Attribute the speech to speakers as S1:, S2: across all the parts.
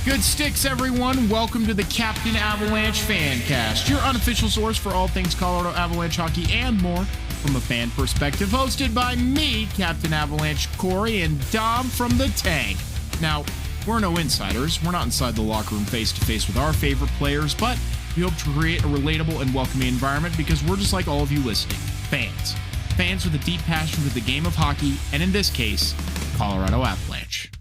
S1: Good sticks, everyone. Welcome to the Captain Avalanche Fancast, your unofficial source for all things Colorado Avalanche hockey and more from a fan perspective. Hosted by me, Captain Avalanche Corey, and Dom from the Tank. Now, we're no insiders. We're not inside the locker room face-to-face with our favorite players, but we hope to create a relatable and welcoming environment because we're just like all of you listening. Fans. Fans with a deep passion for the game of hockey, and in this case, Colorado Avalanche.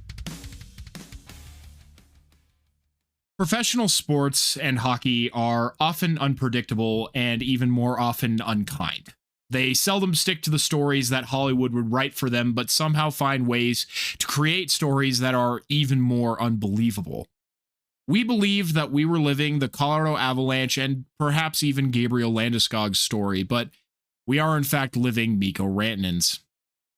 S1: Professional sports and hockey are often unpredictable and even more often unkind. They seldom stick to the stories that Hollywood would write for them, but somehow find ways to create stories that are even more unbelievable. We believe that we were living the Colorado Avalanche and perhaps even Gabriel Landeskog's story, but we are in fact living Mikko Rantanen's.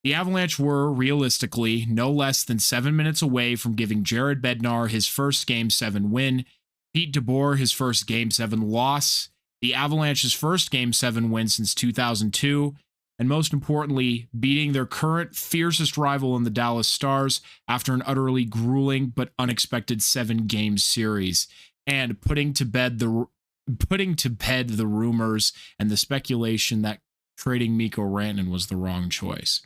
S1: The Avalanche were, realistically, no less than 7 minutes away from giving Jared Bednar his first Game 7 win, Pete DeBoer his first Game 7 loss, the Avalanche's first Game 7 win since 2002, and most importantly, beating their current fiercest rival in the Dallas Stars after an utterly grueling but unexpected 7-game series, and putting to bed the rumors and the speculation that trading Mikko Rantanen was the wrong choice.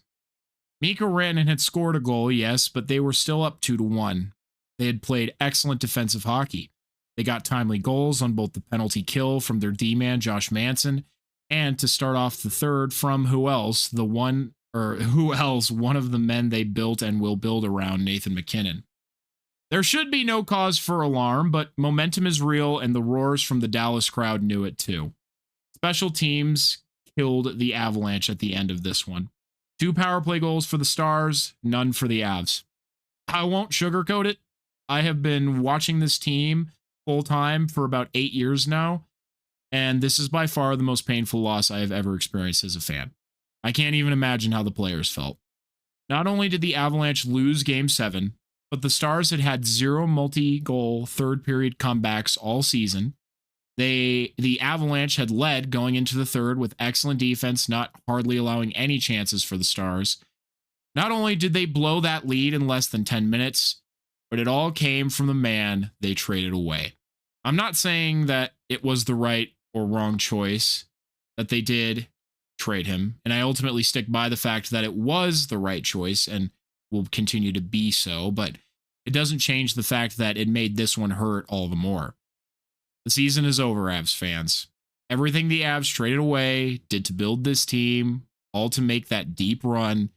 S1: Mikko Rantanen had scored a goal, yes, but they were still up 2-1. They had played excellent defensive hockey. They got timely goals on both the penalty kill from their D-man, Josh Manson, and to start off the third from one of the men they built and will build around, Nathan MacKinnon. There should be no cause for alarm, but momentum is real, and the roars from the Dallas crowd knew it too. Special teams killed the Avalanche at the end of this one. 2 power play goals for the Stars, none for the Avs. I won't sugarcoat it. I have been watching this team full time for about 8 years now, and this is by far the most painful loss I have ever experienced as a fan. I can't even imagine how the players felt. Not only did the Avalanche lose Game 7, but the Stars had 0 multi-goal third-period comebacks all season. The Avalanche had led going into the third with excellent defense, not hardly allowing any chances for the Stars. Not only did they blow that lead in less than 10 minutes, but it all came from the man they traded away. I'm not saying that it was the right or wrong choice that they did trade him, and I ultimately stick by the fact that it was the right choice and will continue to be so, but it doesn't change the fact that it made this one hurt all the more. The season is over, Avs fans. Everything the Avs traded away, did to build this team, all to make that deep run,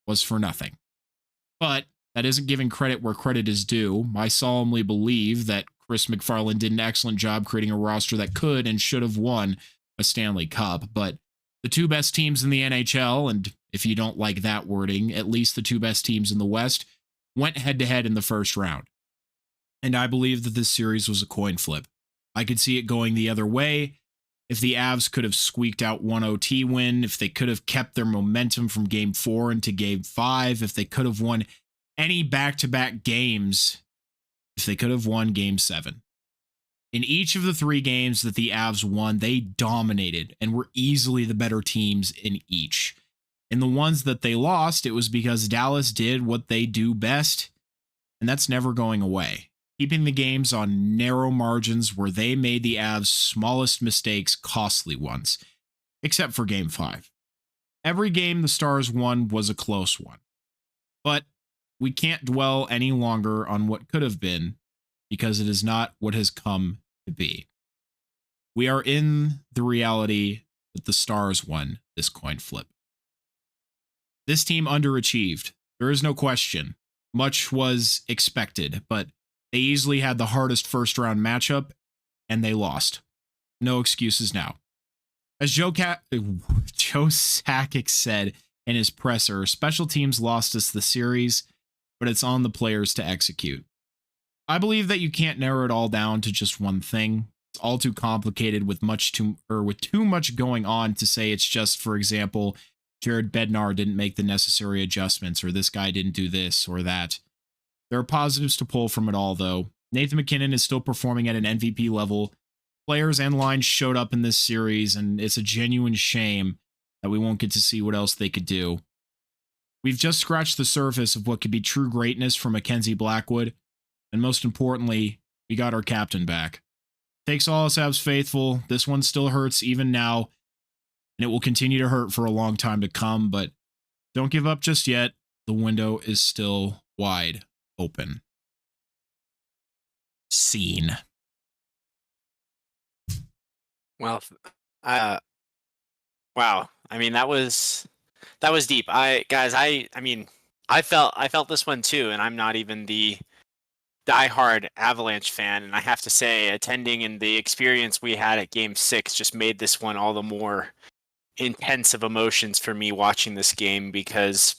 S1: was for nothing. But that isn't giving credit where credit is due. I solemnly believe that Chris MacFarland did an excellent job creating a roster that could and should have won a Stanley Cup. But the 2 best teams in the NHL, and if you don't like that wording, at least the 2 best teams in the West, went head-to-head in the first round. And I believe that this series was a coin flip. I could see it going the other way. If the Avs could have squeaked out one OT win, if they could have kept their momentum from Game 4 into Game 5, if they could have won any back-to-back games, if they could have won Game 7. In each of the 3 games that the Avs won, they dominated and were easily the better teams in each. In the ones that they lost, it was because Dallas did what they do best, and that's never going away. Keeping the games on narrow margins where they made the Avs' smallest mistakes costly ones, except for Game 5. Every game the Stars won was a close one. But we can't dwell any longer on what could have been, because it is not what has come to be. We are in the reality that the Stars won this coin flip. This team underachieved. There is no question. Much was expected, but they easily had the hardest first-round matchup, and they lost. No excuses now. As Joe Sakic said in his presser, special teams lost us the series, but it's on the players to execute. I believe that you can't narrow it all down to just one thing. It's all too complicated with too much going on to say it's just, for example, Jared Bednar didn't make the necessary adjustments, or this guy didn't do this or that. There are positives to pull from it all, though. Nathan MacKinnon is still performing at an MVP level. Players and lines showed up in this series, and it's a genuine shame that we won't get to see what else they could do. We've just scratched the surface of what could be true greatness from Mackenzie Blackwood. And most importantly, we got our captain back. Takes all us Avs faithful. This one still hurts even now, and it will continue to hurt for a long time to come, but don't give up just yet. The window is still wide open. Scene.
S2: Well, wow. I mean, that was deep. I felt this one too, and I'm not even the diehard Avalanche fan, and I have to say, attending and the experience we had at Game 6 just made this one all the more intense of emotions for me watching this game, because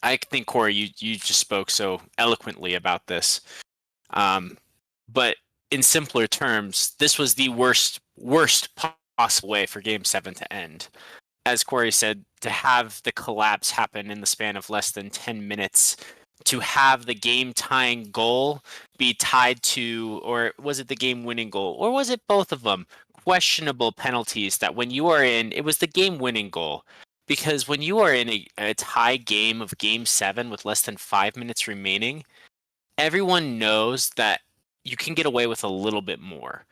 S2: I think, Corey, you just spoke so eloquently about this. But in simpler terms, this was the worst possible way for Game 7 to end. As Corey said, to have the collapse happen in the span of less than 10 minutes, to have the game-tying goal be tied to, or was it the game-winning goal, or was it both of them? Questionable penalties that when you are in, it was the game-winning goal. Because when you are in a tie game of Game 7 with less than 5 minutes remaining, everyone knows that you can get away with a little bit more.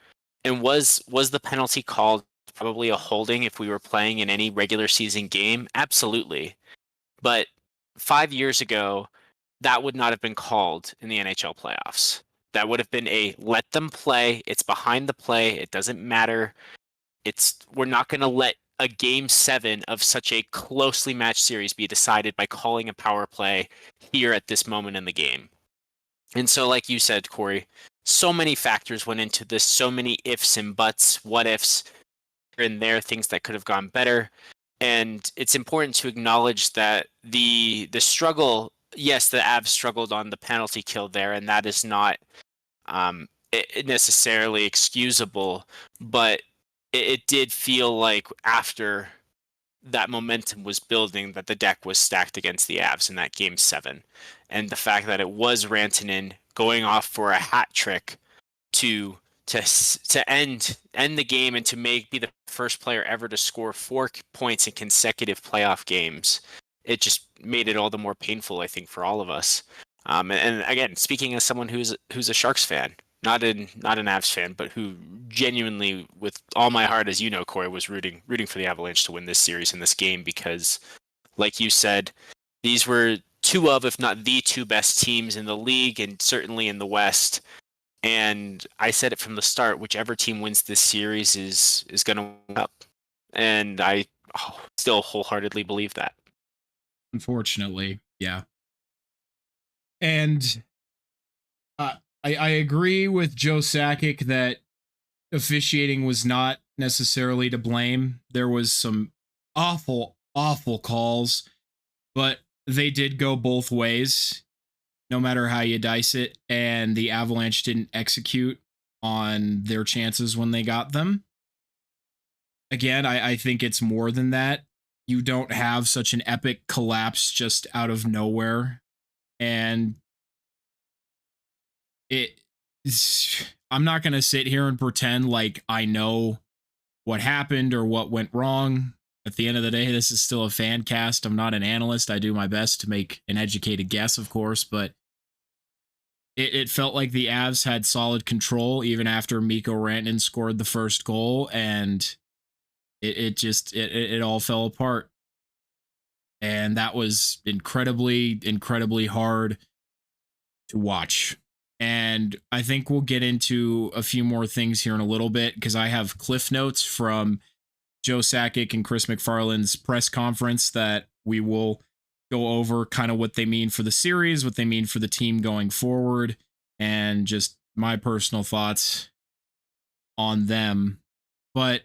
S2: And was the penalty called probably a holding if we were playing in any regular season game? Absolutely. But 5 years ago, that would not have been called in the NHL playoffs. That would have been a let them play. It's behind the play. It doesn't matter. We're not going to let a Game 7 of such a closely matched series be decided by calling a power play here at this moment in the game. And so, like you said, Corey, so many factors went into this, so many ifs and buts, what ifs here and there, things that could have gone better. And it's important to acknowledge that the struggle, yes, the Avs struggled on the penalty kill there, and that is not necessarily excusable, but it did feel like after that momentum was building that the deck was stacked against the Avs in that Game 7. And the fact that it was Rantanen going off for a hat trick to end the game and to be the first player ever to score 4 points in consecutive playoff games, it just made it all the more painful, I think, for all of us. And again, speaking as someone who's a Sharks fan, not an Avs fan, but who genuinely, with all my heart, as you know, Corey, was rooting for the Avalanche to win this series and this game, because, like you said, these were two of, if not the two best teams in the league, and certainly in the West. And I said it from the start, whichever team wins this series is going to win up. And I still wholeheartedly believe that.
S1: Unfortunately, yeah. And I agree with Joe Sakic that officiating was not necessarily to blame. There was some awful calls, but they did go both ways, no matter how you dice it, and the Avalanche didn't execute on their chances when they got them. Again, I think it's more than that. You don't have such an epic collapse just out of nowhere, and I'm not going to sit here and pretend like I know what happened or what went wrong. At the end of the day, this is still a fan cast. I'm not an analyst. I do my best to make an educated guess, of course, but it felt like the Avs had solid control even after Mikko Rantanen scored the first goal, and it all fell apart. And that was incredibly hard to watch. And I think we'll get into a few more things here in a little bit, because I have cliff notes from Joe Sakic and Chris McFarland's press conference that we will go over, kind of what they mean for the series, what they mean for the team going forward, and just my personal thoughts on them. But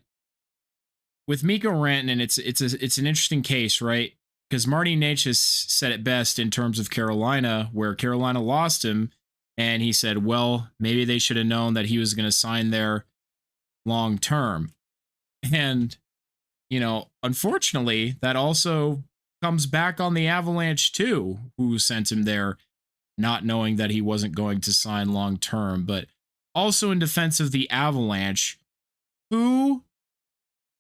S1: with Mikko Rantanen, it's an interesting case, right? Because Marty Necas said it best in terms of Carolina, where Carolina lost him. And he said, well, maybe they should have known that he was going to sign there long term. And, unfortunately, that also comes back on the Avalanche too, who sent him there not knowing that he wasn't going to sign long term. But also in defense of the Avalanche, who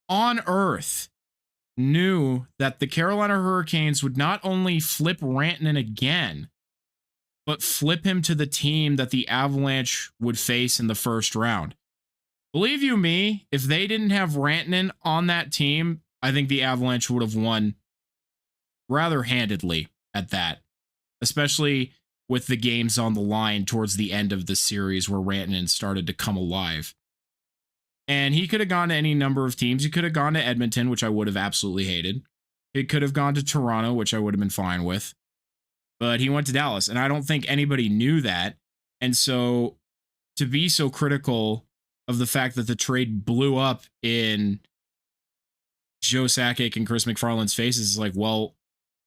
S1: on earth knew that the Carolina Hurricanes would not only flip Rantanen again, but flip him to the team that the Avalanche would face in the first round. Believe you me, if they didn't have Rantanen on that team, I think the Avalanche would have won rather handedly at that, especially with the games on the line towards the end of the series where Rantanen started to come alive. And he could have gone to any number of teams. He could have gone to Edmonton, which I would have absolutely hated. He could have gone to Toronto, which I would have been fine with. But he went to Dallas, and I don't think anybody knew that. And so to be so critical of the fact that the trade blew up in Joe Sakic and Chris McFarland's faces is like, well,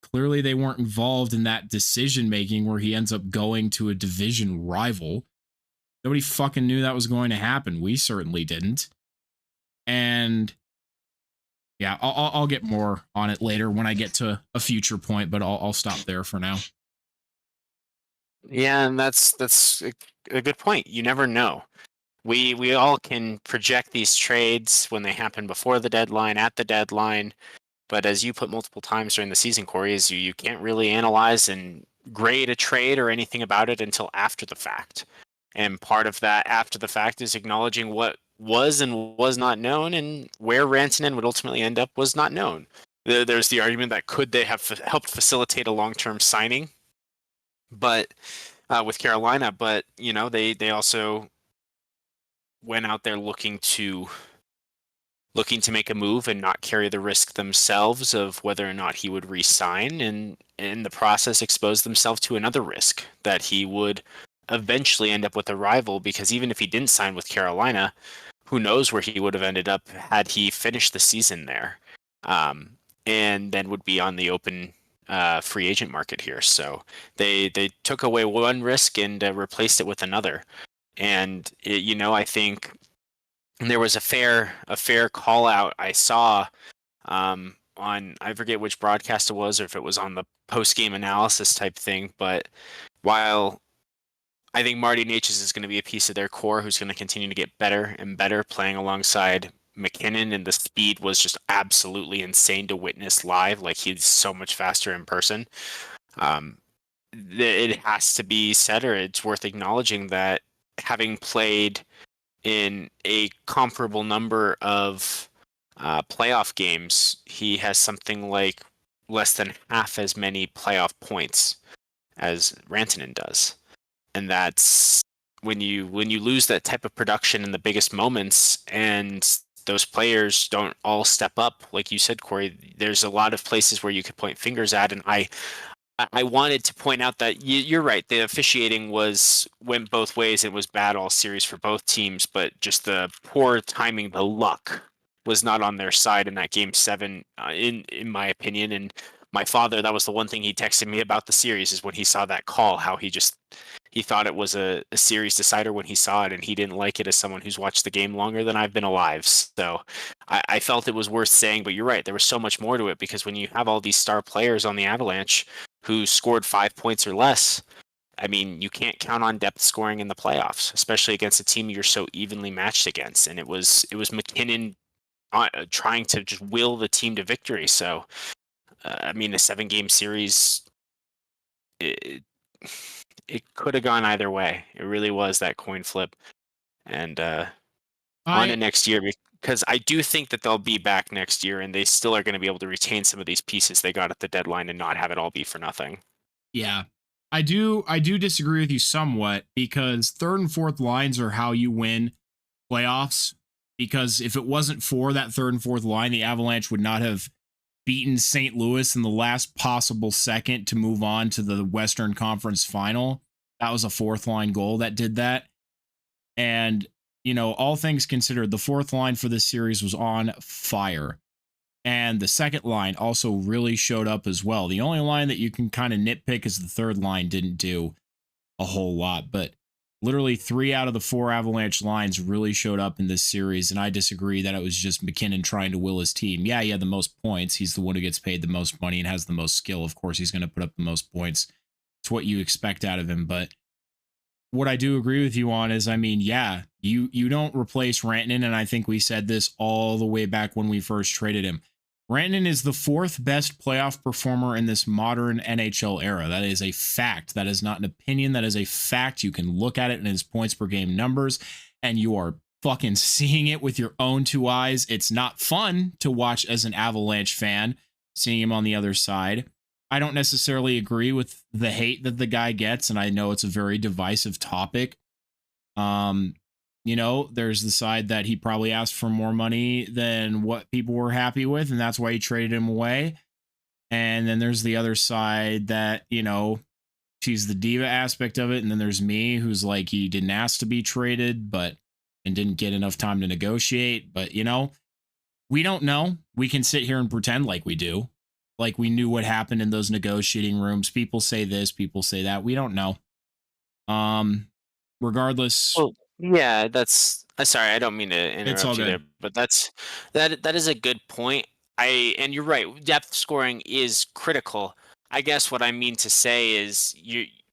S1: clearly they weren't involved in that decision-making where he ends up going to a division rival. Nobody fucking knew that was going to happen. We certainly didn't. And yeah, I'll get more on it later when I get to a future point, but I'll stop there for now.
S2: Yeah, and that's a good point. You never know. We all can project these trades when they happen before the deadline, at the deadline, but as you put multiple times during the season, Corey, is you can't really analyze and grade a trade or anything about it until after the fact. And part of that after the fact is acknowledging what was and was not known, and where Rantanen would ultimately end up was not known. There's the argument that could they have helped facilitate a long-term signing, but with Carolina, but they also went out there looking to make a move and not carry the risk themselves of whether or not he would re-sign, and in the process expose themselves to another risk that he would eventually end up with a rival, because even if he didn't sign with Carolina, who knows where he would have ended up had he finished the season there, and then would be on the open free agent market here. So they took away one risk and replaced it with another. And I think there was a fair call out I saw on, I forget which broadcast it was, or if it was on the post game analysis type thing. But while I think Marty Necas is going to be a piece of their core who's going to continue to get better and better playing alongside McKinnon, and the speed was just absolutely insane to witness live. Like, he's so much faster in person. It has to be said, or it's worth acknowledging, that having played in a comparable number of playoff games, he has something like less than half as many playoff points as Rantanen does. And that's when you lose that type of production in the biggest moments, and those players don't all step up, like you said, Corey. There's a lot of places where you could point fingers at, and I wanted to point out that you're right. The officiating went both ways. It was bad all series for both teams, but just the poor timing, the luck was not on their side in that game 7, in my opinion. And my father, that was the one thing he texted me about the series, is when he saw that call, how he thought it was a series decider when he saw it, and he didn't like it as someone who's watched the game longer than I've been alive. So I felt it was worth saying, but you're right. There was so much more to it, because when you have all these star players on the Avalanche who scored 5 points or less, I mean, you can't count on depth scoring in the playoffs, especially against a team you're so evenly matched against. And it was McKinnon trying to just will the team to victory. So, I mean, a 7-game series, it could have gone either way. It really was that coin flip. And on to next year, because I do think that they'll be back next year, and they still are going to be able to retain some of these pieces they got at the deadline and not have it all be for nothing.
S1: Yeah. I do disagree with you somewhat, because third and fourth lines are how you win playoffs. Because if it wasn't for that third and fourth line, the Avalanche would not have beaten St. Louis in the last possible second to move on to the Western Conference Final. That was a fourth line goal that did that. And, all things considered, the fourth line for this series was on fire. And the second line also really showed up as well. The only line that you can kind of nitpick is the third line didn't do a whole lot. But literally 3 out of the 4 Avalanche lines really showed up in this series. And I disagree that it was just McKinnon trying to will his team. Yeah, he had the most points. He's the one who gets paid the most money and has the most skill. Of course, he's going to put up the most points. It's what you expect out of him. But what I do agree with you on is, I mean, yeah, you don't replace Rantanen. And I think we said this all the way back when we first traded him. Rantanen is the fourth best playoff performer in this modern NHL era. That is a fact. That is not an opinion. That is a fact. You can look at it in his points per game numbers, and you are fucking seeing it with your own two eyes. It's not fun to watch as an Avalanche fan, seeing him on the other side. I don't necessarily agree with the hate that the guy gets, and I know it's a very divisive topic. There's the side that he probably asked for more money than what people were happy with, and that's why he traded him away. And then there's the other side that, she's the diva aspect of it. And then there's me, who's like, he didn't ask to be traded, and didn't get enough time to negotiate. But, we don't know. We can sit here and pretend like we do. Like we knew what happened in those negotiating rooms. People say this, people say that. We don't know. Regardless.
S2: Well, yeah, that's sorry, I don't mean to interrupt you there, but that is a good point. And you're right, depth scoring is critical. I guess what I mean to say is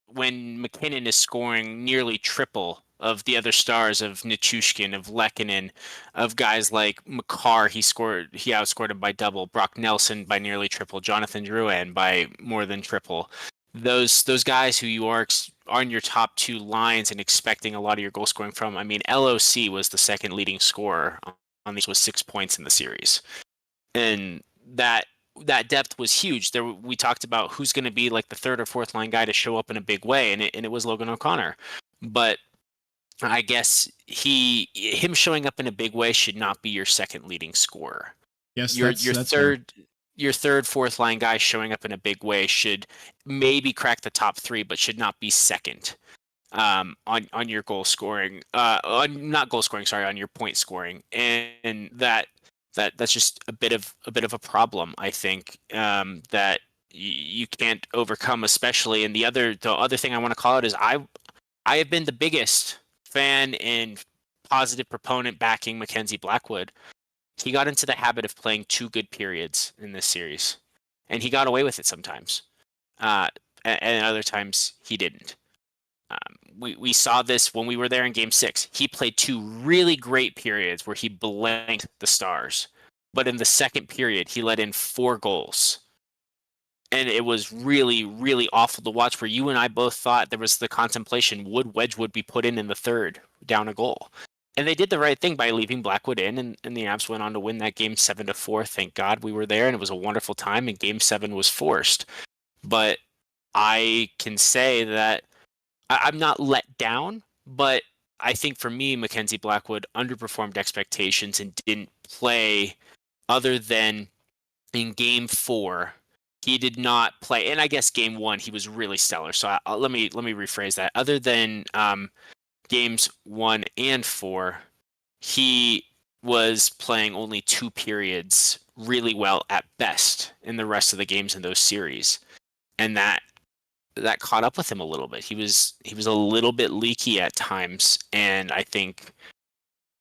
S2: when McKinnon is scoring nearly triple of the other stars of Nichushkin, of Lehkonen, of guys like Makar, he outscored him by double, Brock Nelson by nearly triple, Jonathan Drouin by more than triple. Those guys who you are on your top two lines and expecting a lot of your goal scoring from. I mean, LOC was the second leading scorer on these with 6 points in the series, and that depth was huge. We talked about who's going to be like the third or fourth line guy to show up in a big way, and it was Logan O'Connor. But I guess him showing up in a big way should not be your second leading scorer.
S1: Yes,
S2: your
S1: that's
S2: third. Fair. Your third, fourth line guy showing up in a big way should maybe crack the top three, but should not be second on your goal scoring. Not goal scoring, sorry, on your point scoring, and that's just a bit of a problem. I think that you can't overcome, especially. And the other thing I want to call out is I have been the biggest fan and positive proponent backing Mackenzie Blackwood. He got into the habit of playing 2 good periods in this series, and he got away with it sometimes, and other times he didn't. We saw this when we were there in Game 6. He played 2 really great periods where he blanked the Stars, but in the second period, he let in 4 goals, and it was really, really awful to watch. Where you and I both thought there was the contemplation: would Wedgwood be put in the third down a goal? And they did the right thing by leaving Blackwood in, and the Avs went on to win that game 7-4. Thank God we were there, and it was a wonderful time, and Game 7 was forced. But I can say that I'm not let down, but I think for me, Mackenzie Blackwood underperformed expectations and didn't play other than in Game 4. He did not play, and I guess Game 1 he was really stellar. So let me rephrase that. Other than Games 1 and 4, he was playing only 2 periods really well at best in the rest of the games in those series, and that caught up with him a little bit. He was a little bit leaky at times, and I think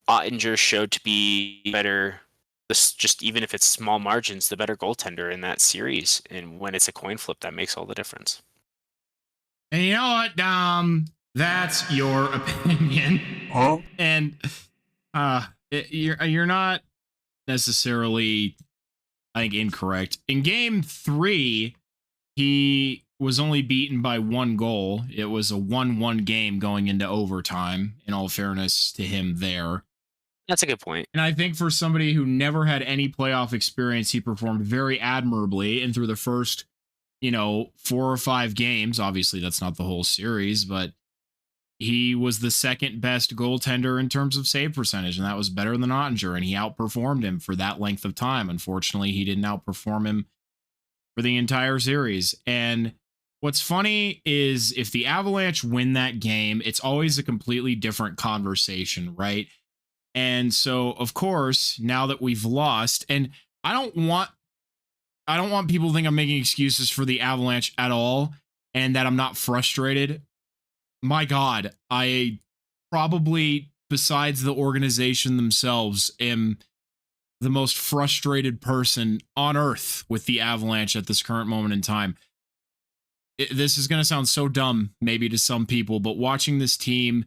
S2: Ottinger showed to be better. Just even if it's small margins, the better goaltender in that series, and when it's a coin flip, that makes all the difference.
S1: And you know what, Dom? That's your opinion.
S3: Huh?
S1: And you're not necessarily, I think, incorrect. In Game 3, he was only beaten by 1 goal. It was a 1-1 game going into overtime, in all fairness to him there.
S2: That's a good point.
S1: And I think for somebody who never had any playoff experience, he performed very admirably. And through the first, 4 or 5 games, obviously that's not the whole series, but he was the second best goaltender in terms of save percentage, and that was better than Ottinger, and he outperformed him for that length of time. Unfortunately, he didn't outperform him for the entire series. And what's funny is if the Avalanche win that game, it's always a completely different conversation, right? And so, of course, now that we've lost, and I don't want people to think I'm making excuses for the Avalanche at all, and that I'm not frustrated. My God, I probably, besides the organization themselves, am the most frustrated person on earth with the Avalanche at this current moment in time. This is going to sound so dumb, maybe to some people, but watching this team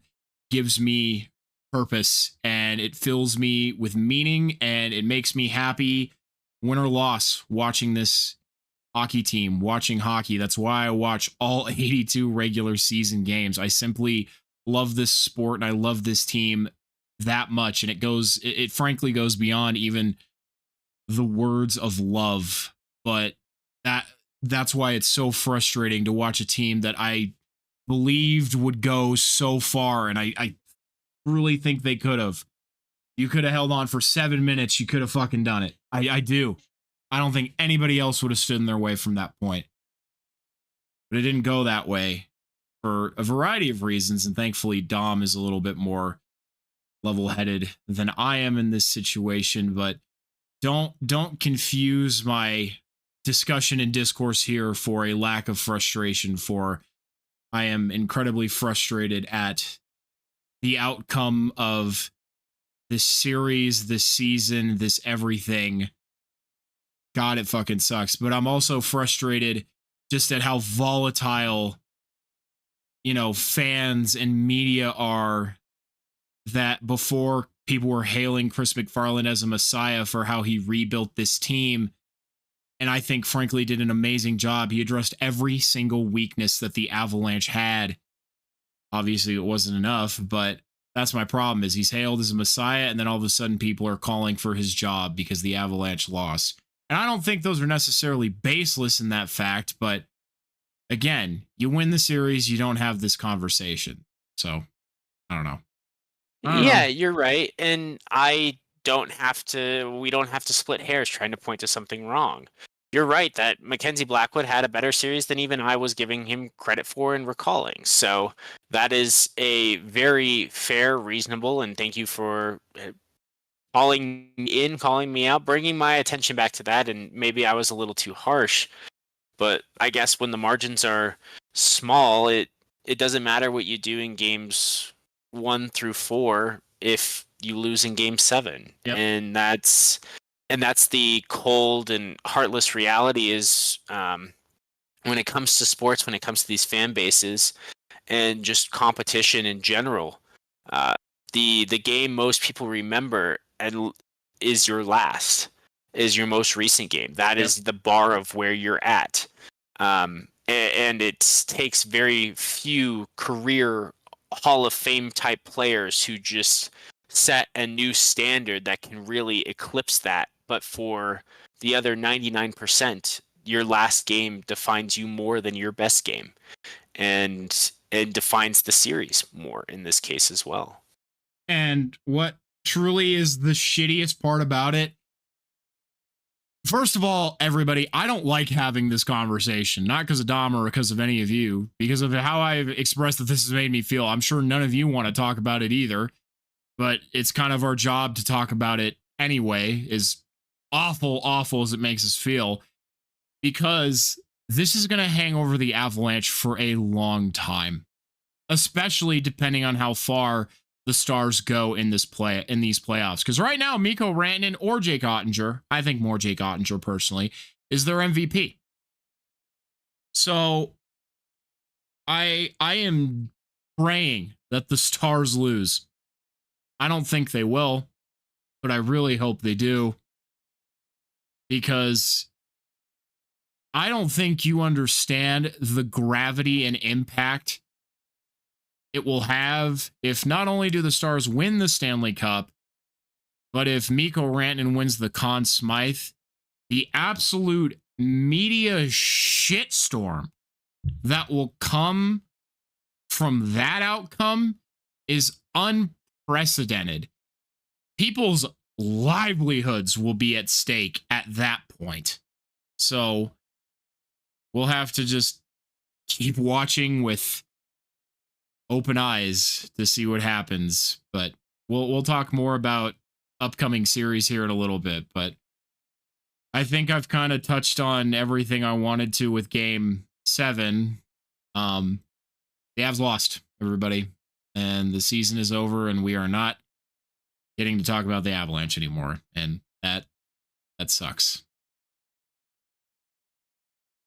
S1: gives me purpose, and it fills me with meaning, and it makes me happy win or loss, watching this hockey team, watching hockey. That's why I watch all 82 regular season games. I simply love this sport and I love this team that much. And it frankly goes beyond even the words of love. But that's why it's so frustrating to watch a team that I believed would go so far. And I really think they could have. You could have held on for 7 minutes. You could have fucking done it. I do. I don't think anybody else would have stood in their way from that point. But it didn't go that way for a variety of reasons. And thankfully, Dom is a little bit more level-headed than I am in this situation. But don't confuse my discussion and discourse here for a lack of frustration. For I am incredibly frustrated at the outcome of this series, this season, this everything. God, it fucking sucks. But I'm also frustrated just at how volatile, fans and media are. That before people were hailing Chris McFarland as a messiah for how he rebuilt this team. And I think, frankly, did an amazing job. He addressed every single weakness that the Avalanche had. Obviously, it wasn't enough, but that's my problem is he's hailed as a messiah, and then all of a sudden people are calling for his job because the Avalanche lost. And I don't think those are necessarily baseless in that fact, but again, you win the series, you don't have this conversation. So, I don't know.
S2: Yeah, you're right. And we don't have to split hairs trying to point to something wrong. You're right that Mackenzie Blackwood had a better series than even I was giving him credit for and recalling. So that is a very fair, reasonable, and thank you for calling me out, bringing my attention back to that. And maybe I was a little too harsh, but I guess when the margins are small, it doesn't matter what you do in games 1 through 4 if you lose in game 7.
S1: Yep.
S2: And that's the cold and heartless reality is when it comes to sports, when it comes to these fan bases and just competition in general, the game most people remember and is your most recent game. That is the bar of where you're at. And it takes very few career Hall of Fame type players who just set a new standard that can really eclipse that. But for the other 99%, your last game defines you more than your best game, and defines the series more in this case as well.
S1: And what truly is the shittiest part about it, first of all, everybody, I don't like having this conversation, not because of Dom or because of any of you, because of how I've expressed that this has made me feel. I'm sure none of you want to talk about it either, but it's kind of our job to talk about it anyway, as awful as it makes us feel, because this is going to hang over the Avalanche for a long time, especially depending on how far the Stars go in these playoffs. Because right now, Mikko Rantanen or Jake Ottinger, I think more Jake Ottinger personally, is their MVP. So I am praying that the Stars lose. I don't think they will, but I really hope they do, because I don't think you understand the gravity and impact it will have if not only do the Stars win the Stanley Cup, but if Mikko Rantanen wins the Conn Smythe, the absolute media shitstorm that will come from that outcome is unprecedented. People's livelihoods will be at stake at that point. So we'll have to just keep watching with open eyes to see what happens. But we'll talk more about upcoming series here in a little bit. But I think I've kind of touched on everything I wanted to with Game 7. The Avs lost, everybody, and the season is over, and we are not getting to talk about the Avalanche anymore, and that sucks.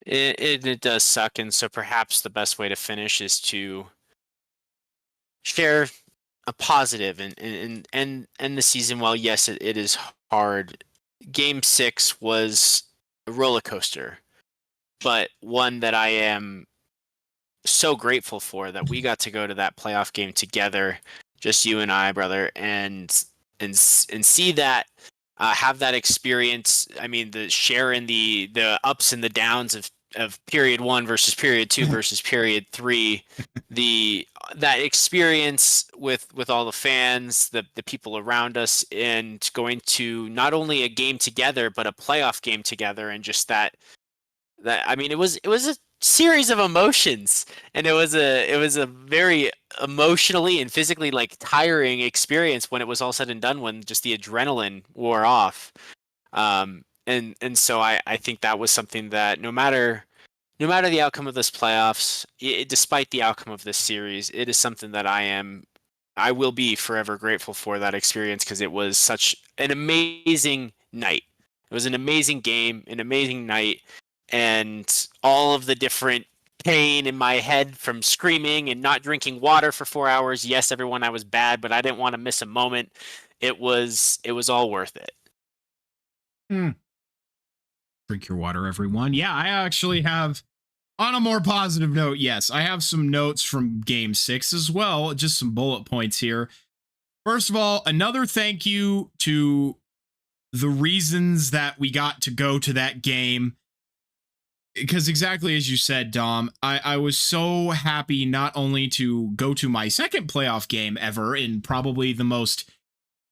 S2: It does suck, and so perhaps the best way to finish is to share a positive and the season. While yes, it is hard, Game 6 was a roller coaster, but one that I am so grateful for, that we got to go to that playoff game together, just you and I, brother, and see that, have that experience. I mean, the share in the ups and the downs of period 1 versus period 2 versus period 3, that experience with all the fans, the people around us, and going to not only a game together but a playoff game together, and just that I mean, it was a series of emotions, and it was a very emotionally and physically, like, tiring experience when it was all said and done, when just the adrenaline wore off. And so I think that was something that, no matter the outcome of this playoffs, despite the outcome of this series, it is something that I will be forever grateful for that experience, because it was such an amazing night. It was an amazing game, an amazing night, and all of the different pain in my head from screaming and not drinking water for 4 hours. Yes, everyone, I was bad, but I didn't want to miss a moment. It was all worth it.
S1: Drink your water, everyone. Yeah, I actually have, on a more positive note, yes, I have some notes from Game 6 as well, just some bullet points here. First of all, another thank you to the reasons that we got to go to that game, because exactly as you said, Dom, I was so happy not only to go to my second playoff game ever in probably the most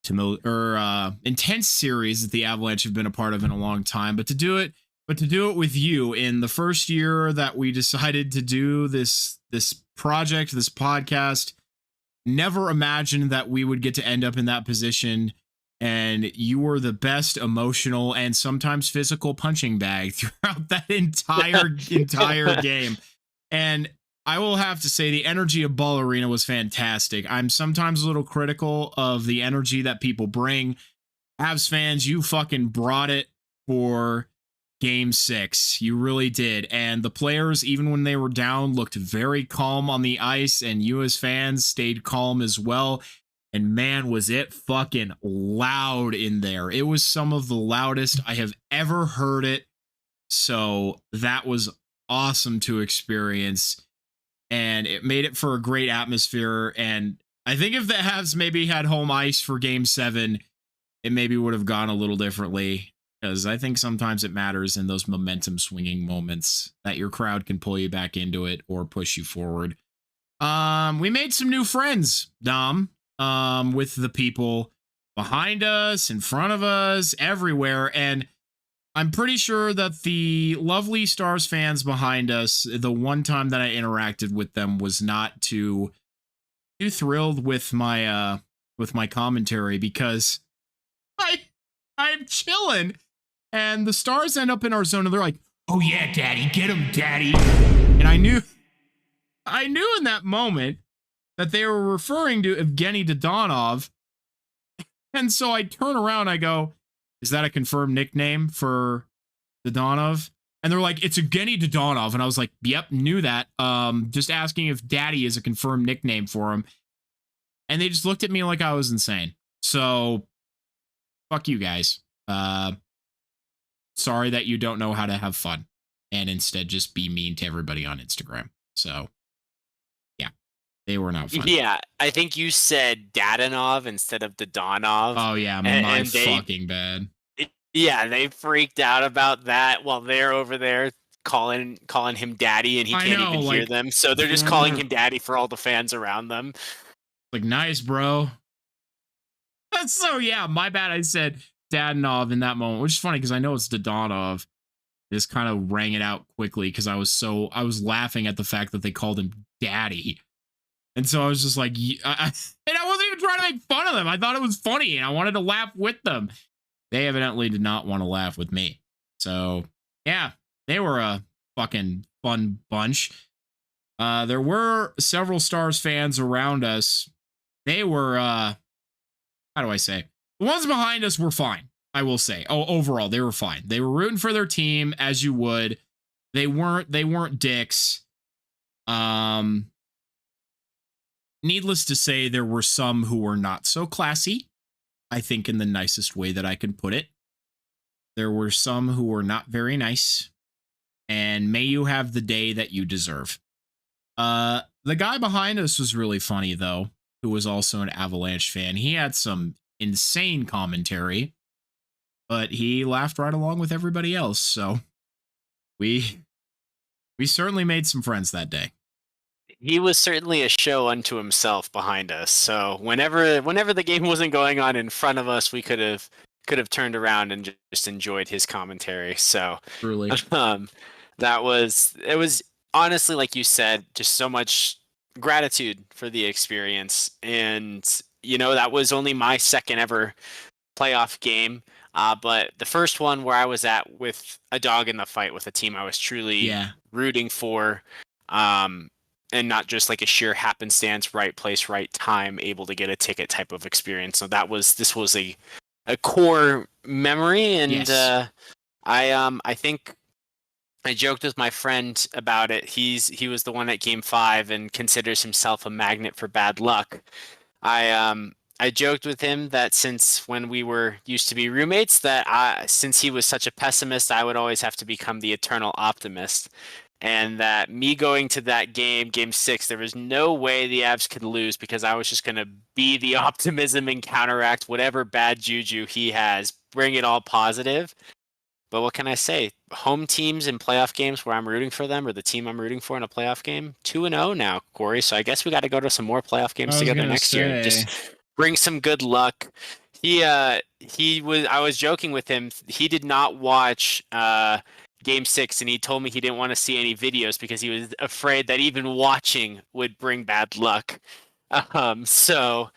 S1: intense series that the Avalanche have been a part of in a long time, but to do it with you in the first year that we decided to do this project, this podcast. Never imagined that we would get to end up in that position, and you were the best emotional and sometimes physical punching bag throughout that entire game. And I will have to say, the energy of Ball Arena was fantastic. I'm sometimes a little critical of the energy that people bring. Avs fans, you fucking brought it for Game 6. You really did. And the players, even when they were down, looked very calm on the ice, and you as fans stayed calm as well. And man, was it fucking loud in there. It was some of the loudest I have ever heard it. So that was awesome to experience. And it made it for a great atmosphere. And I think if the Habs maybe had home ice for Game 7, it maybe would have gone a little differently. Because I think sometimes it matters in those momentum swinging moments that your crowd can pull you back into it or push you forward. We made some new friends, Dom, with the people behind us, in front of us, everywhere. And I'm pretty sure that the lovely Stars fans behind us, the one time that I interacted with them, was not too thrilled with my commentary, because I'm chilling, and the Stars end up in our zone, and they're like, "Oh yeah, Daddy, get him, Daddy." And I knew in that moment that they were referring to Evgeny Dodonov. And so I turn around, I go, "Is that a confirmed nickname for Dodonov?" And they're like, "It's Evgeny Dodonov." And I was like, "Yep, knew that. Just asking if Daddy is a confirmed nickname for him." And they just looked at me like I was insane. So fuck you guys. Sorry that you don't know how to have fun and instead just be mean to everybody on Instagram. So yeah, they were not fun.
S2: Yeah, I think you said Dadonov instead of Dodonov.
S1: Oh yeah, fucking bad.
S2: Yeah, they freaked out about that while they're over there calling him Daddy, and he can't even hear them. So they're just calling him Daddy for all the fans around them.
S1: Like, nice, bro. So yeah, my bad. I said Dadonov in that moment, which is funny because I know it's Dodonov. Just kind of rang it out quickly because I was laughing at the fact that they called him Daddy. And so I was just like, and I wasn't even trying to make fun of them. I thought it was funny and I wanted to laugh with them. They evidently did not want to laugh with me. So yeah, they were a fucking fun bunch. There were several Stars fans around us. They were, how do I say? The ones behind us were fine, I will say. Oh, overall, they were fine. They were rooting for their team as you would. They weren't dicks. Needless to say, there were some who were not so classy, I think, in the nicest way that I can put it. There were some who were not very nice, and may you have the day that you deserve. The guy behind us was really funny though, who was also an Avalanche fan. He had some insane commentary, but he laughed right along with everybody else. So we we certainly made some friends that day.
S2: He was certainly a show unto himself behind us. So whenever the game wasn't going on in front of us, we could have turned around and just enjoyed his commentary. So
S1: Truly.
S2: um, it was honestly, like you said, just so much gratitude for the experience. And that was only my second ever playoff game. But the first one where I was at with a dog in the fight with a team I was truly
S1: Yeah.
S2: rooting for, and not just like a sheer happenstance, right place, right time, able to get a ticket type of experience. So this was a core memory, and
S1: Yes.
S2: I think I joked with my friend about it. He was the one at Game 5 and considers himself a magnet for bad luck. I joked with him that since when we were used to be roommates, since he was such a pessimist, I would always have to become the eternal optimist. And that me going to that game 6, there was no way the Avs could lose because I was just going to be the optimism and counteract whatever bad juju he has, bring it all positive. But what can I say? Home teams in playoff games where I'm rooting for them, or the team I'm rooting for in a playoff game, 2-0 now, Corey. So I guess we got to go to some more playoff games
S1: I was
S2: together
S1: gonna
S2: next year.
S1: say.
S2: Just bring some good luck. He was. I was joking with him. He did not watch Game 6, and he told me he didn't want to see any videos because he was afraid that even watching would bring bad luck. So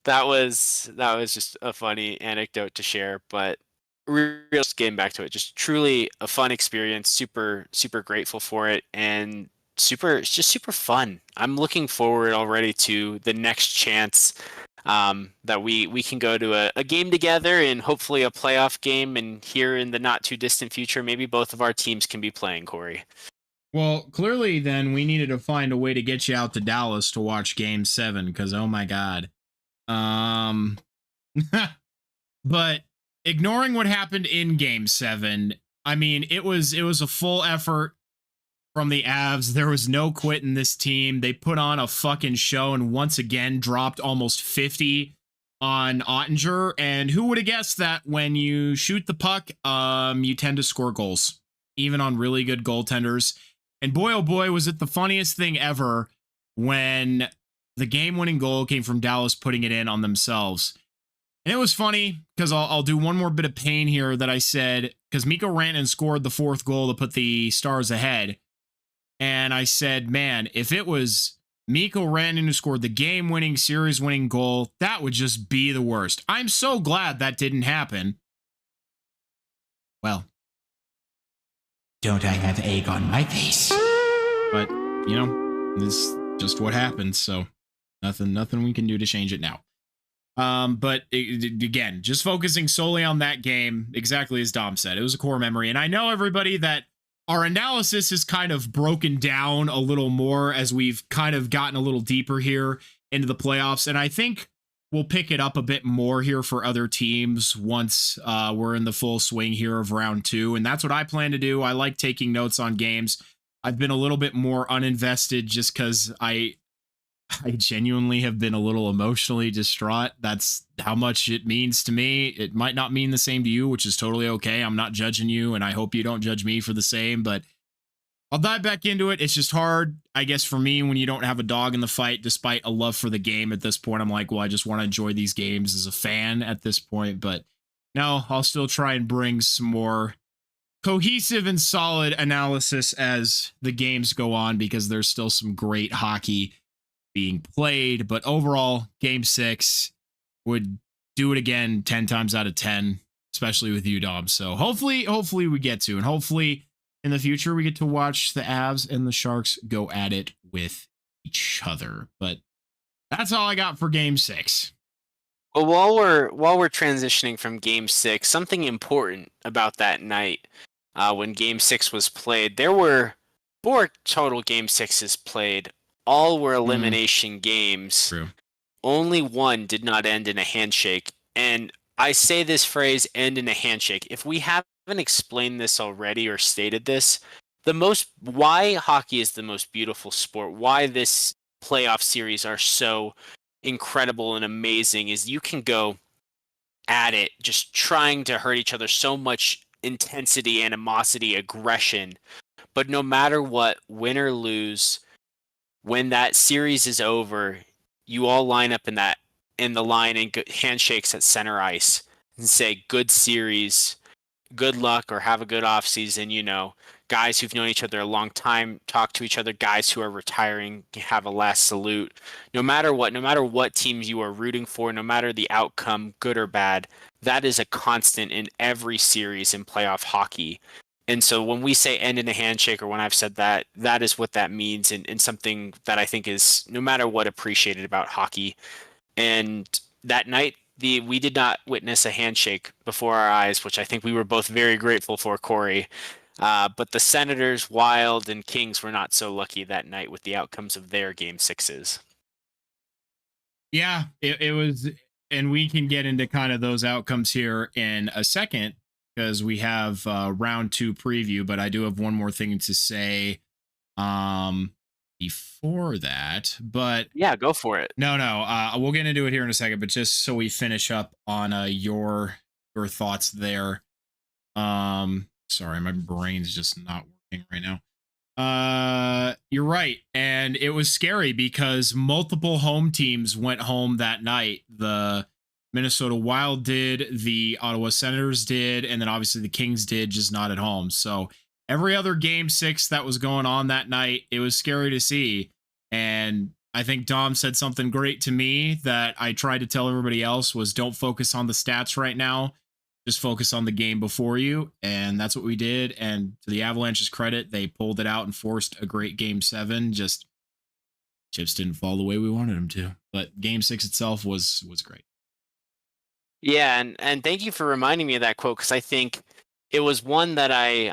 S2: that was just a funny anecdote to share, but real getting back to it, just truly a fun experience. Super grateful for it, and it's just super fun. I'm looking forward already to the next chance that we can go to a game together, and hopefully a playoff game, and here in the not too distant future, maybe both of our teams can be playing, Corey.
S1: Well, clearly then we needed to find a way to get you out to Dallas to watch Game 7 because oh my god. Um but ignoring what happened in Game 7, I mean, it was a full effort from the Avs. There was no quitting this team. They put on a fucking show and once again dropped almost 50 on Ottinger. And who would have guessed that when you shoot the puck, you tend to score goals, even on really good goaltenders. And boy, oh boy, was it the funniest thing ever when the game-winning goal came from Dallas putting it in on themselves. And it was funny because I'll do one more bit of pain here that I said, because Mikko Rantanen scored the fourth goal to put the Stars ahead. And I said, man, if it was Mikko Rantanen who scored the game-winning, series-winning goal, that would just be the worst. I'm so glad that didn't happen. Well, don't I have egg on my face? But, this is just what happened, so nothing we can do to change it now. But again, just focusing solely on that game, exactly as Dom said, it was a core memory. And I know everybody that our analysis is kind of broken down a little more as we've kind of gotten a little deeper here into the playoffs. And I think we'll pick it up a bit more here for other teams once we're in the full swing here of round 2. And that's what I plan to do. I like taking notes on games. I've been a little bit more uninvested just because I genuinely have been a little emotionally distraught. That's how much it means to me. It might not mean the same to you, which is totally okay. I'm not judging you, and I hope you don't judge me for the same, but I'll dive back into it. It's just hard, I guess, for me when you don't have a dog in the fight, despite a love for the game at this point. I'm like, well, I just want to enjoy these games as a fan at this point, but no, I'll still try and bring some more cohesive and solid analysis as the games go on because there's still some great hockey being played. But overall, Game 6 would do it again 10 times out of 10, especially with you, Dom. So hopefully we get to, and hopefully in the future we get to watch the Avs and the Sharks go at it with each other. But that's all I got for Game 6.
S2: Well, while we're transitioning from Game 6, something important about that night when Game 6 was played, there were 4 total Game 6s played. All were elimination games.
S1: True.
S2: Only one did not end in a handshake. And I say this phrase, end in a handshake. If we have explained this already or stated this, why hockey is the most beautiful sport, why this playoff series are so incredible and amazing is you can go at it just trying to hurt each other, so much intensity, animosity, aggression, but no matter what, win or lose, when that series is over, you all line up in the line and handshakes at center ice and say good series, good luck, or have a good off season. Guys who've known each other a long time talk to each other. Guys who are retiring have a last salute. No matter what teams you are rooting for, no matter the outcome, good or bad, that is a constant in every series in playoff hockey. And so when we say end in a handshake, or when I've said that, that is what that means, and something that I think is, no matter what, appreciated about hockey. And that night, we did not witness a handshake before our eyes, which I think we were both very grateful for, Corey. But the Senators, Wild, and Kings were not so lucky that night with the outcomes of their game sixes.
S1: Yeah, it was, and we can get into kind of those outcomes here in a second because we have round 2 preview, but I do have one more thing to say before that. But
S2: yeah, go for it.
S1: No, we'll get into it here in a second, but just so we finish up on your thoughts there. Sorry, my brain's just not working right now. You're right, and it was scary because multiple home teams went home that night. The Minnesota Wild did, the Ottawa Senators did, and then obviously the Kings did, just not at home. So every other game 6 that was going on that night, it was scary to see. And I think Dom said something great to me that I tried to tell everybody else was don't focus on the stats right now. Just focus on the game before you. And that's what we did. And to the Avalanche's credit, they pulled it out and forced a great game 7. Just chips didn't fall the way we wanted them to. But game 6 itself was great.
S2: Yeah, and thank you for reminding me of that quote, because I think it was one that I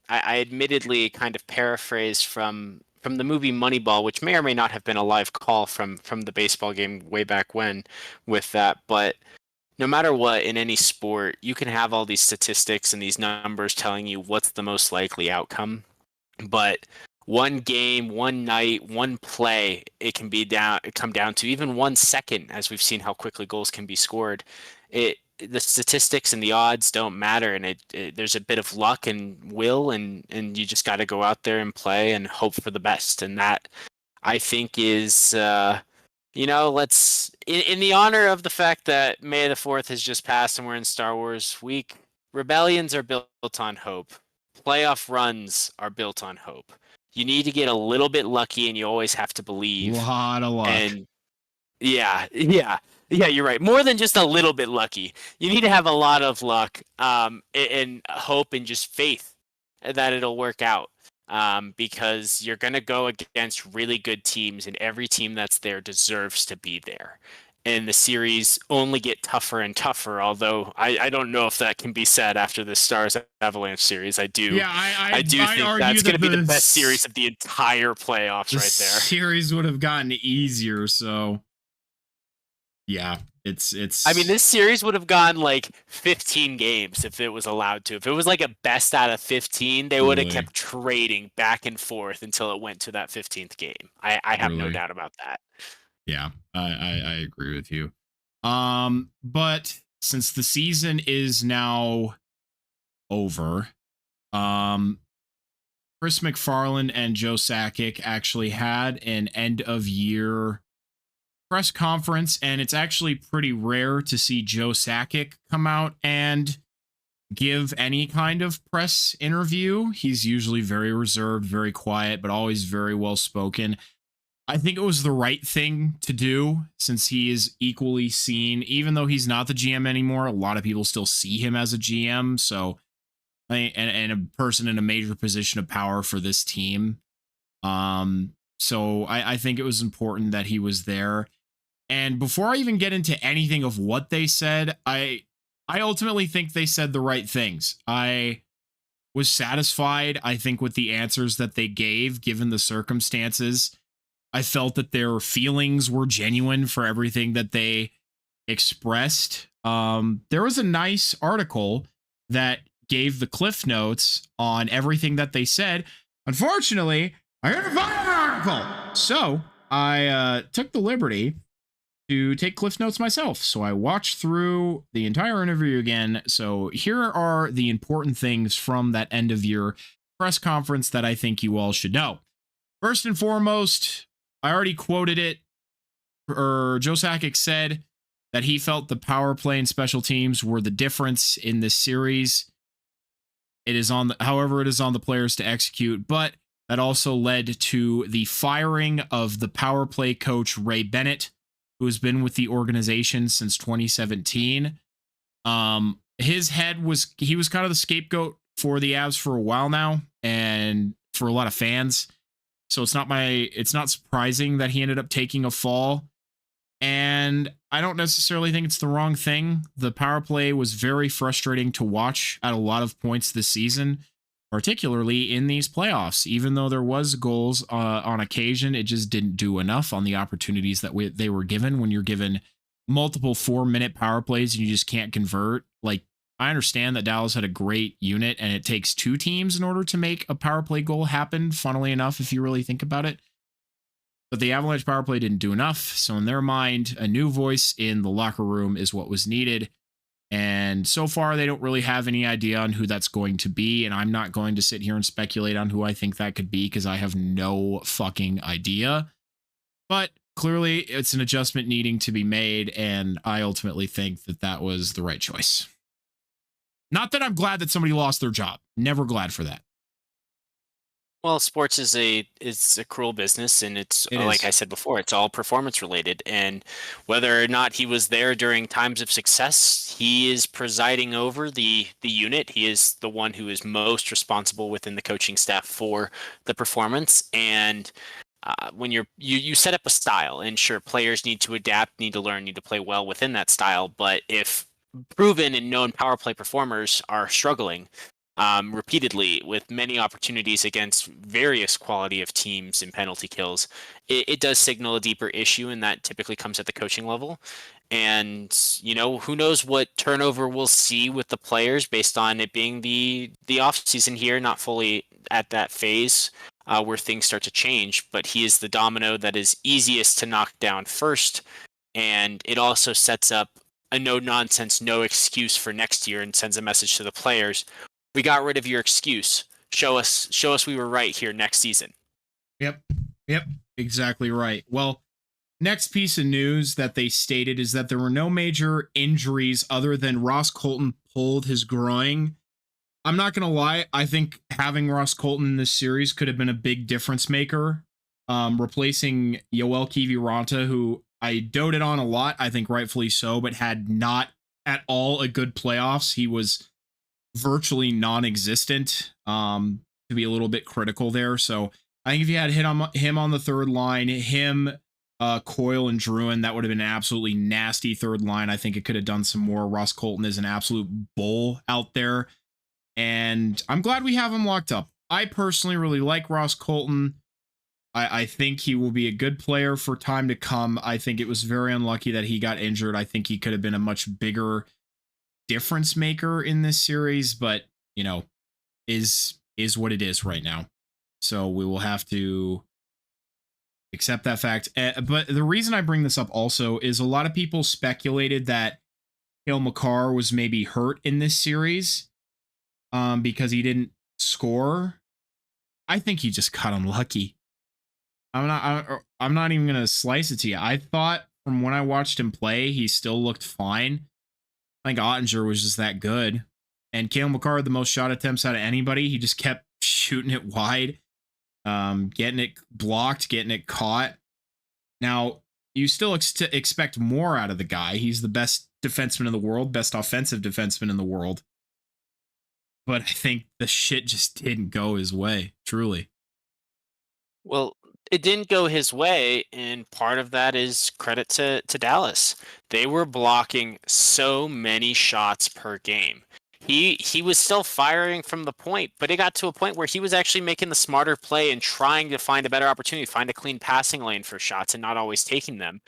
S2: admittedly kind of paraphrased from the movie Moneyball, which may or may not have been a live call from the baseball game way back when with that. But no matter what, in any sport, you can have all these statistics and these numbers telling you what's the most likely outcome. But one game, one night, one play, it can come down to even 1 second, as we've seen how quickly goals can be scored. The statistics and the odds don't matter, and there's a bit of luck and will, and you just got to go out there and play and hope for the best. And that, I think, is let's in the honor of the fact that May the 4th has just passed and we're in Star Wars week. Rebellions are built on hope. Playoff runs are built on hope. You need to get a little bit lucky, and you always have to believe.
S1: A lot of luck.
S2: And yeah, you're right. More than just a little bit lucky. You need to have a lot of luck, and hope, and just faith that it'll work out. Because you're going to go against really good teams, and every team that's there deserves to be there. And the series only get tougher and tougher, although I don't know if that can be said after the Stars Avalanche series. I do.
S1: Yeah,
S2: I do think that's going to be the best series of the entire playoffs right there.
S1: Series would have gotten easier, so yeah, it's.
S2: I mean, this series would have gone like 15 games if it was allowed to. If it was like a best out of 15, they would have kept trading back and forth until it went to that 15th game. I have no doubt about that.
S1: Yeah, I agree with you. But since the season is now over, Chris MacFarland and Joe Sakic actually had an end of year press conference, and it's actually pretty rare to see Joe Sakic come out and give any kind of press interview. He's usually very reserved, very quiet, but always very well spoken. I think it was the right thing to do since he is equally seen, even though he's not the GM anymore. A lot of people still see him as a GM. So, and a person in a major position of power for this team. So I think it was important that he was there. And before I even get into anything of what they said, I ultimately think they said the right things. I was satisfied, I think, with the answers that they gave, given the circumstances. I felt that their feelings were genuine for everything that they expressed. There was a nice article that gave the cliff notes on everything that they said. Unfortunately, I couldn't find an article. So I took the liberty to take cliff notes myself. So I watched through the entire interview again. So here are the important things from that end of year press conference that I think you all should know. First and foremost, I already quoted it, or Joe Sakic said that he felt the power play and special teams were the difference in this series. It is however, it is on the players to execute, but that also led to the firing of the power play coach, Ray Bennett, who has been with the organization since 2017. He was kind of the scapegoat for the Avs for a while now, and for a lot of fans. So it's not surprising that he ended up taking a fall. And I don't necessarily think it's the wrong thing. The power play was very frustrating to watch at a lot of points this season, particularly in these playoffs. Even though there was goals on occasion, it just didn't do enough on the opportunities that they were given. When you're given multiple 4-minute power plays and you just can't convert, like, I understand that Dallas had a great unit and it takes 2 teams in order to make a power play goal happen, funnily enough, if you really think about it. But the Avalanche power play didn't do enough. So in their mind, a new voice in the locker room is what was needed. And so far, they don't really have any idea on who that's going to be. And I'm not going to sit here and speculate on who I think that could be, because I have no fucking idea. But clearly, it's an adjustment needing to be made. And I ultimately think that that was the right choice. Not that I'm glad that somebody lost their job. Never glad for that.
S2: Well, sports is a cruel business, and it's like I said before, it's all performance related. And whether or not he was there during times of success, he is presiding over the unit. He is the one who is most responsible within the coaching staff for the performance. And when you set up a style, and sure, players need to adapt, need to learn, need to play well within that style. But if proven and known power play performers are struggling repeatedly with many opportunities against various quality of teams and penalty kills, it does signal a deeper issue, and that typically comes at the coaching level. And who knows what turnover we'll see with the players based on it being the off season here, not fully at that phase where things start to change. But he is the domino that is easiest to knock down first, and it also sets up a no nonsense, no excuse for next year, and sends a message to the players. We got rid of your excuse. Show us we were right here next season.
S1: Yep, exactly right. Well, next piece of news that they stated is that there were no major injuries other than Ross Colton pulled his groin. I'm not going to lie. I think having Ross Colton in this series could have been a big difference maker, replacing Yoel Kiviranta, who I doted on a lot, I think rightfully so, but had not at all a good playoffs. He was virtually non-existent, to be a little bit critical there. So I think if you had him on the third line, Coyle and Druin, that would have been an absolutely nasty third line. I think it could have done some more. Ross Colton is an absolute bull out there, and I'm glad we have him locked up. I personally really like Ross Colton. I think he will be a good player for time to come. I think it was very unlucky that he got injured. I think he could have been a much bigger difference maker in this series, but is what it is right now. So we will have to accept that fact. But the reason I bring this up also is a lot of people speculated that Cale Makar was maybe hurt in this series because he didn't score. I think he just got unlucky. I'm not even gonna slice it to you. I thought from when I watched him play, he still looked fine. I think Ottinger was just that good. And Cale Makar had the most shot attempts out of anybody. He just kept shooting it wide, getting it blocked, getting it caught. Now, you still expect more out of the guy. He's the best defenseman in the world, best offensive defenseman in the world. But I think the shit just didn't go his way, truly.
S2: Well, it didn't go his way, and part of that is credit to Dallas. They were blocking so many shots per game. He was still firing from the point, but it got to a point where he was actually making the smarter play and trying to find a better opportunity, find a clean passing lane for shots and not always taking them,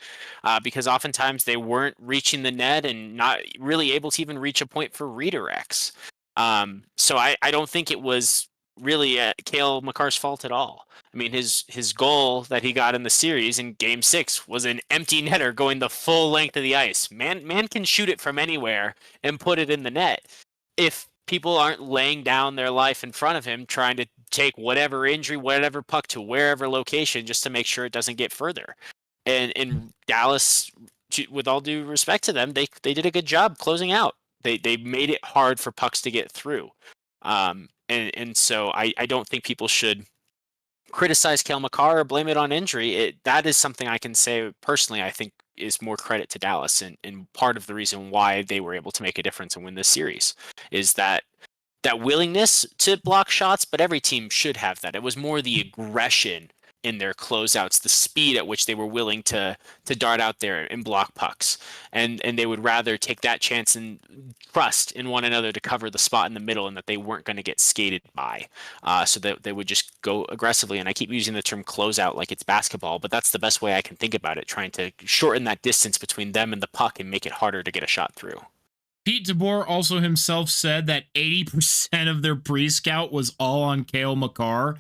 S2: because oftentimes they weren't reaching the net and not really able to even reach a point for redirects. So I don't think it was really Cale Makar's fault at all. I mean, his goal that he got in the series in Game 6 was an empty netter going the full length of the ice. Man can shoot it from anywhere and put it in the net. If people aren't laying down their life in front of him, trying to take whatever injury, whatever puck to wherever location, just to make sure it doesn't get further. And in Dallas, with all due respect to them, they did a good job closing out. They made it hard for pucks to get through. And so I don't think people should criticize Cale Makar or blame it on injury. That is something I can say personally, I think is more credit to Dallas, and part of the reason why they were able to make a difference and win this series is that willingness to block shots, but every team should have that. It was more the aggression in their closeouts, the speed at which they were willing to dart out there and block pucks. And they would rather take that chance and trust in one another to cover the spot in the middle, and that they weren't going to get skated by. So that they would just go aggressively. And I keep using the term closeout like it's basketball, but that's the best way I can think about it, trying to shorten that distance between them and the puck and make it harder to get a shot through.
S1: Pete DeBoer also himself said that 80% of their pre-scout was all on Cale Makar,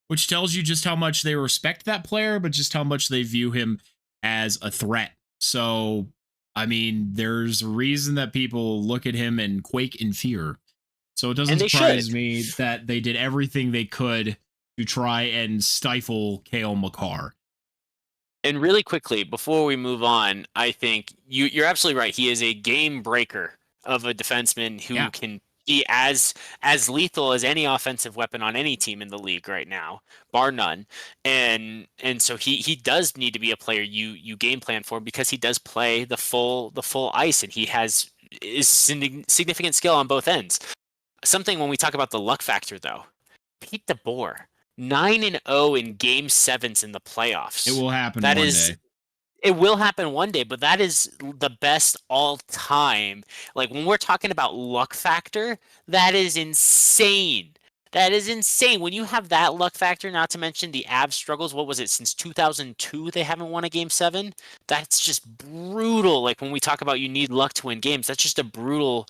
S1: which tells you just how much they respect that player, but just how much they view him as a threat. So, I mean, there's a reason that people look at him and quake in fear. So it doesn't surprise me that they did everything they could to try and stifle Cale Makar.
S2: And really quickly, before we move on, I think you're absolutely right. He is a game breaker of a defenseman who can be as lethal as any offensive weapon on any team in the league right now, bar none. And so he does need to be a player you game plan for, because he does play the full ice, and he has significant skill on both ends. Something when we talk about the luck factor, though, Pete DeBoer, 9-0 in Game 7s in the playoffs.
S1: It will happen one day.
S2: It will happen one day, but that is the best all time. Like, when we're talking about luck factor, that is insane. That is insane. When you have that luck factor, not to mention the Avs struggles, what was it, since 2002 they haven't won a Game 7? That's just brutal. Like, when we talk about you need luck to win games, that's just a brutal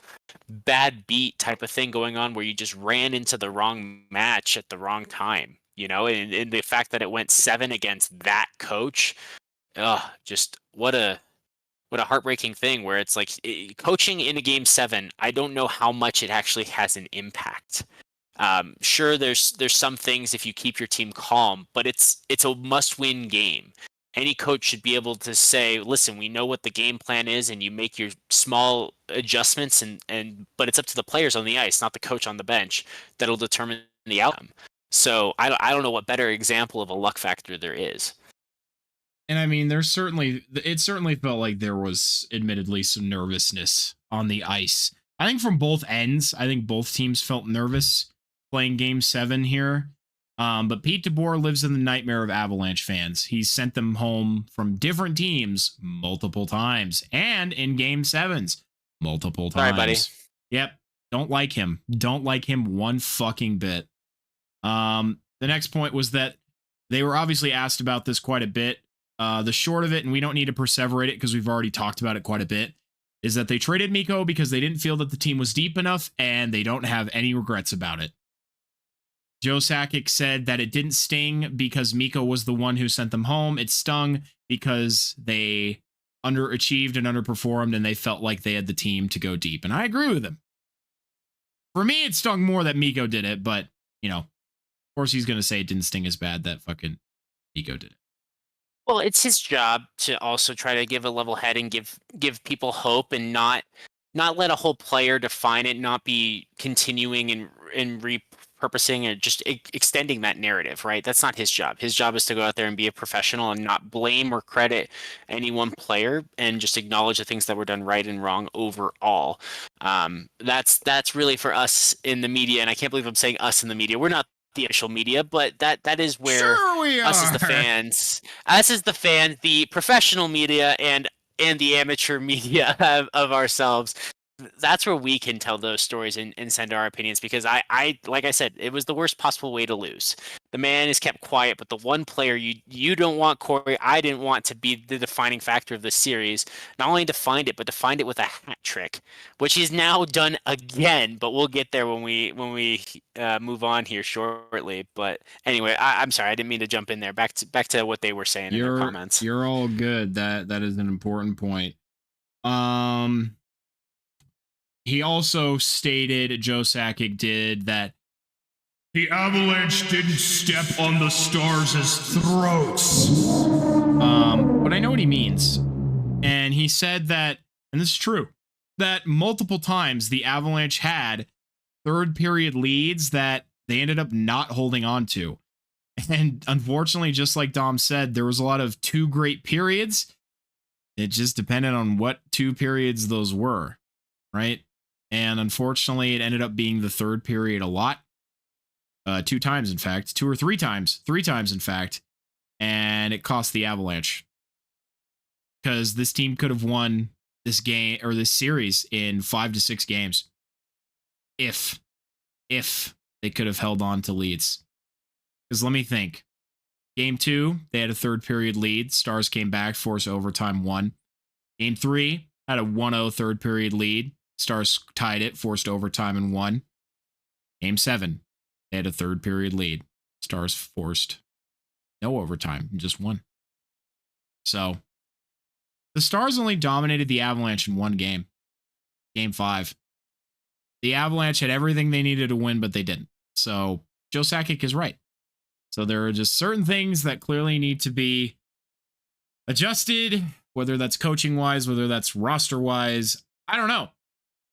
S2: bad beat type of thing going on, where you just ran into the wrong match at the wrong time, you know? And the fact that it went 7 against that coach, just what a heartbreaking thing, where it's like coaching in a Game 7, I don't know how much it actually has an impact. Sure, there's some things if you keep your team calm, but it's a must-win game. Any coach should be able to say, listen, we know what the game plan is, and you make your small adjustments, but it's up to the players on the ice, not the coach on the bench, that'll determine the outcome. So I don't know what better example of a luck factor there is.
S1: And I mean, it certainly felt like there was admittedly some nervousness on the ice. I think from both ends, I think both teams felt nervous playing Game 7 here. But Pete DeBoer lives in the nightmare of Avalanche fans. He's sent them home from different teams multiple times, and in Game 7s multiple times.
S2: All right, buddy.
S1: Yep. Don't like him. Don't like him one fucking bit. The next point was that they were obviously asked about this quite a bit. The short of it, and we don't need to perseverate it because we've already talked about it quite a bit, is that they traded Mikko because they didn't feel that the team was deep enough, and they don't have any regrets about it. Joe Sakic said that it didn't sting because Mikko was the one who sent them home. It stung because they underachieved and underperformed, and they felt like they had the team to go deep. And I agree with him. For me, it stung more that Mikko did it, but, you know, of course he's going to say it didn't sting as bad that fucking Mikko did it.
S2: Well, it's his job to also try to give a level head and give people hope, and not let a whole player define it, not be continuing and repurposing and just extending that narrative, right? That's not his job. His job is to go out there and be a professional and not blame or credit any one player, and just acknowledge the things that were done right and wrong overall. That's really for us in the media, and I can't believe I'm saying us in the media. We're not the official media, but that is where us as the fans, the professional media and the amateur media of ourselves, that's where we can tell those stories and send our opinions, because I like I said, it was the worst possible way to lose. The man is kept quiet, but the one player you don't want, Corey, I didn't want to be the defining factor of the series. Not only to find it, but to find it with a hat trick, which he's now done again. But we'll get there when we move on here shortly. But anyway, I'm sorry, I didn't mean to jump in there. Back to what they were saying in their comments.
S1: You're all good. That is an important point. He also stated, Joe Sakic did, that the Avalanche didn't step on the Stars' throats. But I know what he means. And he said that, and this is true, that multiple times the Avalanche had third period leads that they ended up not holding on to. And unfortunately, just like Dom said, there was a lot of 2 great periods. It just depended on what 2 periods those were, right? And unfortunately, it ended up being the third period a lot. 2 times, in fact. 2 or 3 times. 3 times, in fact. And it cost the Avalanche. Because this team could have won this game, or this series, in 5 to 6 games. If they could have held on to leads. Because let me think. Game 2, they had a third period lead. Stars came back, forced overtime, won. Game 3 had a 1-0 third period lead. Stars tied it, forced overtime, and won. Game 7, they had a third period lead. Stars forced no overtime and just won. So the Stars only dominated the Avalanche in 1 game. Game 5. The Avalanche had everything they needed to win, but they didn't. So Joe Sakic is right. So there are just certain things that clearly need to be adjusted, whether that's coaching-wise, whether that's roster-wise. I don't know.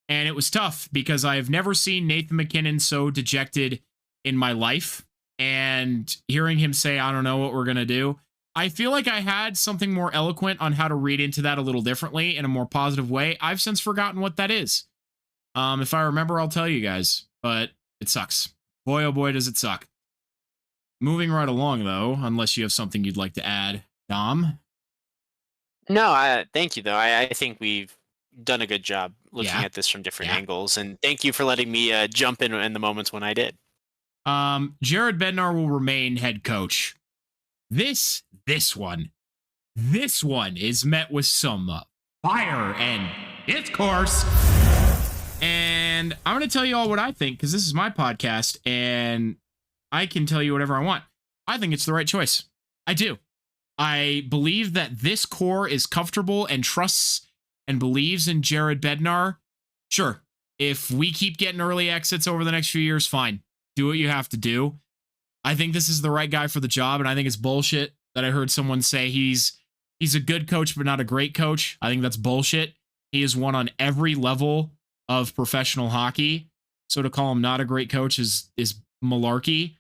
S1: And it was tough because I have never seen Nathan MacKinnon so dejected in my life. And hearing him say, I don't know what we're going to do, I feel like I had something more eloquent on how to read into that a little differently in a more positive way. I've since forgotten what that is. If I remember, I'll tell you guys. But it sucks. Boy, oh boy, does it suck. Moving right along, though, unless you have something you'd like to add, Dom?
S2: No, thank you, though. I think we've done a good job looking at this from different angles, and thank you for letting me jump in the moments when I did.
S1: Jared Bednar will remain head coach. This one is met with some fire and discourse. And I'm going to tell you all what I think, because this is my podcast, and I can tell you whatever I want. I think it's the right choice. I do. I believe that this core is comfortable and trusts and believes in Jared Bednar. Sure, if we keep getting early exits over the next few years, fine. Do what you have to do. I think this is the right guy for the job, and I think it's bullshit that I heard someone say he's a good coach but not a great coach. I think that's bullshit. He has won on every level of professional hockey, so to call him not a great coach is malarkey.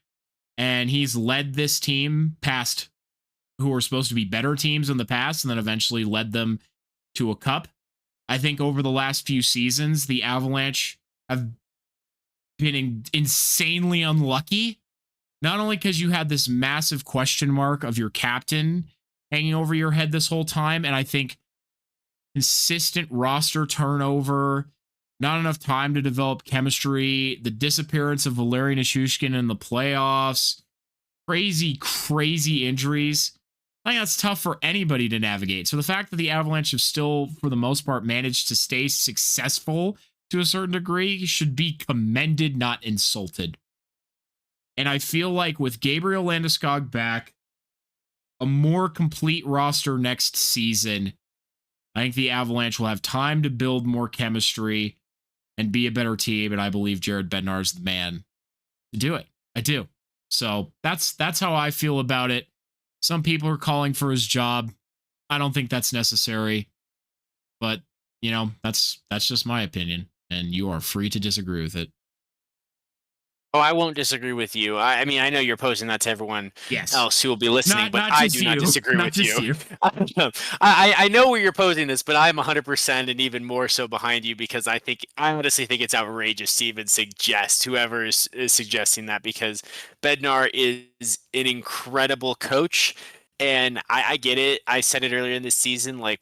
S1: And he's led this team past who were supposed to be better teams in the past, and then eventually led them to a cup. I think over the last few seasons, the Avalanche have been insanely unlucky. Not only because you had this massive question mark of your captain hanging over your head this whole time, and I think consistent roster turnover, not enough time to develop chemistry, the disappearance of Valeri Nichushkin in the playoffs, crazy injuries. I think that's tough for anybody to navigate. So the fact that the Avalanche have still, for the most part, managed to stay successful to a certain degree should be commended, not insulted. And I feel like with Gabriel Landeskog back, a more complete roster next season, I think the Avalanche will have time to build more chemistry and be a better team. And I believe Jared Bednar is the man to do it. I do. So that's how I feel about it. Some people are calling for his job. I don't think that's necessary. But, you know, that's just my opinion. And you are free to disagree with it.
S2: Oh, I won't disagree with you. I mean, I know you're posing that to everyone else who will be listening, but I do not disagree with you. I know where you're posing this, but I'm 100% and even more so behind you, because I honestly think it's outrageous to even suggest, whoever is suggesting that, because Bednar is an incredible coach. And I get it. I said it earlier in this season, like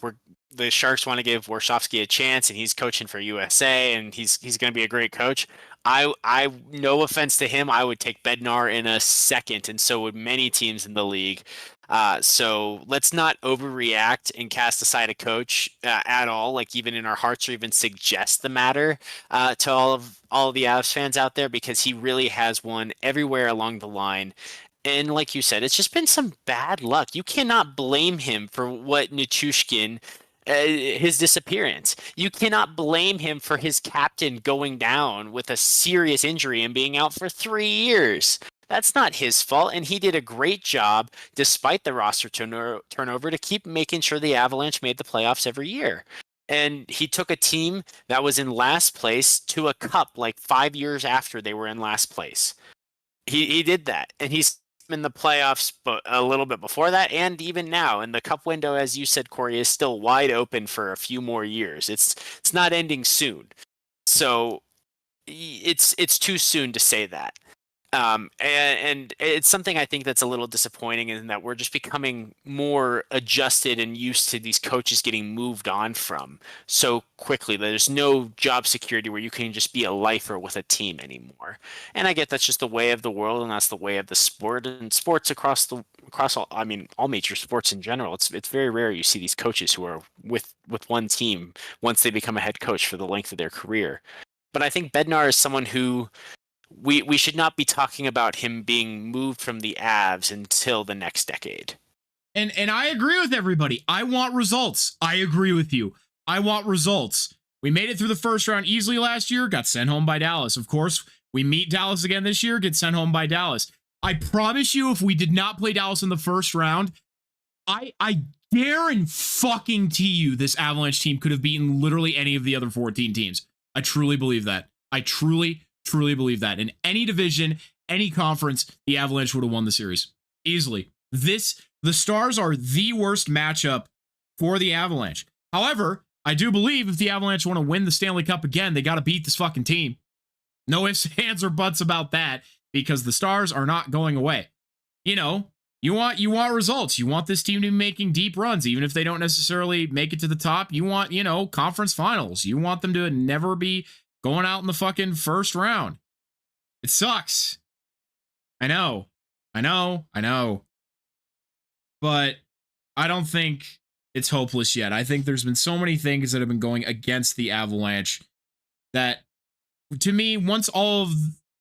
S2: the Sharks want to give Warshawski a chance, and he's coaching for USA, and he's going to be a great coach. I no offense to him, I would take Bednar in a second, and so would many teams in the league. So let's not overreact and cast aside a coach at all, like even in our hearts, or even suggest the matter to all of the Avs fans out there, because he really has won everywhere along the line. And like you said, it's just been some bad luck. You cannot blame him for what Nichushkin, his disappearance. You cannot blame him for his captain going down with a serious injury and being out for 3 years. That's not his fault, and he did a great job, despite the roster turnover, to keep making sure the Avalanche made the playoffs every year. And he took a team that was in last place to a cup like 5 years after they were in last place. He did that, and he's in the playoffs but a little bit before that, and even now. And the cup window, as you said, Corey, is still wide open for a few more years. It's not ending soon. So it's too soon to say that. And it's something I think that's a little disappointing, in that we're just becoming more adjusted and used to these coaches getting moved on from so quickly. There's no job security where you can just be a lifer with a team anymore. And I get that's just the way of the world, and that's the way of the sport, and sports across all major sports in general. It's very rare you see these coaches who are with one team once they become a head coach for the length of their career. But I think Bednar is someone who we should not be talking about him being moved from the Avs until the next decade.
S1: And I agree with everybody. I want results. I agree with you. I want results. We made it through the first round easily last year, got sent home by Dallas. Of course, we meet Dallas again this year, get sent home by Dallas. I promise you, if we did not play Dallas in the first round, I guarantee you this Avalanche team could have beaten literally any of the other 14 teams. I truly believe that. I truly believe that. In any division, any conference, the Avalanche would have won the series easily. The Stars are the worst matchup for the Avalanche. However, I do believe if the Avalanche want to win the Stanley Cup again, they got to beat this fucking team. No ifs, ands, or buts about that, because the Stars are not going away. You know, you want results. You want this team to be making deep runs, even if they don't necessarily make it to the top. You want, conference finals. You want them to never be going out in the fucking first round. It sucks. I know. But I don't think it's hopeless yet. I think there's been so many things that have been going against the Avalanche that, to me, once all of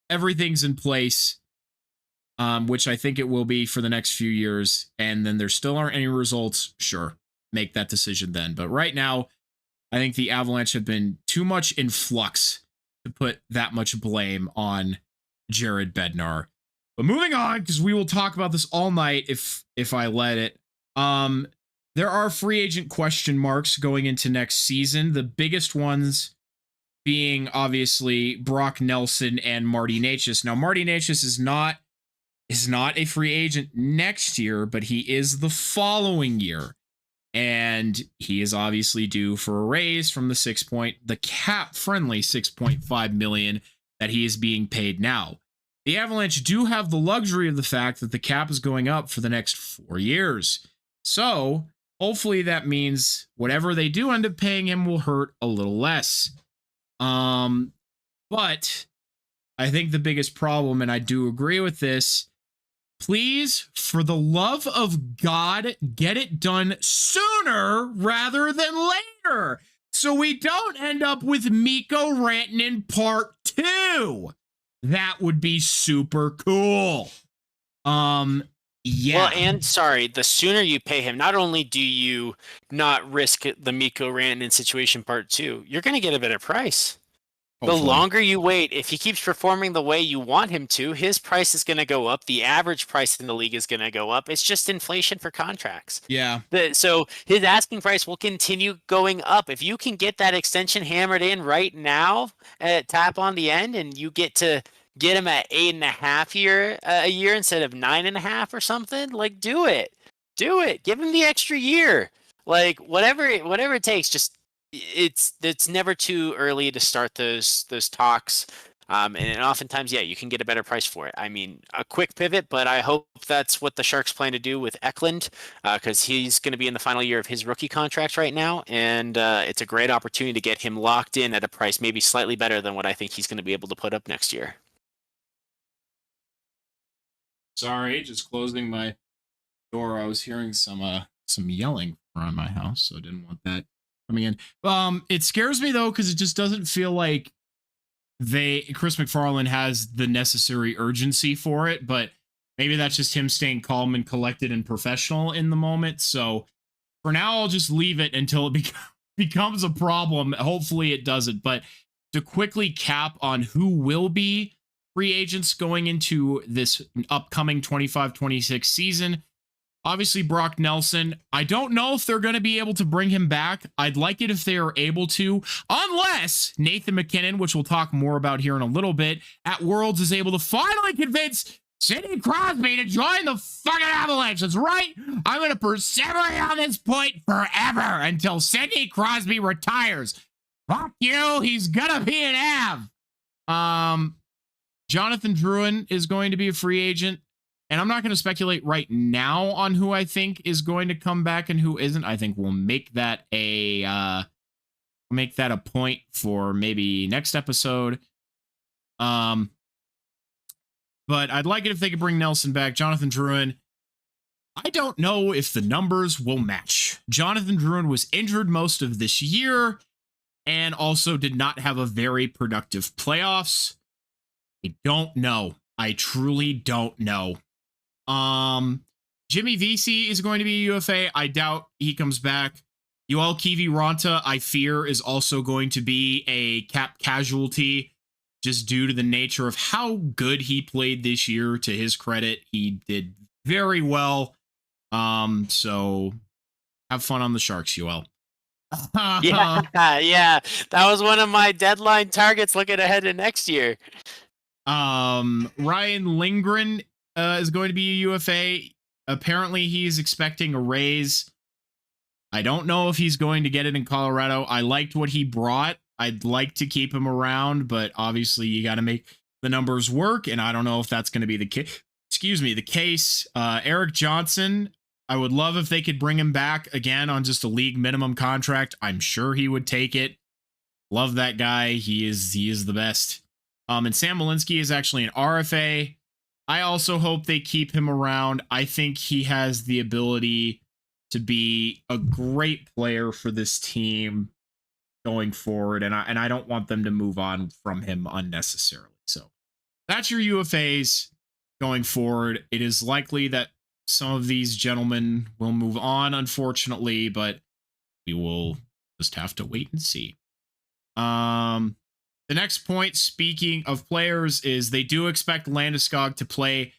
S1: everything's in place, which I think it will be for the next few years, and then there still aren't any results, sure, make that decision then. But right now, I think the Avalanche have been too much in flux to put that much blame on Jared Bednar. But moving on, because we will talk about this all night if I let it. There are free agent question marks going into next season. The biggest ones being obviously Brock Nelson and Marty Necas. Now, Marty Necas is not a free agent next year, but he is the following year. And he is obviously due for a raise from the cap-friendly $6.5 million that he is being paid now. The Avalanche do have the luxury of the fact that the cap is going up for the next 4 years. So hopefully that means whatever they do end up paying him will hurt a little less. But I think the biggest problem, and I do agree with this, please, for the love of God, get it done sooner rather than later, so we don't end up with Mikko Rantanen Part 2. That would be super cool. Yeah.
S2: Well, and sorry, the sooner you pay him, not only do you not risk the Mikko Rantanen situation Part 2, you're going to get a better price. Hopefully. The longer you wait, if he keeps performing the way you want him to, his price is going to go up. The average price in the league is going to go up. It's just inflation for contracts.
S1: Yeah.
S2: So his asking price will continue going up. If you can get that extension hammered in right now at tap on the end, and you get to get him at 8.5 a year instead of 9.5 or something, like, do it. Give him the extra year. Like, whatever it takes, just it's never too early to start those talks. And oftentimes, yeah, you can get a better price for it. I mean, a quick pivot, but I hope that's what the Sharks plan to do with Eklund, because he's going to be in the final year of his rookie contract right now, and it's a great opportunity to get him locked in at a price maybe slightly better than what I think he's going to be able to put up next year.
S1: Sorry, just closing my door. I was hearing some yelling around my house, so I didn't want that coming in. It scares me though, because it just doesn't feel like Chris McFarland has the necessary urgency for it, but maybe that's just him staying calm and collected and professional in the moment. So for now, I'll just leave it until it becomes a problem. Hopefully it doesn't. But to quickly cap on who will be free agents going into this upcoming 25-26 season, obviously Brock Nelson. I don't know if they're going to be able to bring him back. I'd like it if they are able to, unless Nathan McKinnon, which we'll talk more about here in a little bit, at Worlds is able to finally convince Sidney Crosby to join the fucking Avalanche. That's right. I'm going to perseverate on this point forever until Sidney Crosby retires. Fuck you. He's going to be an Av. Jonathan Drouin is going to be a free agent. And I'm not going to speculate right now on who I think is going to come back and who isn't. I think we'll make that a point for maybe next episode. But I'd like it if they could bring Nelson back. Jonathan Drouin, I don't know if the numbers will match. Jonathan Drouin was injured most of this year and also did not have a very productive playoffs. I don't know. I truly don't know. Jimmy Vesey is going to be a UFA. I doubt he comes back. Yoel Kiviranta, I fear, is also going to be a cap casualty just due to the nature of how good he played this year. To his credit, he did very well. So have fun on the Sharks, Yoel.
S2: Yeah, that was one of my deadline targets looking ahead to next year.
S1: Ryan Lindgren is going to be a UFA. Apparently, he's expecting a raise. I don't know if he's going to get it in Colorado. I liked what he brought. I'd like to keep him around, but obviously you got to make the numbers work, and I don't know if that's going to be the case. The case. Eric Johnson, I would love if they could bring him back again on just a league minimum contract. I'm sure he would take it. Love that guy. He is the best. And Sam Malinsky is actually an RFA. I also hope they keep him around. I think he has the ability to be a great player for this team going forward, and I don't want them to move on from him unnecessarily. So that's your UFAs going forward. It is likely that some of these gentlemen will move on, unfortunately, but we will just have to wait and see. The next point, speaking of players, is they do expect Landeskog to play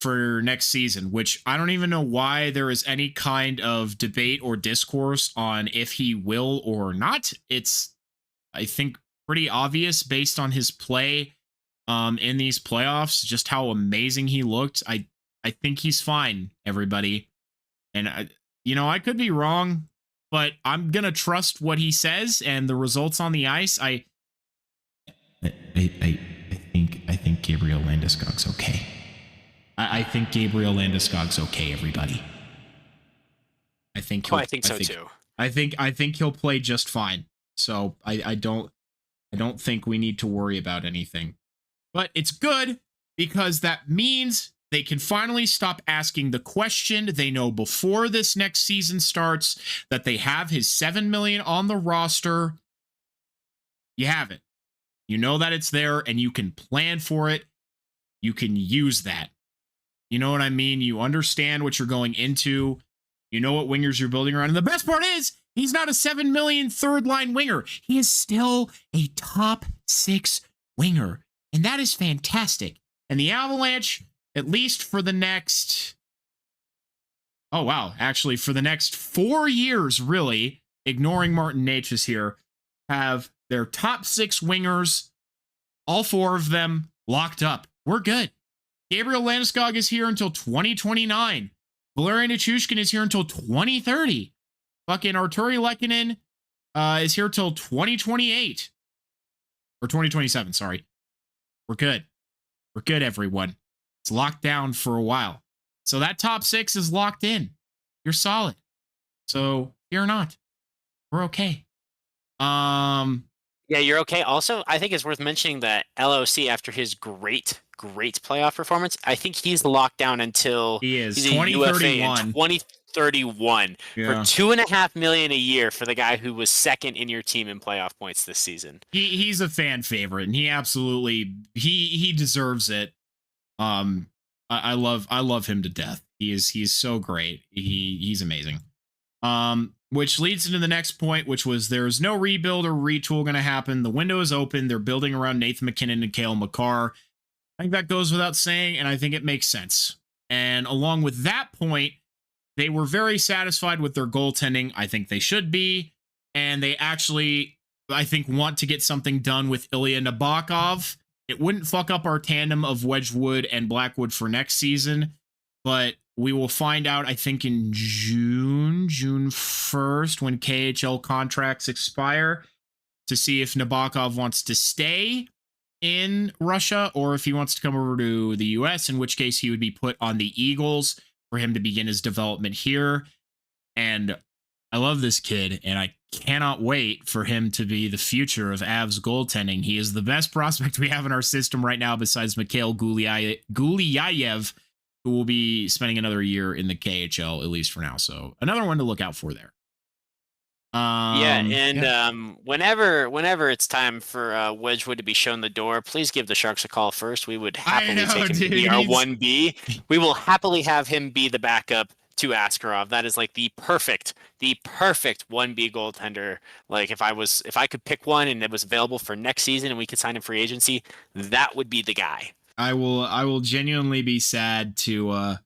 S1: for next season, which I don't even know why there is any kind of debate or discourse on if he will or not. It's, I think, pretty obvious based on his play in these playoffs, just how amazing he looked. I think he's fine, everybody. And, I could be wrong, but I'm going to trust what he says and the results on the ice. I think Gabriel Landeskog's okay. I think Gabriel Landeskog's okay, everybody. I think
S2: so too.
S1: I think he'll play just fine. So I don't think we need to worry about anything. But it's good because that means they can finally stop asking the question they know before this next season starts, that they have his $7 million on the roster. You have it. You know that it's there and you can plan for it. You can use that. You know what I mean? You understand what you're going into. You know what wingers you're building around. And the best part is, he's not a $7 million third line winger. He is still a top 6 winger. And that is fantastic. And the Avalanche, at least for the next, for the next 4 years, really, ignoring Martin Necas here, have their top 6 wingers, all 4 of them, locked up. We're good. Gabriel Landeskog is here until 2029. Valerian Nichushkin is here until 2030. Fucking Arturi Lehkonen is here till 2028. Or 2027, sorry. We're good. We're good, everyone. It's locked down for a while. So that top 6 is locked in. You're solid. So fear not. We're okay.
S2: Yeah, you're okay. Also, I think it's worth mentioning that LOC, after his great playoff performance, I think he's locked down until
S1: he is
S2: he's a UFA in
S1: 2031.
S2: 2031 for
S1: Yeah.
S2: $2.5 million a year for the guy who was second in your team in playoff points this season.
S1: He's a fan favorite, and he absolutely he deserves it. I love him to death. He's so great. He's amazing. Which leads into the next point, which was there's no rebuild or retool going to happen. The window is open. They're building around Nathan McKinnon and Cale Makar. I think that goes without saying, and I think it makes sense. And along with that point, they were very satisfied with their goaltending. I think they should be. And they actually, I think, want to get something done with Ilya Nabokov. It wouldn't fuck up our tandem of Wedgwood and Blackwood for next season, but we will find out, I think, in June 1st, when KHL contracts expire, to see if Nabokov wants to stay in Russia or if he wants to come over to the US, in which case he would be put on the Eagles for him to begin his development here. And I love this kid, and I cannot wait for him to be the future of Avs goaltending. He is the best prospect we have in our system right now, besides Mikhail Gulyayev, who will be spending another year in the KHL, at least for now. So another one to look out for there.
S2: Whenever it's time for Wedgwood to be shown the door, please give the Sharks a call first. We would happily take him to be our 1B. We will happily have him be the backup to Askarov. That is like the perfect 1B goaltender. Like if I could pick one and it was available for next season and we could sign him free agency, that would be the guy.
S1: I will genuinely be sad to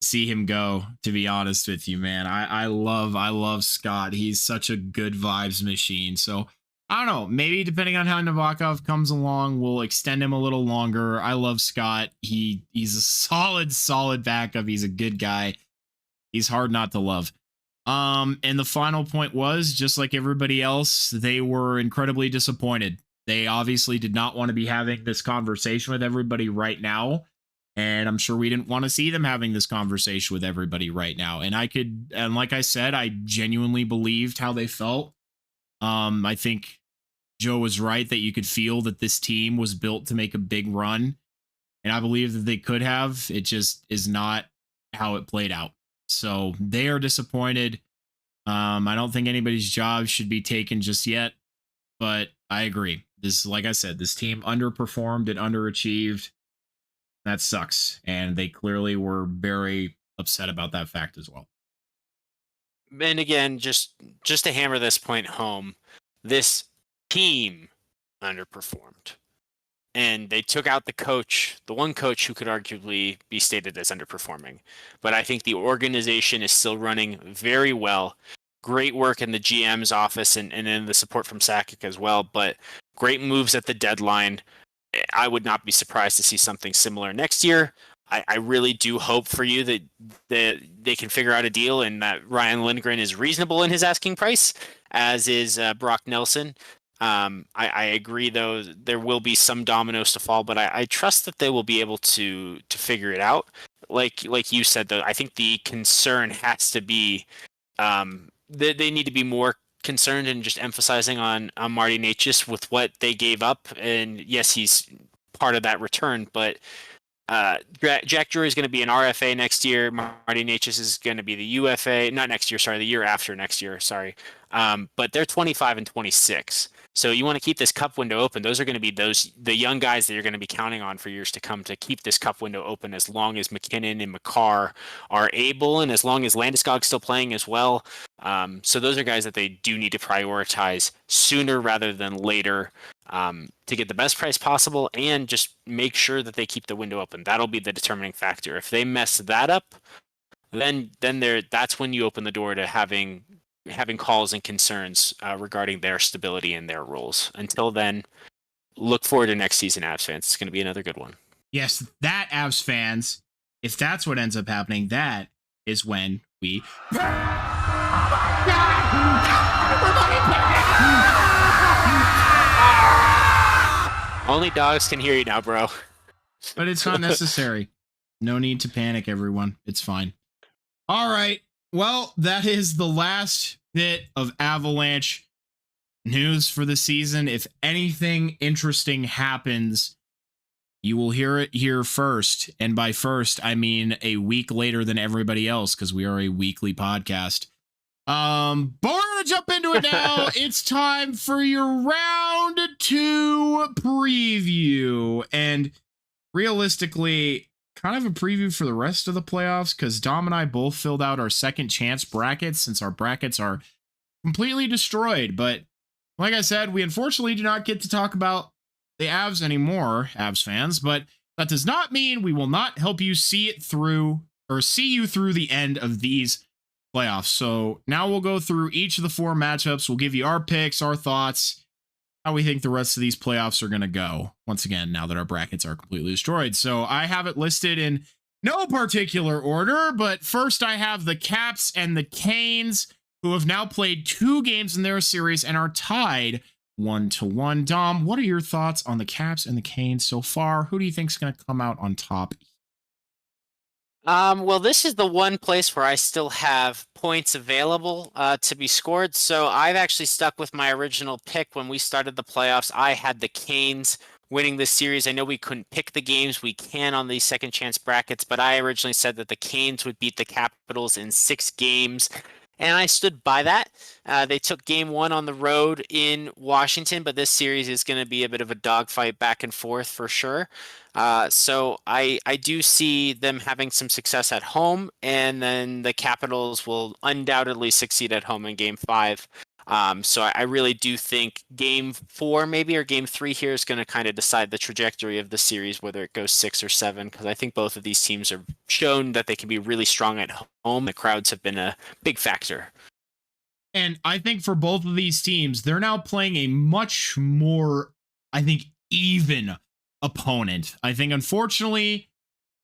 S1: see him go, to be honest with you, man. I love Scott. He's such a good vibes machine. So I don't know, maybe depending on how Nabokov comes along, we'll extend him a little longer. I love Scott. He's a solid backup. He's a good guy. He's hard not to love. And the final point was, just like everybody else, they were incredibly disappointed. They obviously did not want to be having this conversation with everybody right now. And I'm sure we didn't want to see them having this conversation with everybody right now. And like I said, I genuinely believed how they felt. I think Joe was right that you could feel that this team was built to make a big run. And I believe that they could have. It just is not how it played out. So they are disappointed. I don't think anybody's job should be taken just yet. But I agree. Like I said, this team underperformed and underachieved. That sucks. And they clearly were very upset about that fact as well.
S2: And again, just to hammer this point home, this team underperformed. And they took out the one coach who could arguably be stated as underperforming. But I think the organization is still running very well. Great work in the GM's office and in the support from Sakic as well. But great moves at the deadline. I would not be surprised to see something similar next year. I really do hope for you that they can figure out a deal and that Ryan Lindgren is reasonable in his asking price, as is Brock Nelson. I agree, though, there will be some dominoes to fall, but I trust that they will be able to figure it out. Like you said, though, I think the concern has to be they need to be more concerned and just emphasizing on Marty Necas with what they gave up. And yes, he's part of that return, but Jack Drury is going to be an RFA next year. Marty Necas is going to be the UFA, not next year, sorry, the year after next year, sorry. But they're 25 and 26. So you want to keep this cup window open. Those are going to be the young guys that you're going to be counting on for years to come to keep this cup window open as long as McKinnon and Makar are able and as long as Landeskog's still playing as well. So those are guys that they do need to prioritize sooner rather than later to get the best price possible and just make sure that they keep the window open. That'll be the determining factor. If they mess that up, then that's when you open the door to having calls and concerns regarding their stability and their roles. Until then, look forward to next season, Avs fans. It's going to be another good one.
S1: Yes, that Avs fans, if that's what ends up happening, that is when we...
S2: Only dogs can hear you now, bro.
S1: But it's not necessary. No need to panic, everyone. It's fine. All right. Well, that is the last bit of Avalanche news for the season. If anything interesting happens, you will hear it here first. And by first, I mean a week later than everybody else, because we are a weekly podcast. But we're gonna jump into it now. It's time for your round 2 preview. And realistically, kind of a preview for the rest of the playoffs, because Dom and I both filled out our second chance brackets since our brackets are completely destroyed. But like I said, we unfortunately do not get to talk about the Avs anymore, Avs fans, but that does not mean we will not help you see it through, or see you through the end of these playoffs. So now we'll go through each of the 4 matchups. We'll give you our picks, our thoughts, how we think the rest of these playoffs are going to go. Once again, now that our brackets are completely destroyed. So I have it listed in no particular order, but first I have the Caps and the Canes, who have now played 2 games in their series and are tied 1-1. Dom, what are your thoughts on the Caps and the Canes so far? Who do you think is going to come out on top?
S2: Well, this is the one place where I still have points available to be scored. So I've actually stuck with my original pick when we started the playoffs. I had the Canes winning this series. I know we couldn't pick the games. We can on these second chance brackets, but I originally said that the Canes would beat the Capitals in 6 games. And I stood by that. They took game 1 on the road in Washington, but this series is going to be a bit of a dogfight back and forth for sure. So I do see them having some success at home, and then the Capitals will undoubtedly succeed at home in game 5. So I really do think game 4 maybe, or game 3 here is going to kind of decide the trajectory of the series, whether it goes 6 or 7, because I think both of these teams have shown that they can be really strong at home. The crowds have been a big factor.
S1: And I think for both of these teams, they're now playing a much more, I think, even opponent. I think, unfortunately,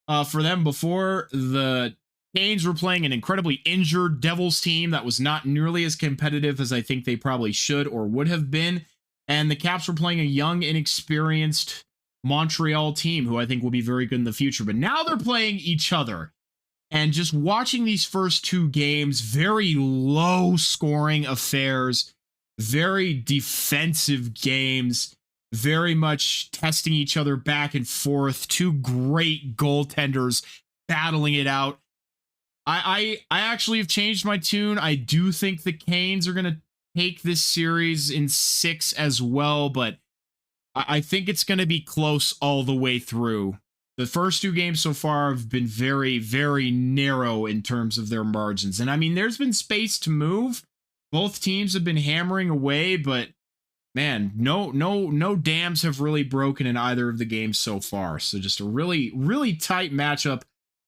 S1: for them before, the Canes were playing an incredibly injured Devils team that was not nearly as competitive as I think they probably should or would have been. And the Caps were playing a young, inexperienced Montreal team who I think will be very good in the future. But now they're playing each other. And just watching these first 2 games, very low scoring affairs, very defensive games, very much testing each other back and forth. 2 great goaltenders battling it out. I actually have changed my tune. I do think the Canes are going to take this series in 6 as well, but I think it's going to be close all the way through. The first 2 games so far have been very, very narrow in terms of their margins. And I mean, there's been space to move. Both teams have been hammering away, but man, no dams have really broken in either of the games so far. So just a really, really tight matchup.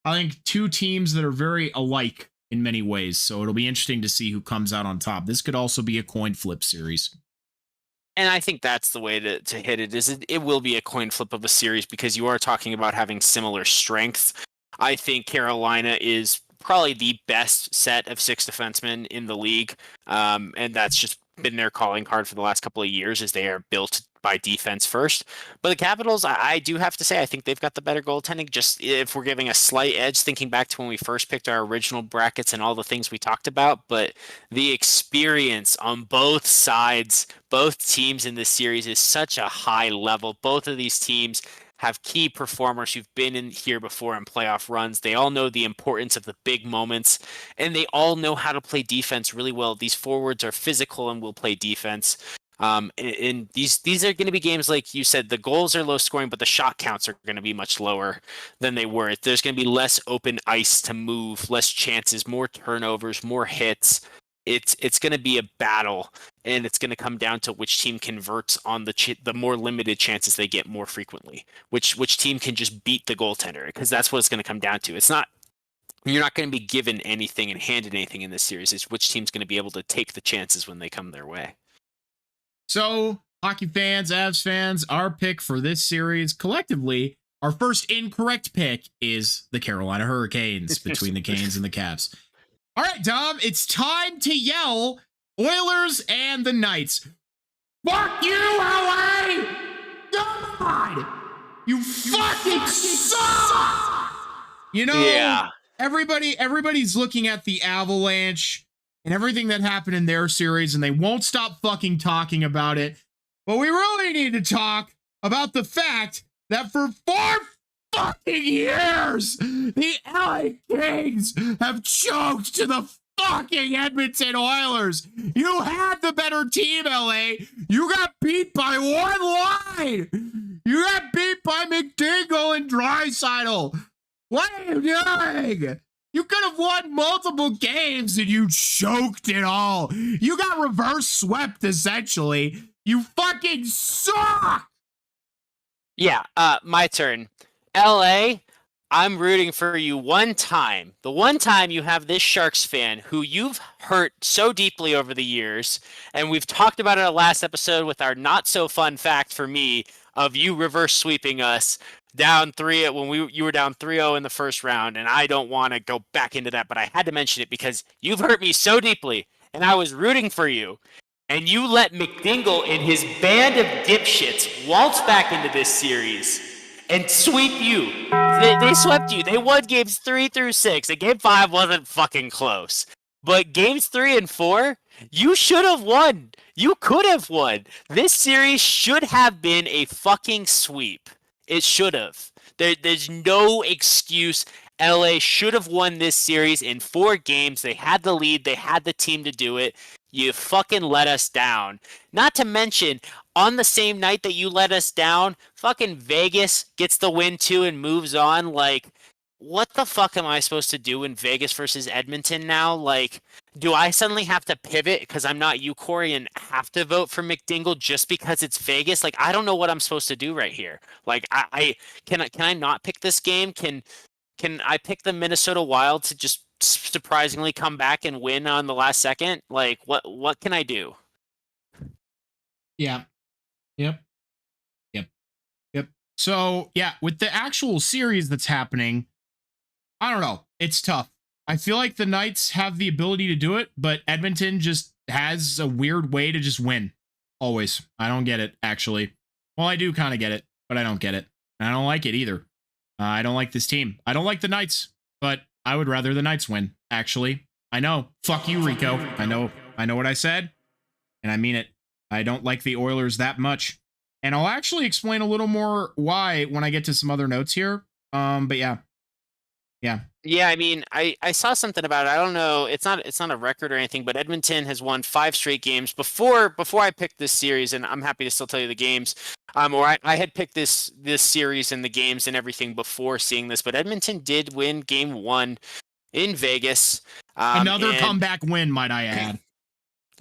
S1: I think 2 teams that are very alike in many ways. So it'll be interesting to see who comes out on top. This could also be a coin flip series.
S2: And I think that's the way to hit it, is it will be a coin flip of a series, because you are talking about having similar strengths. I think Carolina is probably the best set of 6 defensemen in the league. And that's just been their calling card for the last couple of years, is they are built by defense first. But the Capitals, I do have to say, I think they've got the better goaltending. Just if we're giving a slight edge, thinking back to when we first picked our original brackets and all the things we talked about, but the experience on both sides, both teams in this series is such a high level. Both of these teams have key performers who've been in here before in playoff runs. They all know the importance of the big moments, and they all know how to play defense really well. These forwards are physical and will play defense. And these are going to be games, like you said, the goals are low scoring, but the shot counts are going to be much lower than they were. There's going to be less open ice to move, less chances, more turnovers, more hits. It's going to be a battle, and it's going to come down to which team converts on the more limited chances they get more frequently. Which team can just beat the goaltender, because that's what it's going to come down to. It's not, you're not going to be given anything and handed anything in this series. It's which team's going to be able to take the chances when they come their way.
S1: So, hockey fans, Avs fans, our pick for this series collectively, our first incorrect pick is the Carolina Hurricanes between the Canes and the Caps. All right, Dom, it's time to yell Oilers and the Knights. Fuck you, LA! God! You fucking suck! You know,
S2: Yeah.
S1: everybody's looking at the Avalanche and everything that happened in their series, and they won't stop fucking talking about it. But we really need to talk about the fact that for 4 fucking years, the LA Kings have choked to the fucking Edmonton Oilers. You had the better team, LA. You got beat by 1 line. You got beat by McDingle and Draisaitl. What are you doing? You could have won multiple games and you choked it all. You got reverse swept, essentially. You fucking suck!
S2: Yeah, my turn. LA, I'm rooting for you one time. The one time you have this Sharks fan who you've hurt so deeply over the years, and we've talked about it in the last episode with our not so fun fact for me of you reverse sweeping us down 3 when you were down 3-0 in the first round, and I don't want to go back into that, but I had to mention it because you've hurt me so deeply, and I was rooting for you. And you let McDingle and his band of dipshits waltz back into this series and sweep you. They swept you. They won games 3 through 6. And game 5 wasn't fucking close. But games 3 and 4, you should have won. You could have won. This series should have been a fucking sweep. It should have. There's no excuse. LA should have won this series in 4 games. They had the lead. They had the team to do it. You fucking let us down. Not to mention, on the same night that you let us down, fucking Vegas gets the win too and moves on. Like, what the fuck am I supposed to do in Vegas versus Edmonton now? Like, do I suddenly have to pivot because I'm not you, Corey, and have to vote for McDingle just because it's Vegas? Like, I don't know what I'm supposed to do right here. Like, can I not pick this game? Can I pick the Minnesota Wild to just surprisingly come back and win on the last second? Like, what can I do?
S1: Yeah. Yep. So, yeah, with the actual series that's happening, I don't know. It's tough. I feel like the Knights have the ability to do it, but Edmonton just has a weird way to just win. Always. I don't get it, actually. Well, I do kind of get it, but I don't get it. I don't like it either. I don't like this team. I don't like the Knights, but I would rather the Knights win, actually. I know. Fuck you, Rico. I know what I said, and I mean it. I don't like the Oilers that much. And I'll actually explain a little more why when I get to some other notes here. But yeah.
S2: Yeah, I mean, I saw something about it. I don't know. It's not a record or anything, but Edmonton has won 5 straight games before I picked this series, and I'm happy to still tell you the games. Or I had picked this series and the games and everything before seeing this, but Edmonton did win game 1 in Vegas.
S1: Another comeback win, might I add.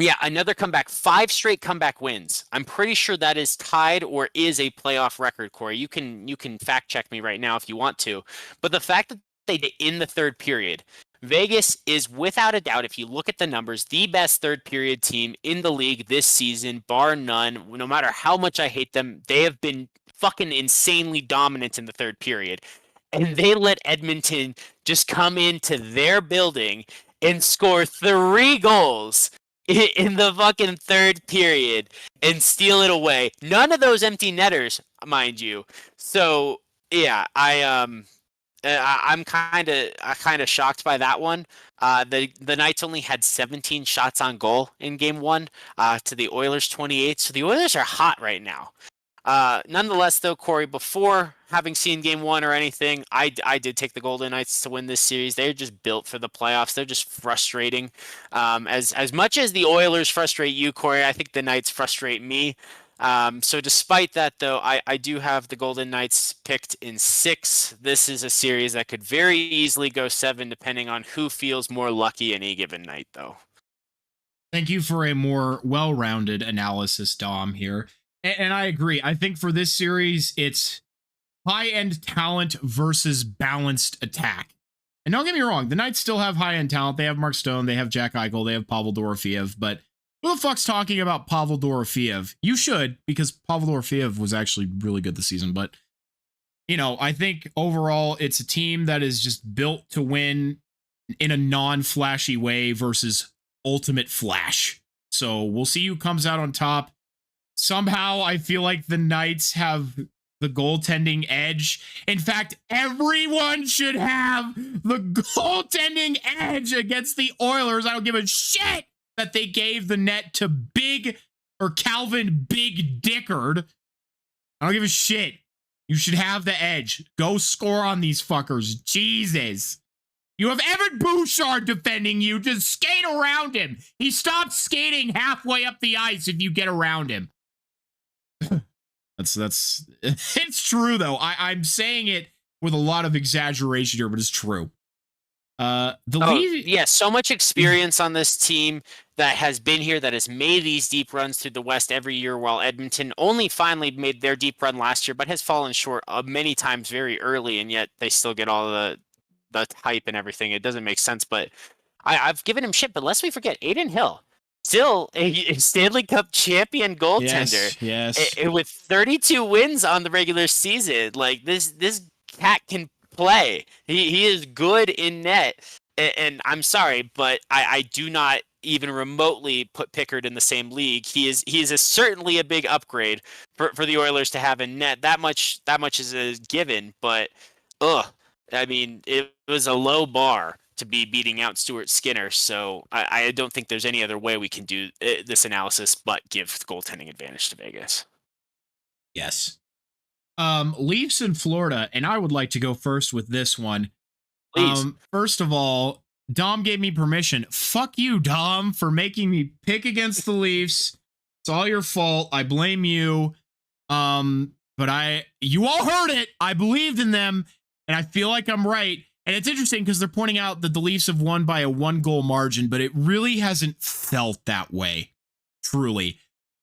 S2: Yeah, another comeback. 5 straight comeback wins. I'm pretty sure that is tied or is a playoff record, Corey. You can fact check me right now if you want to. But the fact that they did in the third period, Vegas is without a doubt, if you look at the numbers, the best third period team in the league this season, bar none. No matter how much I hate them, they have been fucking insanely dominant in the third period. And they let Edmonton just come into their building and score 3 goals in the fucking third period and steal it away. None of those empty netters, mind you. So yeah, I'm kind of shocked by that one. The Knights only had 17 shots on goal in game 1 to the Oilers 28. So the Oilers are hot right now. Nonetheless, though, Corey, before having seen game 1 or anything, I did take the Golden Knights to win this series. They're just built for the playoffs. They're just frustrating. As much as the Oilers frustrate you, Corey, I think the Knights frustrate me. So despite that, though, I do have the Golden Knights picked in 6. This is a series that could very easily go 7, depending on who feels more lucky any given night, though.
S1: Thank you for a more well-rounded analysis, Dom, here. And I agree. I think for this series, it's high-end talent versus balanced attack. And don't get me wrong, the Knights still have high-end talent. They have Mark Stone, they have Jack Eichel, they have Pavel Dorofeev, but who the fuck's talking about Pavel Dorofeev? You should, because Pavel Dorofeev was actually really good this season, but you know, I think overall it's a team that is just built to win in a non-flashy way versus ultimate flash. So we'll see who comes out on top. Somehow I feel like the Knights have the goaltending edge. In fact, everyone should have the goaltending edge against the Oilers. I don't give a shit that they gave the net to Calvin Big Dickard. I don't give a shit. You should have the edge. Go score on these fuckers. Jesus. You have Evan Bouchard defending you. Just skate around him. He stops skating halfway up the ice if you get around him. That's it's true though. I'm saying it with a lot of exaggeration here, but it's true.
S2: So much experience on this team that has been here, that has made these deep runs through the West every year, while Edmonton only finally made their deep run last year, but has fallen short many times very early, and yet they still get all the hype and everything. It doesn't make sense, but I've given him shit. But lest we forget, Aiden Hill, still a Stanley Cup champion goaltender.
S1: Yes.
S2: With 32 wins on the regular season. Like this cat can play. He is good in net. And I'm sorry, but I do not even remotely put Pickard in the same league. He is certainly a big upgrade for the Oilers to have in net. That much is a given, but I mean, it was a low bar to be beating out Stuart Skinner, so I don't think there's any other way we can do this analysis but give the goaltending advantage to Vegas.
S1: Yes. Leafs in Florida, and I would like to go first with this one.
S2: Please.
S1: First of all, Dom gave me permission. Fuck you, Dom, for making me pick against the Leafs. It's all your fault. I blame you. But you all heard it. I believed in them, and I feel like I'm right. And it's interesting because they're pointing out that the Leafs have won by a 1-goal margin, but it really hasn't felt that way. Truly.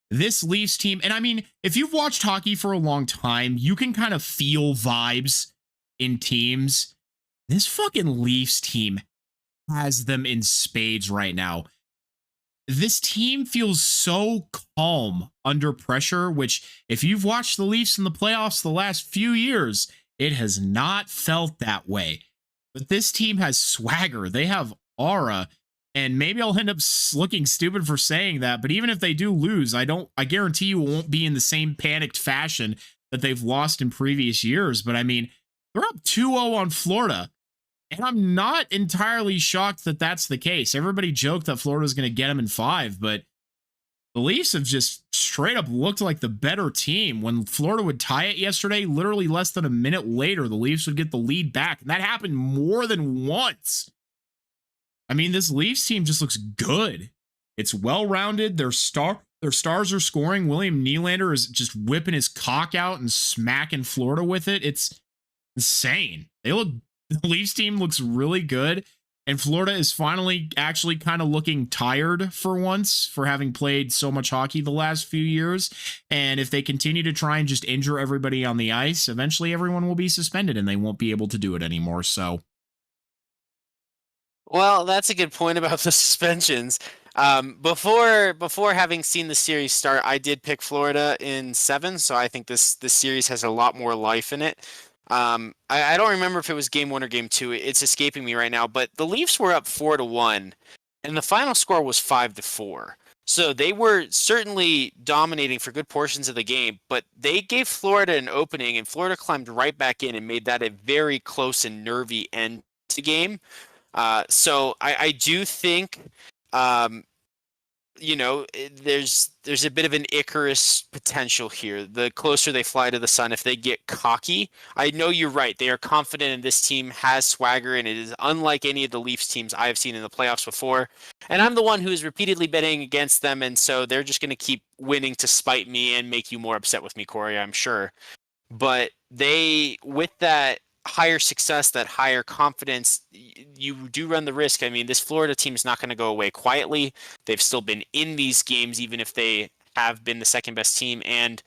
S1: This Leafs team, and I mean, if you've watched hockey for a long time, you can kind of feel vibes in teams. This fucking Leafs team has them in spades right now. This team feels so calm under pressure, which if you've watched the Leafs in the playoffs the last few years, it has not felt that way. But this team has swagger. They have aura. And maybe I'll end up looking stupid for saying that, but even if they do lose, I guarantee you it won't be in the same panicked fashion that they've lost in previous years. But I mean, they're up 2-0 on Florida, and I'm not entirely shocked that that's the case. Everybody joked that Florida's going to get them in 5, but the Leafs have just straight up looked like the better team. When Florida would tie it yesterday, literally less than a minute later, the Leafs would get the lead back, and that happened more than once. I mean, this Leafs team just looks good. It's well-rounded. Their stars are scoring. William Nylander is just whipping his cock out and smacking Florida with it. It's insane. The Leafs team looks really good, and Florida is finally actually kind of looking tired for once for having played so much hockey the last few years. And if they continue to try and just injure everybody on the ice, eventually everyone will be suspended and they won't be able to do it anymore. So
S2: well, that's a good point about the suspensions. Before having seen the series start, I did pick Florida in 7, so I think this series has a lot more life in it. I don't remember if it was game 1 or game 2. It's escaping me right now, but the Leafs were up 4-1, and the final score was 5-4. So they were certainly dominating for good portions of the game, but they gave Florida an opening, and Florida climbed right back in and made that a very close and nervy end to game. So I do think, there's a bit of an Icarus potential here. The closer they fly to the sun, if they get cocky, I know you're right. They are confident, and this team has swagger, and it is unlike any of the Leafs teams I have seen in the playoffs before. And I'm the one who is repeatedly betting against them, and so they're just going to keep winning to spite me and make you more upset with me, Corey, I'm sure. But with that higher success, that higher confidence, you do run the risk. I mean, this Florida team is not going to go away quietly. They've still been in these games, even if they have been the second best team. And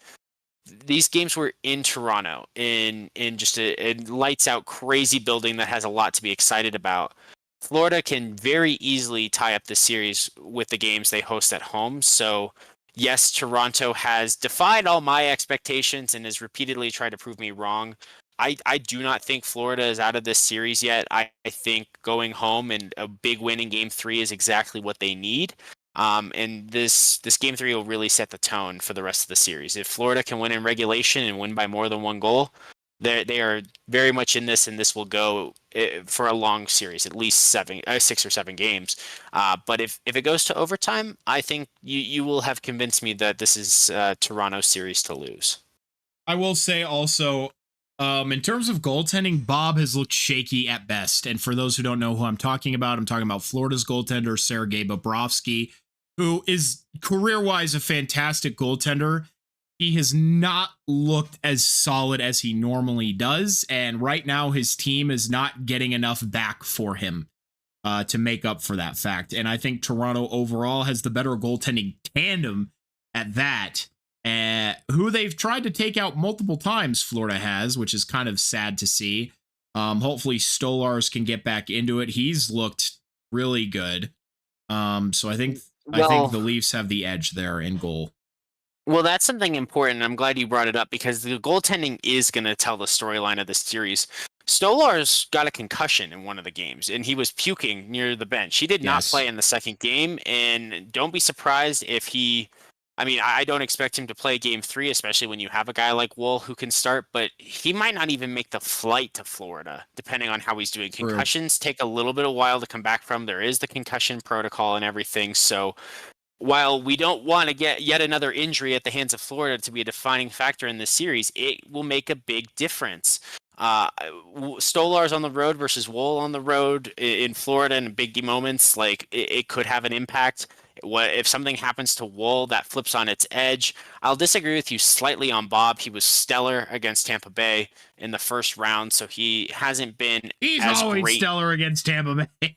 S2: these games were in Toronto, in just a lights out crazy building that has a lot to be excited about. Florida can very easily tie up this series with the games they host at home. So yes, Toronto has defied all my expectations and has repeatedly tried to prove me wrong. I do not think Florida is out of this series yet. I think going home and a big win in game 3 is exactly what they need. And this game 3 will really set the tone for the rest of the series. If Florida can win in regulation and win by more than one goal, they are very much in this, and this will go for a long series, at least 6 or 7 games. But if it goes to overtime, I think you will have convinced me that this is Toronto's series to lose.
S1: I will say also, in terms of goaltending, Bob has looked shaky at best. And for those who don't know who I'm talking about Florida's goaltender, Sergei Bobrovsky, who is career-wise a fantastic goaltender. He has not looked as solid as he normally does. And right now, his team is not getting enough back for him to make up for that fact. And I think Toronto overall has the better goaltending tandem at that. Who they've tried to take out multiple times, Florida has, which is kind of sad to see. Hopefully Stolarz can get back into it. He's looked really good. So I think the Leafs have the edge there in goal.
S2: Well, that's something important. I'm glad you brought it up because the goaltending is going to tell the storyline of the series. Stolarz got a concussion in one of the games, and he was puking near the bench. He did not play in the second game, and don't be surprised if he... I mean, I don't expect him to play game 3, especially when you have a guy like Woll who can start, but he might not even make the flight to Florida, depending on how he's doing. Concussions take a little bit of while to come back from. There is the concussion protocol and everything, so... While we don't want to get yet another injury at the hands of Florida to be a defining factor in this series, it will make a big difference. Stolarz on the road versus Woll on the road in Florida in big moments, like it could have an impact. If something happens to Woll, that flips on its edge. I'll disagree with you slightly on Bob. He was stellar against Tampa Bay in the first round, so he hasn't been.
S1: He's always great. Stellar against Tampa Bay.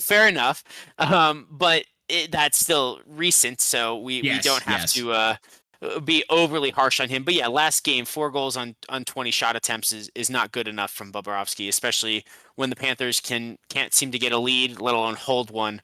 S2: Fair enough, but. That's still recent, so we don't have to be overly harsh on him. But yeah, last game, 4 goals on 20 shot attempts is not good enough from Bobrovsky, especially when the Panthers can't seem to get a lead, let alone hold one.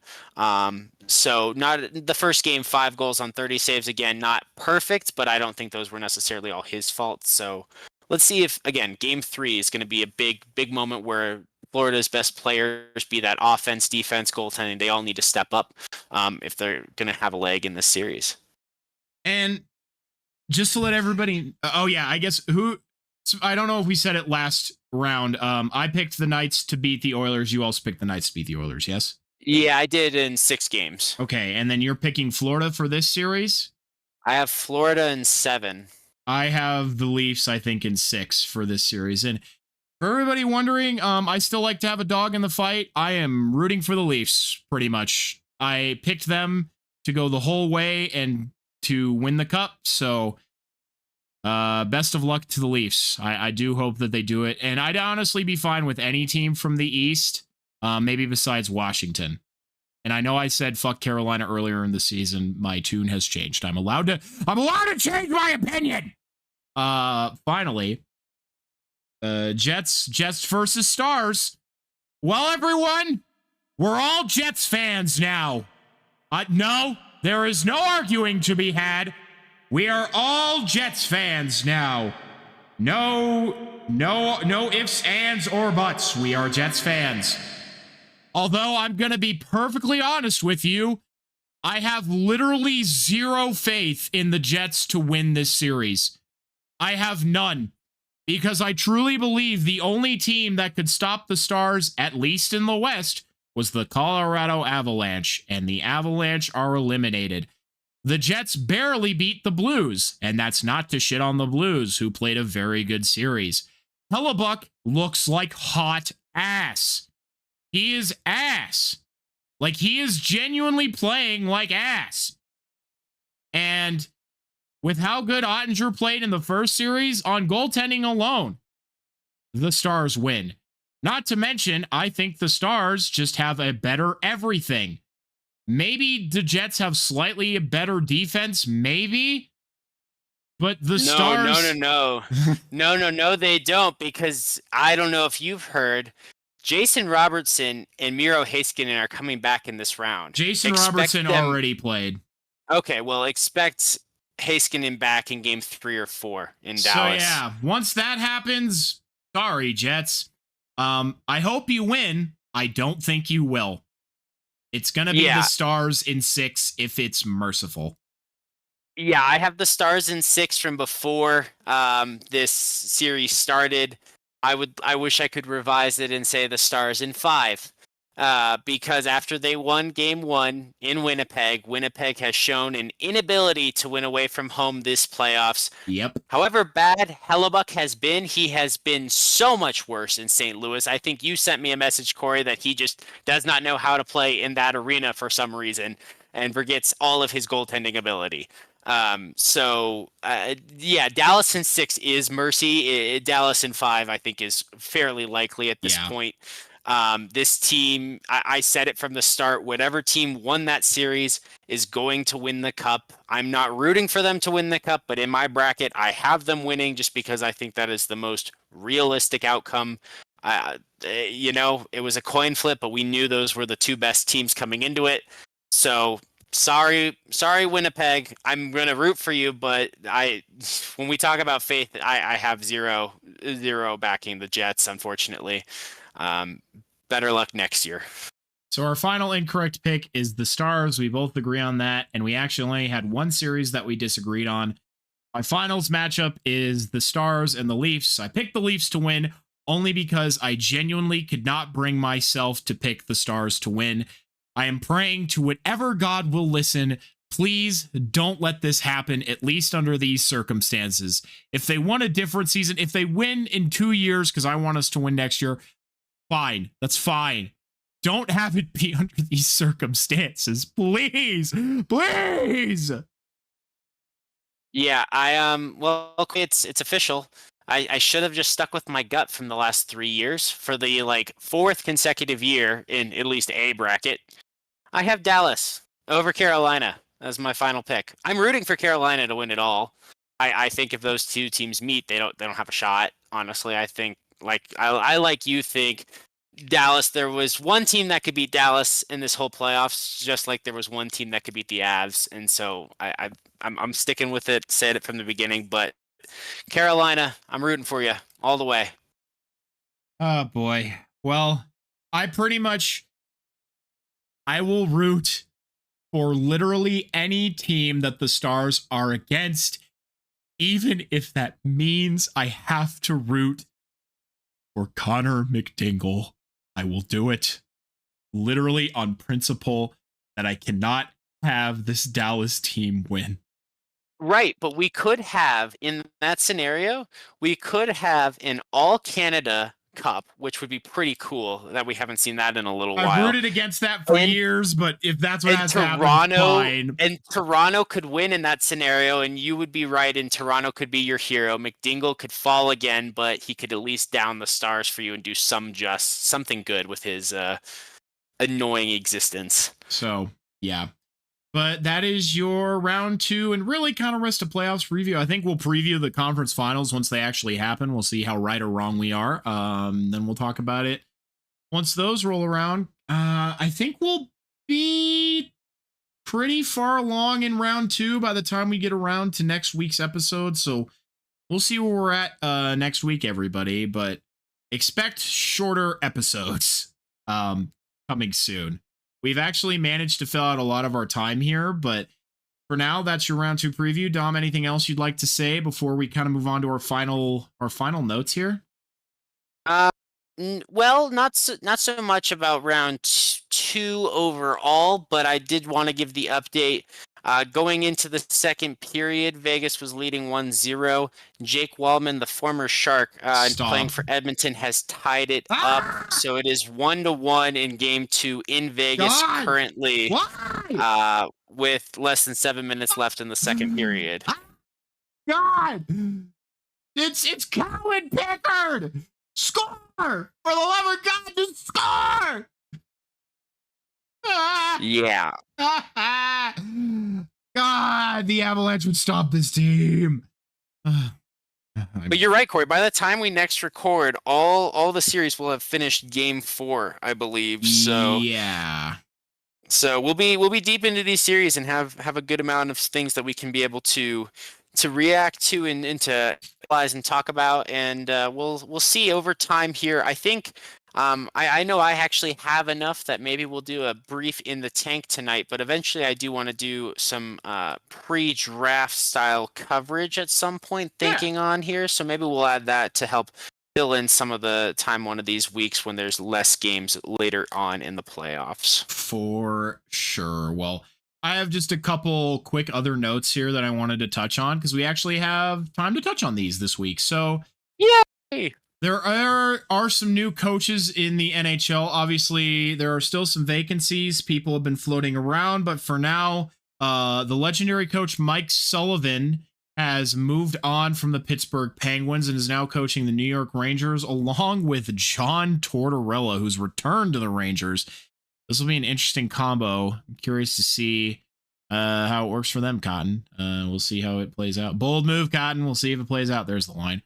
S2: So not the first game, 5 goals on 30 saves, again, not perfect, but I don't think those were necessarily all his fault. So let's see if, again, game 3 is going to be a big moment where Florida's best players, be that offense, defense, goaltending, they all need to step up if they're going to have a leg in this series.
S1: And just to let everybody, I guess I don't know if we said it last round. I picked the Knights to beat the Oilers. You also picked the Knights to beat the Oilers, yes?
S2: Yeah, I did in 6 games.
S1: Okay, and then you're picking Florida for this series?
S2: I have Florida in 7.
S1: I have the Leafs, I think, in 6 for this series. And for everybody wondering, I still like to have a dog in the fight. I am rooting for the Leafs, pretty much. I picked them to go the whole way and to win the cup, so best of luck to the Leafs. I do hope that they do it, and I'd honestly be fine with any team from the East, maybe besides Washington. And I know I said fuck Carolina earlier in the season. My tune has changed. I'm allowed to change my opinion! Finally... Jets versus Stars. Well, everyone, we're all Jets fans now. No, there is no arguing to be had. We are all Jets fans now. No ifs, ands, or buts. We are Jets fans. Although I'm going to be perfectly honest with you, I have literally zero faith in the Jets to win this series. I have none. Because I truly believe the only team that could stop the Stars, at least in the West, was the Colorado Avalanche, and the Avalanche are eliminated. The Jets barely beat the Blues, and that's not to shit on the Blues, who played a very good series. Hellebuck looks like hot ass. He is ass. Like, he is genuinely playing like ass. And... with how good Ottinger played in the first series, on goaltending alone, the Stars win. Not to mention, I think the Stars just have a better everything. Maybe the Jets have slightly a better defense, maybe? But the Stars...
S2: No, they don't, because I don't know if you've heard, Jason Robertson and Miro Heiskanen are coming back in this round.
S1: Robertson already played.
S2: Okay, well, expect... Heiskanen back in game 3 or 4 in Dallas.
S1: So yeah, once that happens, sorry, Jets. I hope you win. I don't think you will. It's going to be the Stars in 6 if it's merciful.
S2: Yeah, I have the Stars in 6 from before this series started. I wish I could revise it and say the Stars in 5. Because after they won Game 1 in Winnipeg, Winnipeg has shown an inability to win away from home this playoffs.
S1: Yep.
S2: However bad Hellebuck has been, he has been so much worse in St. Louis. I think you sent me a message, Corey, that he just does not know how to play in that arena for some reason and forgets all of his goaltending ability. Yeah, Dallas in 6 is mercy. Dallas in 5, I think, is fairly likely at this point. This team, I said it from the start, whatever team won that series is going to win the cup. I'm not rooting for them to win the cup, but in my bracket, I have them winning just because I think that is the most realistic outcome. It was a coin flip, but we knew those were the 2 best teams coming into it. So sorry, Winnipeg. I'm going to root for you, but when we talk about faith, I have zero backing the Jets, unfortunately. Better luck next year.
S1: So our final incorrect pick is the Stars. We both agree on that, and we actually only had one series that we disagreed on. My finals matchup is the Stars and the Leafs. I picked the Leafs to win only because I genuinely could not bring myself to pick the Stars to win. I am praying to whatever God will listen. Please don't let this happen, at least under these circumstances. If they won a different season, if they win in 2 years, because I want us to win next year, fine. That's fine. Don't have it be under these circumstances. Please. Please.
S2: Yeah, it's official. I should have just stuck with my gut from the last 3 years. For the 4th consecutive year in at least a bracket, I have Dallas over Carolina as my final pick. I'm rooting for Carolina to win it all. I think if those 2 teams meet, they don't have a shot. Honestly, I think I like you think Dallas. There was one team that could beat Dallas in this whole playoffs, just like there was one team that could beat the Avs, and so I'm sticking with it. Said it from the beginning, but Carolina, I'm rooting for you all the way.
S1: Oh boy. Well, I will root for literally any team that the Stars are against, even if that means I have to root for Connor McDingle. I will do it literally on principle that I cannot have this Dallas team win.
S2: Right, but we could have, in that scenario, an all-Canada Cup, which would be pretty cool that we haven't seen that in a little while.
S1: I've rooted against that for years, but if that's what has to happen, fine.
S2: And Toronto could win in that scenario, and you would be right, and Toronto could be your hero. McDingle could fall again, but he could at least down the Stars for you and do something good with his annoying existence.
S1: So, yeah. But that is your round 2 and really kind of rest of playoffs review. I think we'll preview the conference finals once they actually happen. We'll see how right or wrong we are. Then we'll talk about it once those roll around. I think we'll be pretty far along in round 2 by the time we get around to next week's episode. So we'll see where we're at next week, everybody. But expect shorter episodes coming soon. We've actually managed to fill out a lot of our time here, but for now, that's your round 2 preview. Dom, anything else you'd like to say before we kind of move on to our final notes here?
S2: Well, not so much about round 2 overall, but I did want to give the update. Going into the second period, Vegas was leading 1-0. Jake Wallman, the former Shark, playing for Edmonton, has tied it up. So it is 1-1 in Game 2 in Vegas currently. With less than 7 minutes left in the second period.
S1: God! It's Colin Pickard! Score! For the love of God, just score!
S2: Yeah.
S1: God, the Avalanche would stop this team.
S2: But you're right, Corey. By the time we next record, all the series will have finished Game 4, I believe. So
S1: yeah.
S2: So we'll be deep into these series and have a good amount of things that we can be able to react to and to analyze and talk about, and we'll see over time here. I think I know I actually have enough that maybe we'll do a brief in the tank tonight, but eventually I do want to do some pre-draft style coverage at some point, thinking on here. So maybe we'll add that to help fill in some of the time one of these weeks when there's less games later on in the playoffs.
S1: For sure. Well, I have just a couple quick other notes here that I wanted to touch on because we actually have time to touch on these this week. So,
S2: yay!
S1: There are some new coaches in the NHL. Obviously, there are still some vacancies. People have been floating around, but for now, the legendary coach Mike Sullivan has moved on from the Pittsburgh Penguins and is now coaching the New York Rangers, along with John Tortorella, who's returned to the Rangers. This will be an interesting combo. I'm curious to see how it works for them, Cotton. We'll see how it plays out. Bold move, Cotton. We'll see if it plays out. There's the line.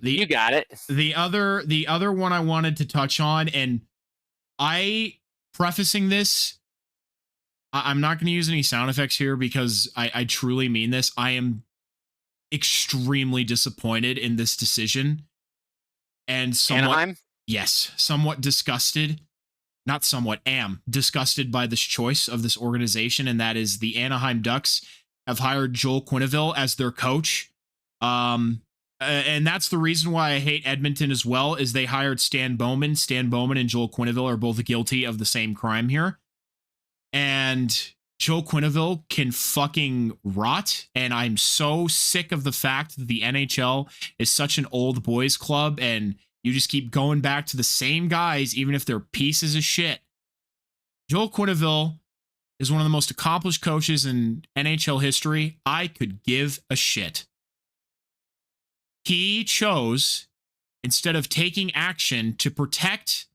S2: You got it.
S1: The other one I wanted to touch on, and prefacing this, I'm not going to use any sound effects here because I truly mean this. I am extremely disappointed in this decision, and
S2: Anaheim?
S1: somewhat disgusted. Not somewhat, am disgusted by this choice of this organization, and that is the Anaheim Ducks have hired Joel Quenneville as their coach. And that's the reason why I hate Edmonton as well, is they hired Stan Bowman. Stan Bowman and Joel Quenneville are both guilty of the same crime here. And Joel Quenneville can fucking rot. And I'm so sick of the fact that the NHL is such an old boys club and you just keep going back to the same guys, even if they're pieces of shit. Joel Quenneville is one of the most accomplished coaches in NHL history. I could give a shit. He chose, instead of taking action to protect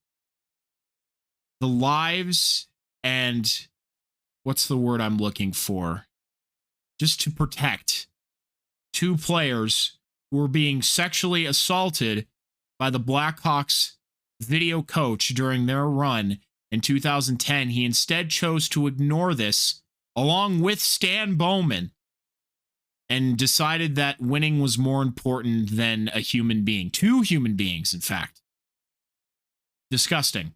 S1: the lives and what's the word I'm looking for? Just to protect two players who were being sexually assaulted by the Blackhawks video coach during their run in 2010. He instead chose to ignore this along with Stan Bowman and decided that winning was more important than a human being. Two human beings, in fact. Disgusting.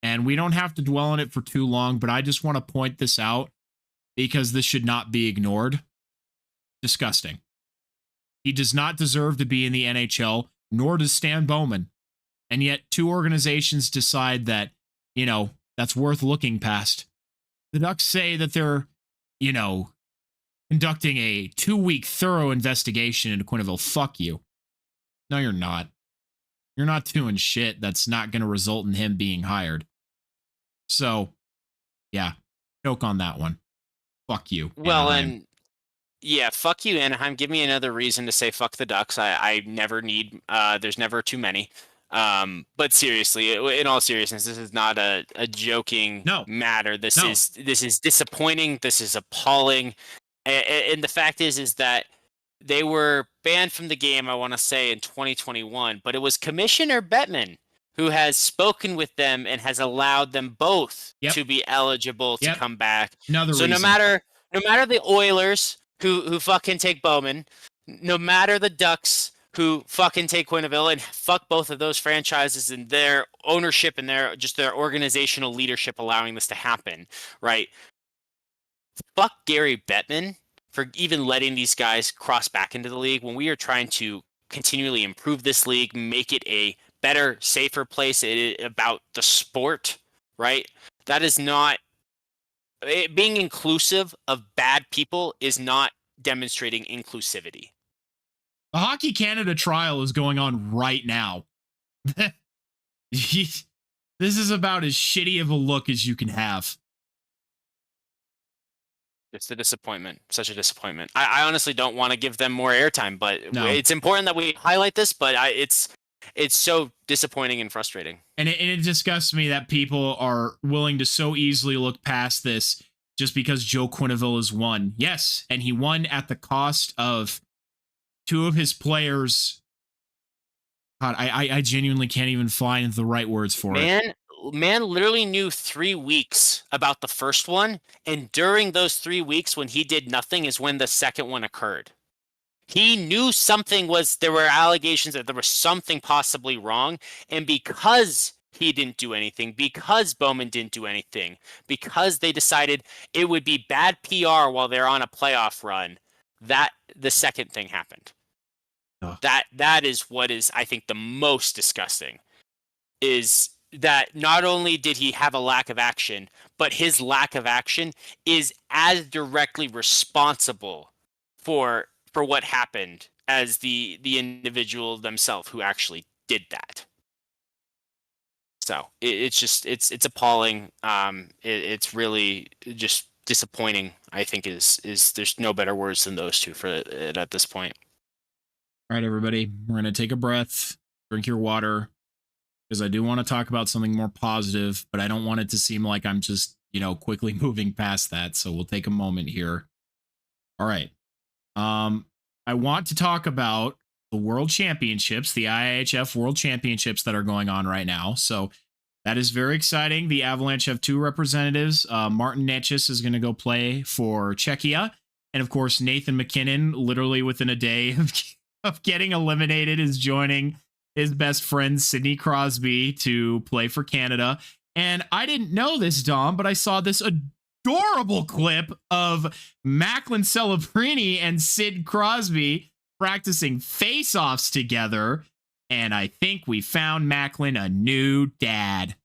S1: And we don't have to dwell on it for too long, but I just want to point this out because this should not be ignored. Disgusting. He does not deserve to be in the NHL, nor does Stan Bowman. And yet two organizations decide that, that's worth looking past. The Ducks say that they're, conducting a 2-week thorough investigation into Quenneville. Fuck you. No, you're not. You're not doing shit that's not going to result in him being hired. So, yeah, choke on that one. Fuck you.
S2: Well,
S1: Anaheim.
S2: and fuck you, Anaheim. Give me another reason to say fuck the Ducks. I never need, there's never too many. But seriously, in all seriousness, this is not a joking matter. This is disappointing. This is appalling. And the fact is that they were banned from the game, I want to say, in 2021. But it was Commissioner Bettman who has spoken with them and has allowed them both to be eligible to come back.
S1: Another
S2: so
S1: reason.
S2: no matter the Oilers who fucking take Bowman, no matter the Ducks who fucking take Quenneville, and fuck both of those franchises and their ownership and their organizational leadership allowing this to happen, right? Fuck Gary Bettman for even letting these guys cross back into the league when we are trying to continually improve this league, make it a better, safer place about the sport, right? That is not being inclusive of bad people is not demonstrating inclusivity.
S1: The Hockey Canada trial is going on right now. This is about as shitty of a look as you can have.
S2: It's a disappointment. Such a disappointment. I honestly don't want to give them more airtime, but it's important that we highlight this, but it's so disappointing and frustrating. And
S1: it disgusts me that people are willing to so easily look past this just because Joe Quenneville has won. Yes, and he won at the cost of two of his players. God, I genuinely can't even find the right words for it.
S2: Man literally knew 3 weeks about the first one, and during those 3 weeks when he did nothing is when the second one occurred. He knew there were allegations that there was something possibly wrong. And because he didn't do anything, because Bowman didn't do anything, because they decided it would be bad PR while they're on a playoff run, that the second thing happened.
S1: Oh.
S2: That is what is, I think, the most disgusting, is that not only did he have a lack of action, but his lack of action is as directly responsible for what happened as the individual themselves who actually did that. So it's appalling. It's really just disappointing. I think is there's no better words than those two for it at this point.
S1: All right, everybody, we're going to take a breath, drink your water, because I do want to talk about something more positive, but I don't want it to seem like I'm just, quickly moving past that. So we'll take a moment here. All right. I want to talk about the World Championships, the IIHF World Championships that are going on right now. So that is very exciting. The Avalanche have 2 representatives. Martin Necas is going to go play for Czechia. And of course, Nathan MacKinnon, literally within a day of getting eliminated, is joining his best friend Sidney Crosby to play for Canada. And I didn't know this, Dom, but I saw this adorable clip of Macklin Celebrini and Sid Crosby practicing face-offs together. And I think we found Macklin a new dad.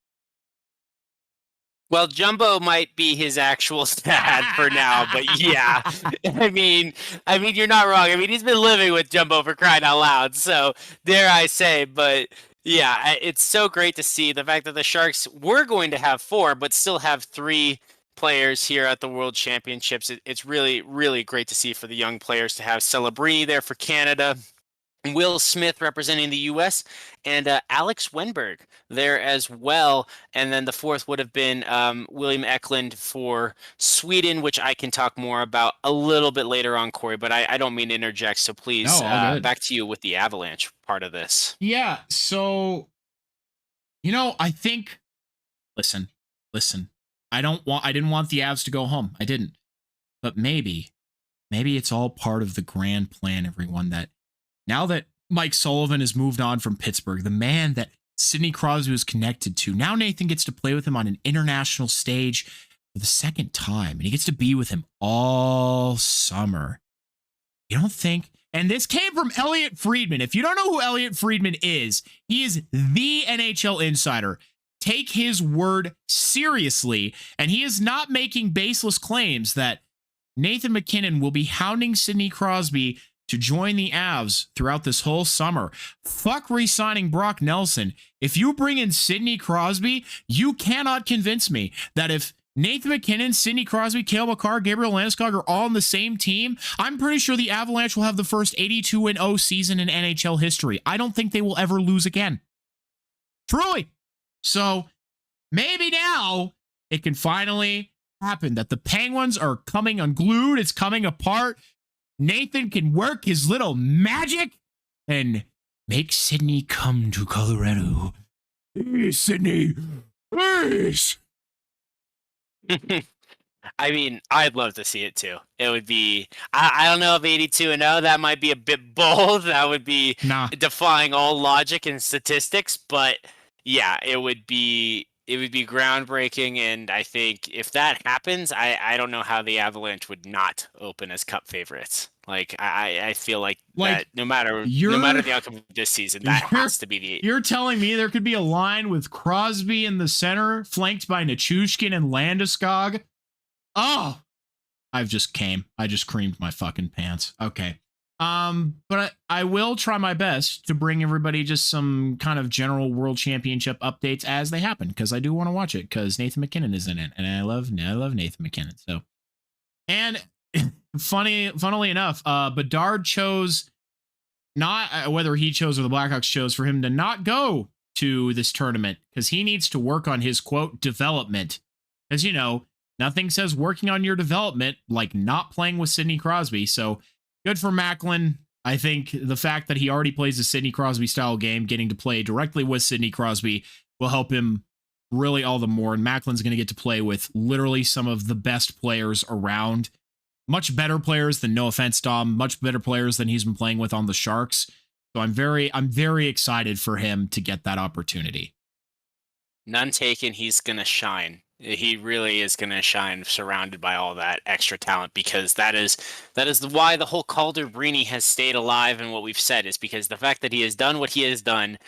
S2: Well, Jumbo might be his actual dad for now, but yeah, I mean, you're not wrong. I mean, he's been living with Jumbo for crying out loud, so dare I say, but yeah, it's so great to see the fact that the Sharks were going to have 4, but still have 3 players here at the World Championships. It's really, really great to see for the young players to have Celebrini there for Canada, Will Smith representing the U.S., and Alex Wenberg there as well. And then the 4th would have been William Eklund for Sweden, which I can talk more about a little bit later on, Corey, but I don't mean to interject. So please, back to you with the Avalanche part of this.
S1: Yeah, so, I think, listen, I didn't want the Avs to go home. I didn't. But maybe it's all part of the grand plan, everyone, that now that Mike Sullivan has moved on from Pittsburgh, the man that Sidney Crosby was connected to, now Nathan gets to play with him on an international stage for the second time, and he gets to be with him all summer. You don't think? And this came from Elliot Friedman. If you don't know who Elliot Friedman is, he is the NHL insider. Take his word seriously, and he is not making baseless claims that Nathan MacKinnon will be hounding Sidney Crosby to join the Avs throughout this whole summer. Fuck re-signing Brock Nelson. If you bring in Sidney Crosby, you cannot convince me that if Nathan MacKinnon, Sidney Crosby, Cale Makar, Gabriel Landeskog are all on the same team, I'm pretty sure the Avalanche will have the first 82-0 season in NHL history. I don't think they will ever lose again. Truly. So maybe now it can finally happen that the Penguins are coming unglued. It's coming apart. Nathan can work his little magic and make Sidney come to Colorado. Hey, Sidney, please.
S2: I mean, I'd love to see it too. It would be, I don't know if 82-0, that might be a bit bold. That would be defying all logic and statistics, but yeah, it would be groundbreaking. And I think if that happens, I don't know how the Avalanche would not open as Cup favorites. Like, I feel like that no matter the outcome of this season, that has to be the...
S1: You're telling me there could be a line with Crosby in the center, flanked by Nichushkin and Landeskog? Oh, I just creamed my fucking pants. Okay. But I will try my best to bring everybody just some kind of general World Championship updates as they happen, because I do want to watch it, because Nathan MacKinnon is in it, and I love Nathan MacKinnon. So, and funnily enough, Bedard chose not whether he chose or the Blackhawks chose for him to not go to this tournament because he needs to work on his quote development. As you know, nothing says working on your development like not playing with Sidney Crosby. So good for Macklin. I think the fact that he already plays a Sidney Crosby style game, getting to play directly with Sidney Crosby will help him really all the more. And Macklin's going to get to play with literally some of the best players around. much better players than, no offense, Dom, much better players than he's been playing with on the Sharks. So I'm very excited for him to get that opportunity.
S2: None taken. He's going to shine. He really is going to shine surrounded by all that extra talent, because that is why the whole Calder Brini has stayed alive, and what we've said is because the fact that he has done what he has done.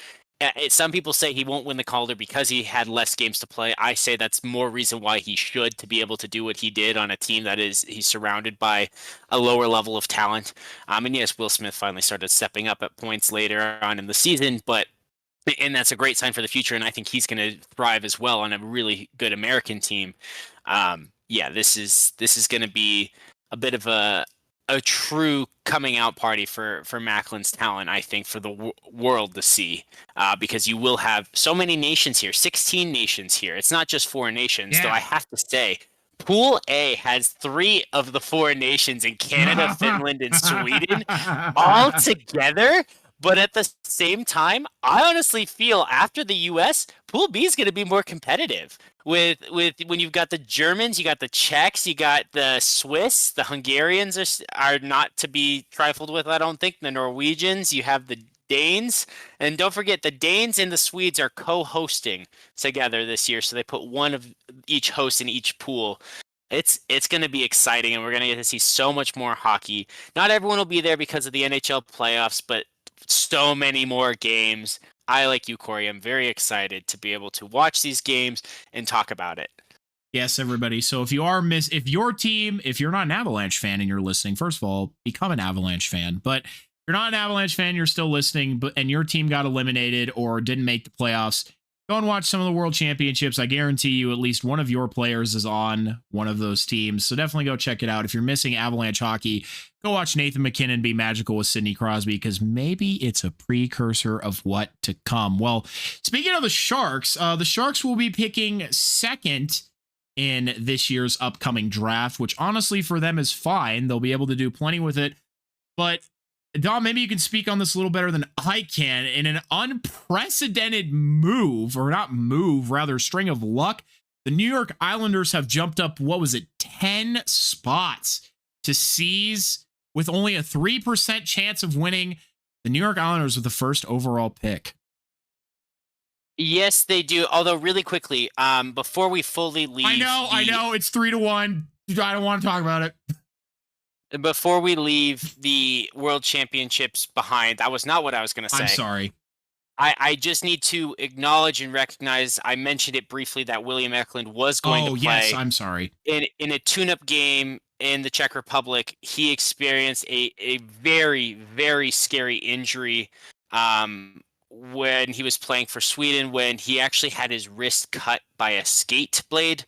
S2: Some people say he won't win the Calder because he had less games to play. I say that's more reason why he should, to be able to do what he did on a team that he's surrounded by a lower level of talent. And yes, Will Smith finally started stepping up at points later on in the season, and that's a great sign for the future. And I think he's going to thrive as well on a really good American team. This is going to be a bit of a true coming out party for Macklin's talent, I think, for the world to see, because you will have so many nations here, 16 nations here. It's not just 4 nations, though I have to say, Pool A has 3 of the 4 nations in Canada, Finland, and Sweden all together. But at the same time, I honestly feel after the U.S., Pool B is going to be more competitive. With when you've got the Germans, you got the Czechs, you got the Swiss, the Hungarians are not to be trifled with, I don't think. The Norwegians, you have the Danes, and don't forget the Danes and the Swedes are co-hosting together this year, so they put one of each host in each pool. It's going to be exciting, and we're going to get to see so much more hockey. Not everyone will be there because of the NHL playoffs, but so many more games. I, like you, Corey, I'm very excited to be able to watch these games and talk about it.
S1: Yes, everybody. So if you're not an Avalanche fan and you're listening, first of all, become an Avalanche fan. But if you're not an Avalanche fan, you're still listening, and your team got eliminated or didn't make the playoffs, go and watch some of the World Championships. I guarantee you at least one of your players is on one of those teams. So definitely go check it out. If you're missing Avalanche hockey, go watch Nathan MacKinnon be magical with Sidney Crosby, because maybe it's a precursor of what to come. Well, speaking of the Sharks will be picking second in this year's upcoming draft, which honestly for them is fine. They'll be able to do plenty with it. But Dom, maybe you can speak on this a little better than I can. In an unprecedented string of luck, the New York Islanders have jumped up, 10 spots to seize, with only a 3% chance of winning, the New York Islanders with the first overall pick.
S2: Yes, they do. Although, really quickly, before we fully leave...
S1: I know, it's 3-1. I don't want to talk about it.
S2: Before we leave the World Championships behind, that was not what I was going to say.
S1: I'm sorry.
S2: I just need to acknowledge and recognize, I mentioned it briefly, that William Eklund was going to play.
S1: Yes, I'm sorry.
S2: In a tune-up game in the Czech Republic. He experienced a very, very scary injury when he was playing for Sweden, when he actually had his wrist cut by a skate blade.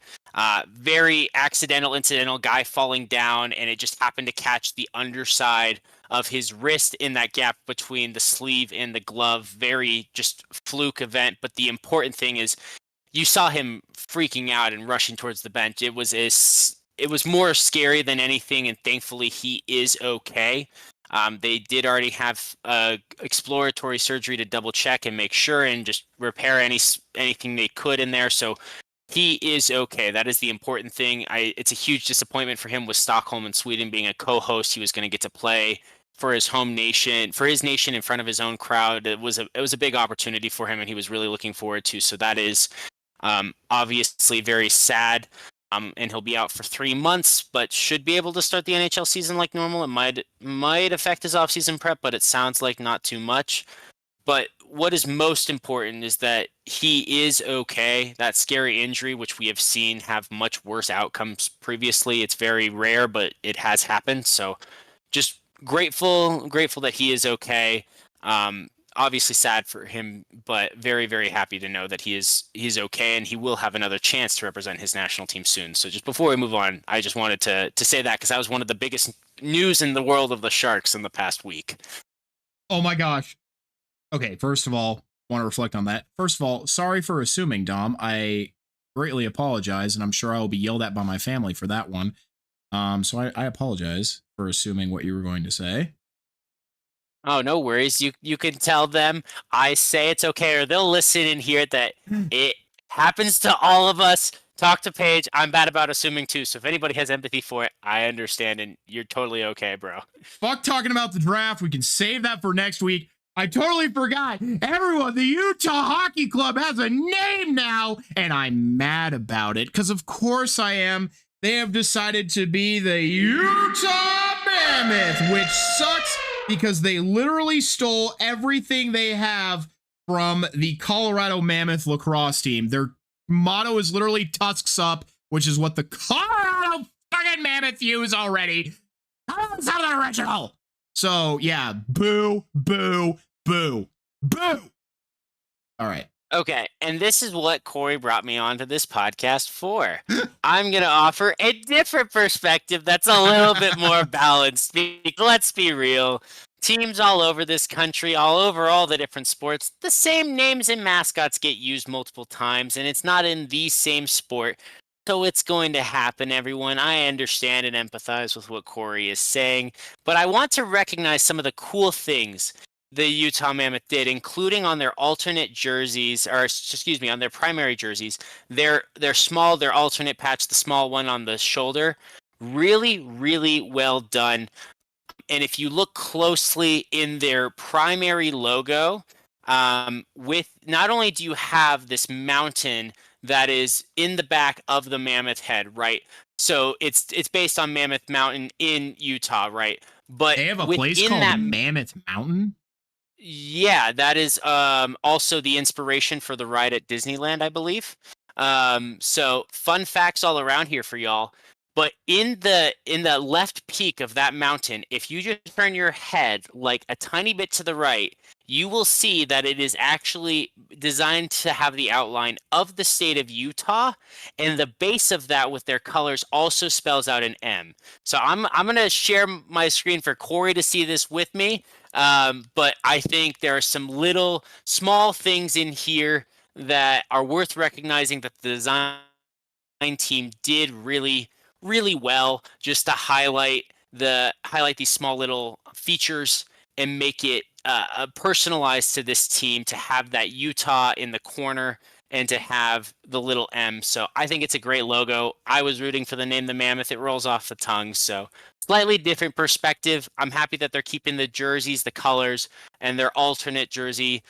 S2: Very accidental, incidental, guy falling down, and it just happened to catch the underside of his wrist in that gap between the sleeve and the glove. Very just fluke event. But the important thing is you saw him freaking out and rushing towards the bench. It was more scary than anything, and thankfully he is okay. They did already have exploratory surgery to double check and make sure and just repair anything they could in there. So he is okay. That is the important thing. It's a huge disappointment for him with Stockholm and Sweden being a co-host. He was going to get to play for his home nation, for his nation in front of his own crowd. It was a big opportunity for him, and he was really looking forward to. So that is obviously very sad. And he'll be out for 3 months, but should be able to start the NHL season like normal. It might affect his offseason prep, but it sounds like not too much. But what is most important is that he is okay. That scary injury, which we have seen have much worse outcomes previously, it's very rare, but it has happened. So just grateful that he is okay. Obviously sad for him, but very, very happy to know that he's okay, and he will have another chance to represent his national team soon. So just before we move on, I just wanted to say that, because that was one of the biggest news in the world of the Sharks in the past week.
S1: Oh my gosh. Okay, first of all, want to reflect on that. First of all, sorry for assuming, Dom. I greatly apologize, and I'm sure I will be yelled at by my family for that one. So I apologize for assuming what you were going to say.
S2: Oh, no worries. You can tell them I say it's okay, or they'll listen and hear that it happens to all of us Talk to Paige. I'm bad about assuming too. So if anybody has empathy for it, I understand, and you're totally okay, bro.
S1: Fuck talking about the draft. We can save that for next week. I totally forgot. Everyone, the Utah Hockey Club has a name now, and I'm mad about it because, of course, I am. They have decided to be the Utah Mammoth, which sucks because they literally stole everything they have from the Colorado Mammoth lacrosse team. Their motto is literally Tusks Up, which is what the Colorado fucking Mammoth use already. It's not the original. So, yeah, boo, boo, boo, boo. All right.
S2: Okay, and this is what Corey brought me onto this podcast for. I'm going to offer a different perspective that's a little bit more balanced. Let's be real. Teams all over this country, all over all the different sports, the same names and mascots get used multiple times, and it's not in the same sport. So it's going to happen, everyone. I understand and empathize with what Corey is saying, but I want to recognize some of the cool things the Utah Mammoth did, including on their alternate jerseys, or excuse me, on their primary jerseys. Their small, their alternate patch, the small one on the shoulder, really, really well done. And if you look closely in their primary logo, with not only do you have this mountain that is in the back of the mammoth head, right? So it's based on Mammoth Mountain in Utah, right? But
S1: they have a place called Mammoth Mountain?
S2: Yeah, that is also the inspiration for the ride at Disneyland, I believe. So fun facts all around here for y'all. But in the left peak of that mountain, if you just turn your head like a tiny bit to the right, you will see that it is actually designed to have the outline of the state of Utah, and the base of that with their colors also spells out an M. So I'm gonna share my screen for Corey to see this with me. But I think there are some little small things in here that are worth recognizing that the design team did really, really well, just to highlight these small little features and make it personalized to this team, to have that Utah in the corner and to have the little M. So I think it's a great logo. I was rooting for the name the Mammoth. It rolls off the tongue. So slightly different perspective. I'm happy that they're keeping the jerseys, the colors, and their alternate jersey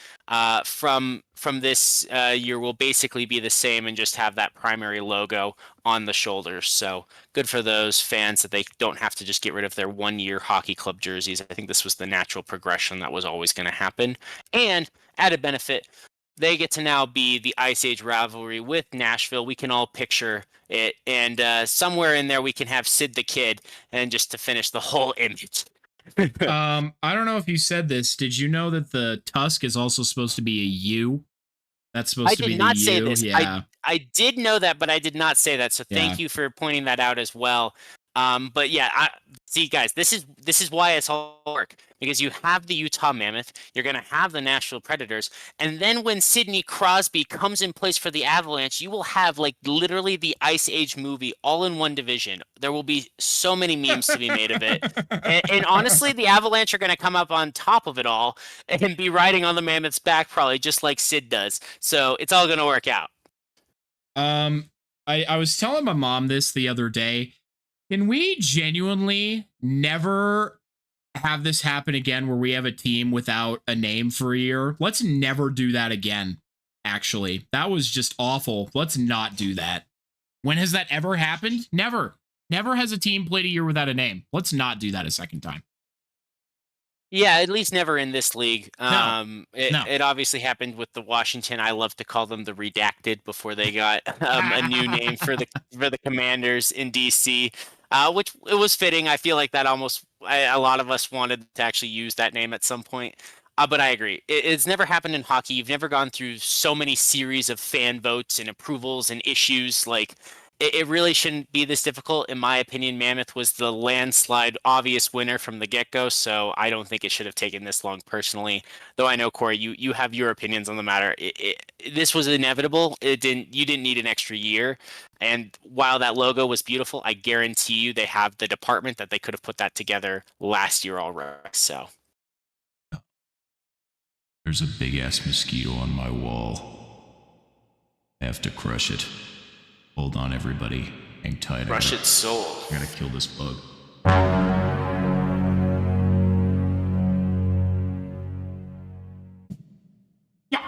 S2: from this year will basically be the same and just have that primary logo on the shoulders. So good for those fans that they don't have to just get rid of their one-year hockey club jerseys. I think this was the natural progression that was always going to happen. And added benefit, they get to now be the Ice Age rivalry with Nashville. We can all picture it. And somewhere in there, we can have Sid the Kid, and just to finish the whole image.
S1: I don't know if you said this. Did you know that the tusk is also supposed to be a U? That's supposed to be the U.
S2: I did not say this.
S1: Yeah.
S2: I did know that, but I did not say that. So thank you for pointing that out as well. But yeah, see, guys, this is why it's all work, because you have the Utah Mammoth, you're going to have the Nashville Predators, and then when Sidney Crosby comes in place for the Avalanche, you will have like literally the Ice Age movie all in one division. There will be so many memes to be made of it. And honestly, the Avalanche are going to come up on top of it all and be riding on the Mammoth's back, probably just like Sid does. So it's all going to work out.
S1: I was telling my mom this the other day. Can we genuinely never have this happen again where we have a team without a name for a year? Let's never do that again, actually. That was just awful. Let's not do that. When has that ever happened? Never. Never has a team played a year without a name. Let's not do that a second time.
S2: Yeah, at least never in this league.
S1: No.
S2: It obviously happened with the Washington. I love to call them the Redacted before they got a new name for the Commanders in DC, which it was fitting. I feel like that a lot of us wanted to actually use that name at some point. But I agree. It's never happened in hockey. You've never gone through so many series of fan votes and approvals and issues. Like, it really shouldn't be this difficult. In my opinion, Mammoth was the landslide obvious winner from the get-go, so I don't think it should have taken this long personally. Though I know, Corey, you have your opinions on the matter. This was inevitable. You didn't need an extra year. And while that logo was beautiful, I guarantee you they have the department that they could have put that together last year already. So
S3: there's a big-ass mosquito on my wall. I have to crush it.
S1: Hold on, everybody. Hang tight.
S2: Rush its soul.
S1: I gotta kill this bug. Yeah.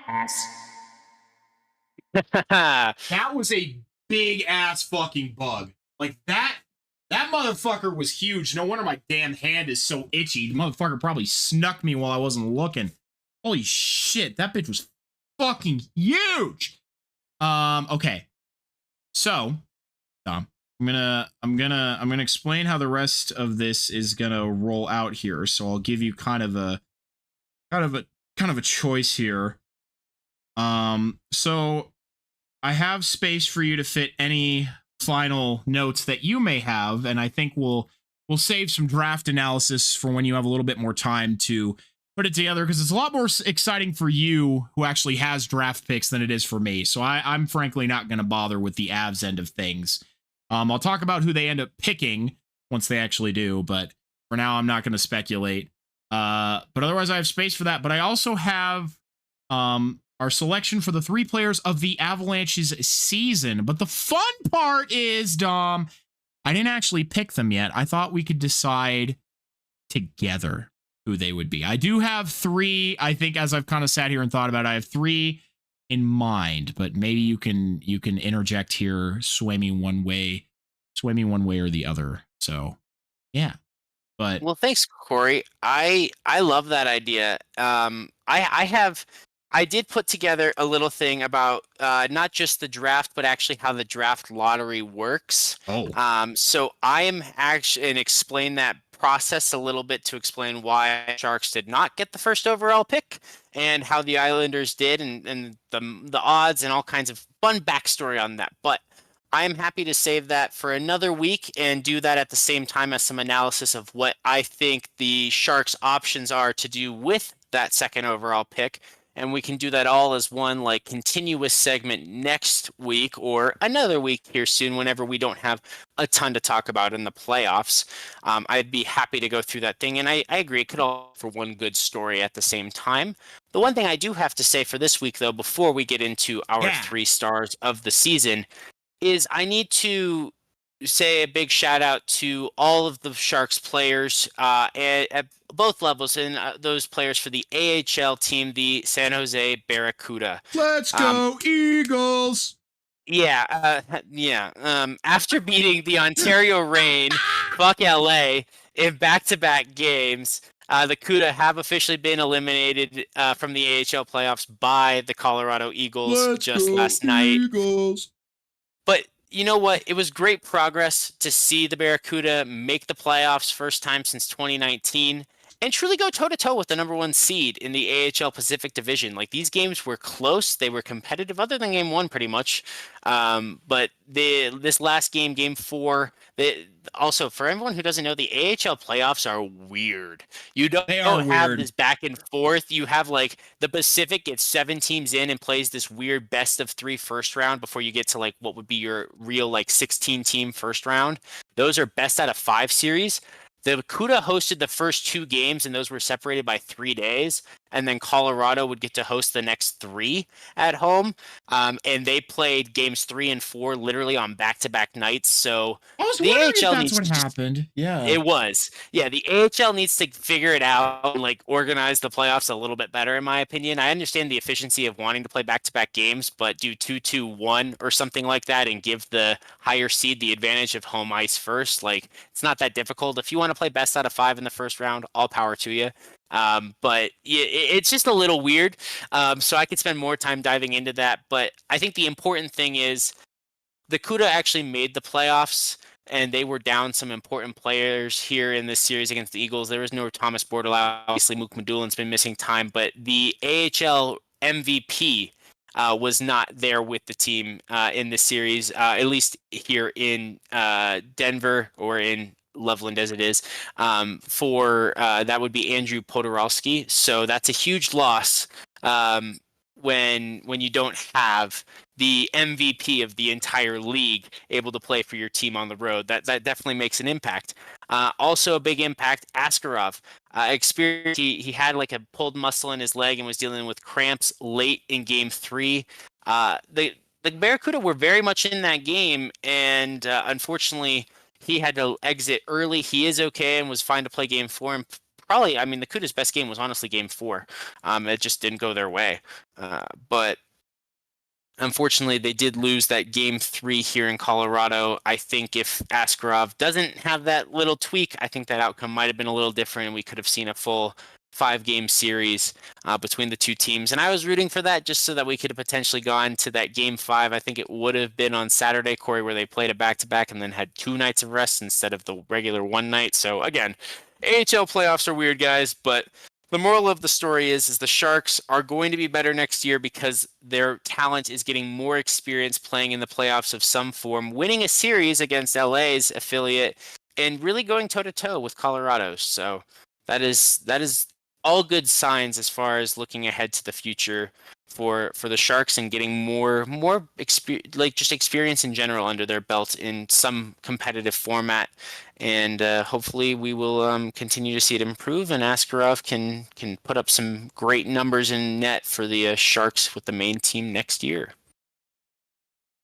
S1: Ass. That was a big ass fucking bug. Like that motherfucker was huge. No wonder my damn hand is so itchy. The motherfucker probably snuck me while I wasn't looking. Holy shit, that bitch was fucking huge. Okay. So, I'm gonna explain how the rest of this is gonna roll out here. So I'll give you kind of a choice here. So I have space for you to fit any final notes that you may have, and I think we'll save some draft analysis for when you have a little bit more time to put it together, because it's a lot more exciting for you who actually has draft picks than it is for me. So I'm frankly not going to bother with the Avs end of things. I'll talk about who they end up picking once they actually do, but for now I'm not going to speculate. But otherwise I have space for that. But I also have our selection for the 3 players of the Avalanche's season. But the fun part is, Dom, I didn't actually pick them yet. I thought we could decide together who they would be. I do have 3, I think, as I've kind of sat here and thought about it, I have 3 in mind, but maybe you can interject here, sway me one way or the other. So yeah. But
S2: well, thanks, Corey. I love that idea. I did put together a little thing about not just the draft, but actually how the draft lottery works.
S1: Oh.
S2: So I am actually and explain that process a little bit to explain why Sharks did not get the first overall pick and how the Islanders did, and the odds and all kinds of fun backstory on that. But I am happy to save that for another week and do that at the same time as some analysis of what I think the Sharks' options are to do with that second overall pick. And we can do that all as one like continuous segment next week or another week here soon whenever we don't have a ton to talk about in the playoffs. I'd be happy to go through that thing. And I agree, it could all for one good story at the same time. The one thing I do have to say for this week, though, before we get into our 3 stars of the season, is I need to say a big shout out to all of the Sharks players at both levels, and those players for the AHL team, the San Jose Barracuda.
S1: Let's go Eagles!
S2: Yeah. After beating the Ontario Reign, fuck LA, in back-to-back games, the CUDA have officially been eliminated from the AHL playoffs by the Colorado Eagles just last night. But you know what? It was great progress to see the Barracuda make the playoffs first time since 2019 and truly go toe-to-toe with the number 1 seed in the AHL Pacific Division. Like, these games were close. They were competitive other than game 1 pretty much. But this last game, game 4, also, for everyone who doesn't know, the AHL playoffs are weird. You don't have this back and forth. You have, like, the Pacific gets 7 teams in and plays this weird best of 3 first round before you get to, like, what would be your real, like, 16-team first round. Those are best out of 5 series. The CUDA hosted the first 2 games, and those were separated by 3 days. And then Colorado would get to host the next 3 at home. And they played games 3 and 4 literally on back-to-back nights. So
S1: I was wondering if that's what happened. Yeah.
S2: It was. Yeah, the AHL needs to figure it out and, like, organize the playoffs a little bit better, in my opinion. I understand the efficiency of wanting to play back-to-back games, but do 2-2-1 or something like that and give the higher seed the advantage of home ice first. Like, it's not that difficult. If you want to play best out of 5 in the first round, all power to you. But it's just a little weird. So I could spend more time diving into that. But I think the important thing is the CUDA actually made the playoffs, and they were down some important players here in this series against the Eagles. There was no Thomas Bordelau. Obviously, Mook Madulin's been missing time, but the AHL MVP was not there with the team in this series, at least here in Denver or in Loveland as it is, for that would be Andrew Podorowski. So that's a huge loss when you don't have the MVP of the entire league able to play for your team on the road. That definitely makes an impact. Also a big impact, Askarov. Experience, he had like a pulled muscle in his leg and was dealing with cramps late in game 3. the Barracuda were very much in that game, and unfortunately, he had to exit early. He is okay and was fine to play game 4. And probably, I mean, the Cuda's best game was honestly game 4. It just didn't go their way. But unfortunately, they did lose that game 3 here in Colorado. I think if Askarov doesn't have that little tweak, I think that outcome might have been a little different, and we could have seen a full 5-game series between the two teams. And I was rooting for that just so that we could have potentially gone to that game 5. I think it would have been on Saturday, Corey, where they played a back-to-back and then had 2 nights of rest instead of the regular 1 night. So again, AHL playoffs are weird, guys, but the moral of the story is the Sharks are going to be better next year because their talent is getting more experience playing in the playoffs of some form, winning a series against LA's affiliate, and really going toe-to-toe with Colorado. So that is all good signs as far as looking ahead to the future for the Sharks and getting more experience in general under their belt in some competitive format. And hopefully we will continue to see it improve, and Askarov can put up some great numbers in net for the Sharks with the main team next year.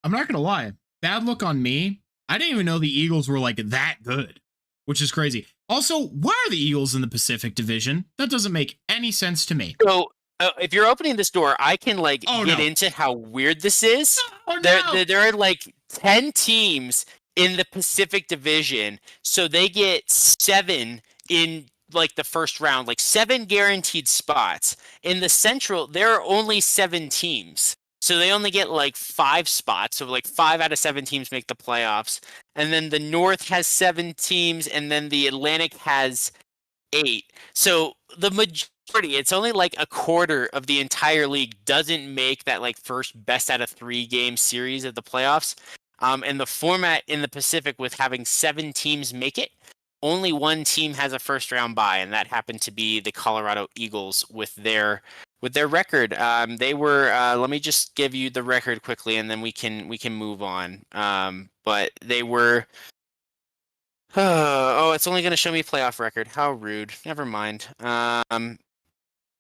S1: I'm not gonna lie, bad look on me. I didn't even know the Eagles were like that good, which is crazy. Also, why are the Eagles in the Pacific Division? That doesn't make any sense to me.
S2: So if you're opening this door, I can get into how weird this is. There are like 10 teams in the Pacific Division, so they get 7 in like the first round, like 7 guaranteed spots. In the Central, there are only 7 teams. So they only get like 5 spots. So like 5 out of 7 teams make the playoffs. And then the North has 7 teams, and then the Atlantic has 8. So the majority, it's only like a quarter of the entire league doesn't make that like first best out of 3 game series of the playoffs. And the format in the Pacific with having 7 teams make it, only 1 team has a first round bye, and that happened to be the Colorado Eagles with their record. They were let me just give you the record quickly, and then we can move on. But they were oh, it's only going to show me playoff record. How rude. Never mind.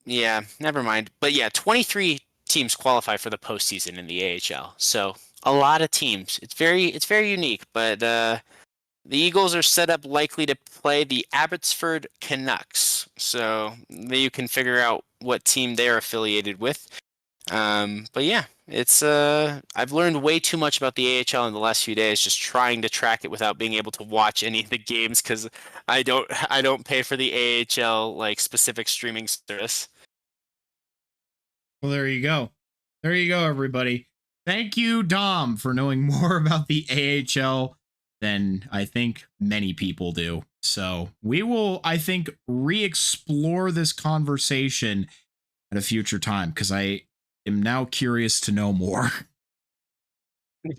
S2: Yeah, never mind. But yeah, 23 teams qualify for the postseason in the AHL. So a lot of teams. It's very unique. But the Eagles are set up likely to play the Abbotsford Canucks. So you can figure out what team they're affiliated with. But yeah, it's I've learned way too much about the AHL in the last few days, just trying to track it without being able to watch any of the games because I don't pay for the AHL like specific streaming service.
S1: Well, there you go. There you go, everybody. Thank you, Dom, for knowing more about the AHL than I think many people do. So we will, I think, re-explore this conversation at a future time because I am now curious to know more.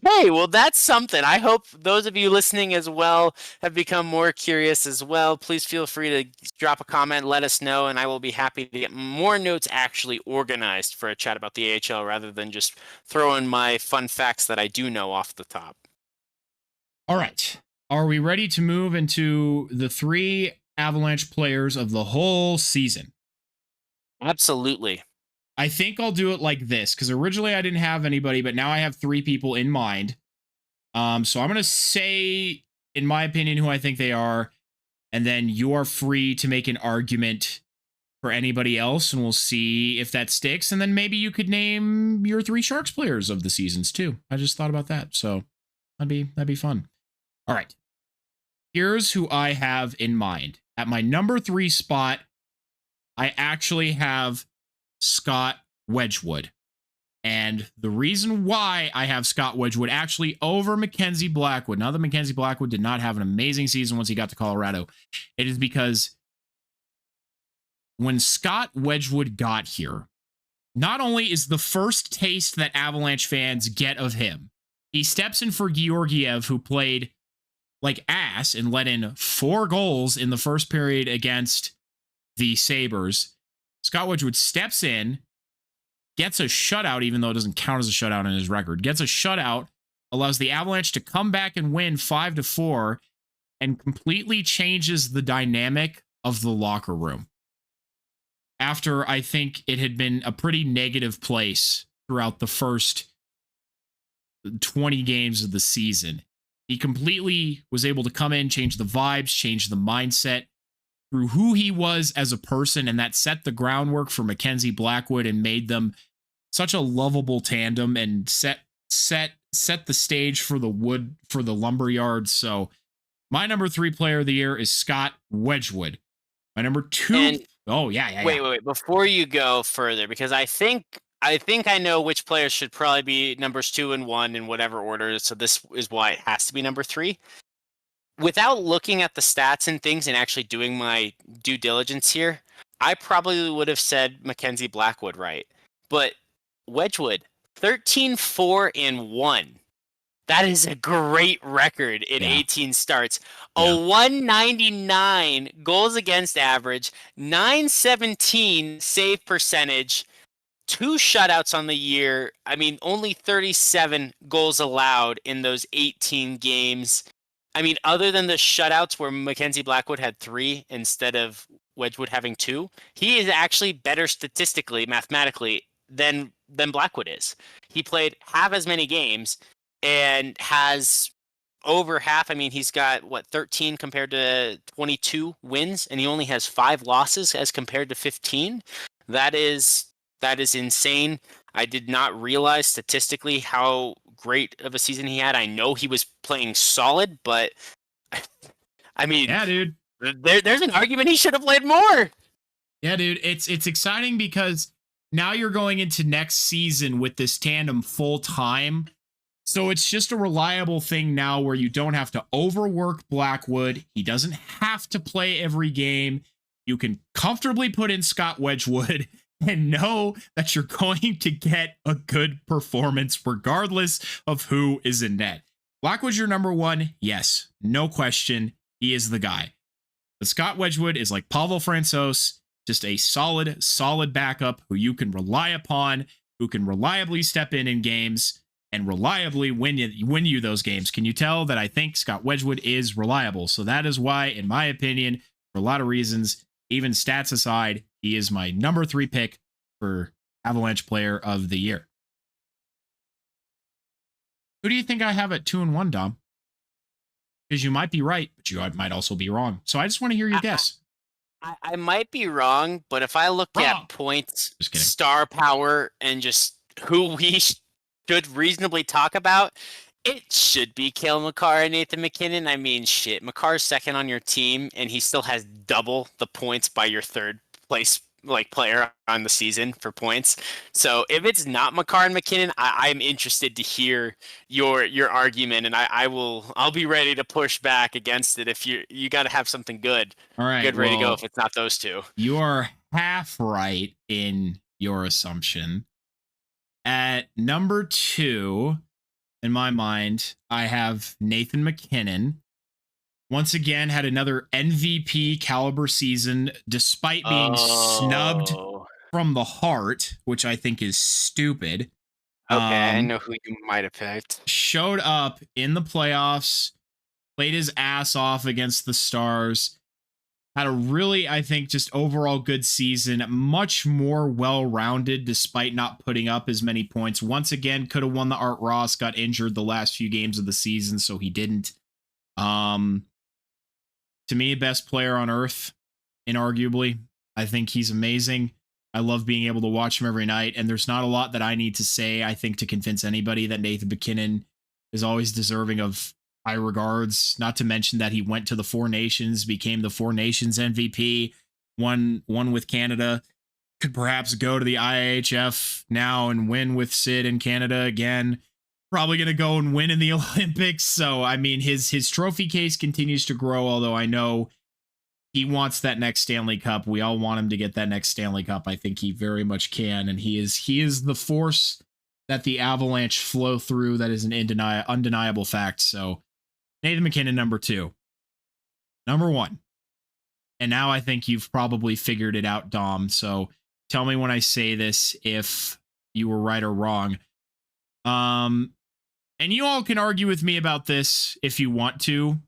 S2: Hey, well, that's something. I hope those of you listening as well have become more curious as well. Please feel free to drop a comment, let us know, and I will be happy to get more notes actually organized for a chat about the AHL rather than just throw in my fun facts that I do know off the top.
S1: All right. Are we ready to move into the 3 Avalanche players of the whole season?
S2: Absolutely.
S1: I think I'll do it like this because originally I didn't have anybody, but now I have 3 people in mind. So I'm going to say, in my opinion, who I think they are, and then you are free to make an argument for anybody else, and we'll see if that sticks. And then maybe you could name your 3 Sharks players of the seasons too. I just thought about that, so that'd be fun. All right. Here's who I have in mind. At my number 3 spot, I actually have Scott Wedgwood. And the reason why I have Scott Wedgwood actually over Mackenzie Blackwood, now that Mackenzie Blackwood did not have an amazing season once he got to Colorado, it is because when Scott Wedgwood got here, not only is the first taste that Avalanche fans get of him, he steps in for Georgiev, who played like ass and let in 4 goals in the first period against the Sabres. Scott Wedgwood steps in, gets a shutout, even though it doesn't count as a shutout in his record, gets a shutout, allows the Avalanche to come back and win 5-4, and completely changes the dynamic of the locker room. After I think it had been a pretty negative place throughout the first 20 games of the season. He completely was able to come in, change the vibes, change the mindset through who he was as a person, and that set the groundwork for Mackenzie Blackwood and made them such a lovable tandem and set the stage for the lumberyards. So my number 3 player of the year is Scott Wedgwood. My number 2.
S2: And
S1: wait.
S2: Before you go further, because I think I know which players should probably be numbers 2 and 1 in whatever order. So this is why it has to be number 3. Without looking at the stats and things and actually doing my due diligence here, I probably would have said Mackenzie Blackwood right. But Wedgwood, 13-4-1. That is a great record in 18 starts. A 199 goals against average, 917 save percentage, 2 shutouts on the year. I mean, only 37 goals allowed in those 18 games. I mean, other than the shutouts where Mackenzie Blackwood had 3 instead of Wedgwood having 2, he is actually better statistically, mathematically, than Blackwood is. He played half as many games and has over half. I mean, he's got 13 compared to 22 wins, and he only has 5 losses as compared to 15. That is insane. I did not realize statistically how great of a season he had. I know he was playing solid, but I mean,
S1: yeah, dude,
S2: there's an argument he should have played more.
S1: Yeah, dude, it's exciting because now you're going into next season with this tandem full time. So it's just a reliable thing now where you don't have to overwork Blackwood. He doesn't have to play every game. You can comfortably put in Scott Wedgwood and know that you're going to get a good performance regardless of who is in net. Blackwood's your number 1. Yes, no question. He is the guy. But Scott Wedgwood is like Pavel Francouz, just a solid backup who you can rely upon, who can reliably step in games and reliably win you those games. Can you tell that I think Scott Wedgwood is reliable? So that is why, in my opinion, for a lot of reasons, even stats aside, he is my number 3 pick for Avalanche Player of the Year. Who do you think I have at 2 and 1, Dom? Because you might be right, but you might also be wrong. So I just want to hear your guess.
S2: I might be wrong, but if I look at points, star power, and just who we should reasonably talk about, it should be Cale Makar and Nathan MacKinnon. I mean, shit, Makar's second on your team, and he still has double the points by your third place player on the season for points. So if it's not Makar and MacKinnon, I'm interested to hear your argument, and I'll be ready to push back against it if you got to have something good.
S1: All right,
S2: good ready to go if it's not those two.
S1: You are half right in your assumption. At number 2, in my mind, I have Nathan MacKinnon. Once again, had another MVP caliber season, despite being snubbed from the Hart, which I think is stupid.
S2: Okay, I know who you might have picked.
S1: Showed up in the playoffs, played his ass off against the Stars. Had a really, I think, just overall good season. Much more well-rounded, despite not putting up as many points. Once again, could have won the Art Ross. Got injured the last few games of the season, so he didn't. To me, best player on earth, inarguably. I think he's amazing. I love being able to watch him every night, and there's not a lot that I need to say, I think, to convince anybody that Nathan MacKinnon is always deserving of high regards. Not to mention that he went to the Four Nations, became the Four Nations MVP, won with Canada, could perhaps go to the IIHF now and win with Sid in Canada again. Probably going to go and win in the Olympics. So, I mean, his trophy case continues to grow, although I know he wants that next Stanley Cup. We all want him to get that next Stanley Cup. I think he very much can, and he is the force that the Avalanche flow through. That is an undeniable fact. So, Nathan MacKinnon, number 2. Number 1. And now I think you've probably figured it out, Dom. So, tell me when I say this if you were right or wrong. And you all can argue with me about this if you want to.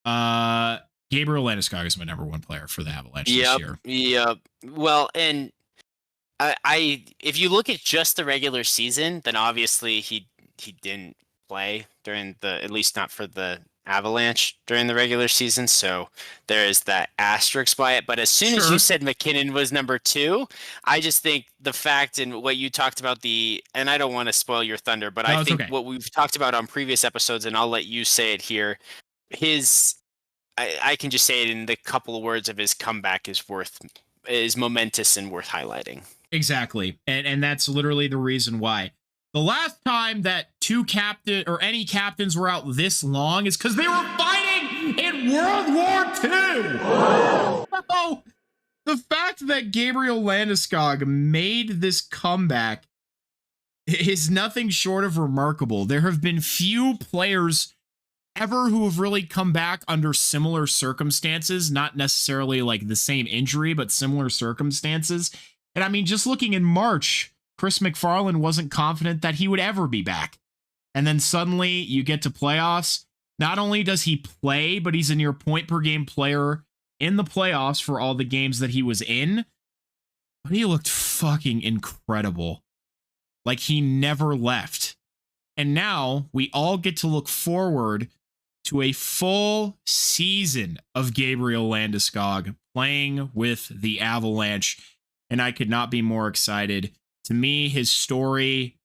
S1: Gabriel Landeskog is my number 1 player for the Avalanche this year.
S2: Yep. Well, and I if you look at just the regular season, then obviously he he didn't play during at least not for the Avalanche during the regular season. So there is that asterisk by it. But as soon as you said McKinnon was number 2, I just think the fact and what you talked about and I don't want to spoil your thunder, but I think what we've talked about on previous episodes, and I'll let you say it here, I can just say it in the couple of words of his comeback is momentous and worth highlighting.
S1: Exactly. And that's literally the reason why. The last time that any captains were out this long is because they were fighting in World War II. So the fact that Gabriel Landeskog made this comeback is nothing short of remarkable. There have been few players ever who have really come back under similar circumstances, not necessarily like the same injury, but similar circumstances. And I mean, just looking in March, Chris McFarland wasn't confident that he would ever be back. And then suddenly you get to playoffs. Not only does he play, but he's a near point per game player in the playoffs for all the games that he was in. But he looked fucking incredible. Like he never left. And now we all get to look forward to a full season of Gabriel Landeskog playing with the Avalanche. And I could not be more excited. To me, his story,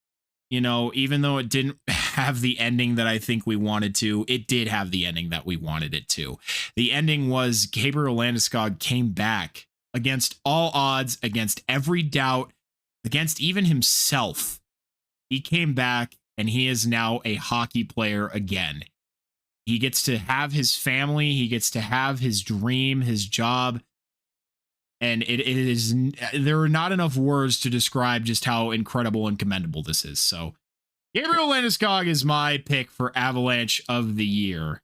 S1: even though it didn't have the ending that I think we wanted to, it did have the ending that we wanted it to. The ending was Gabriel Landeskog came back against all odds, against every doubt, against even himself. He came back and he is now a hockey player again. He gets to have his family. He gets to have his dream, his job. And there are not enough words to describe just how incredible and commendable this is. So Gabriel Landeskog is my pick for Avalanche of the Year.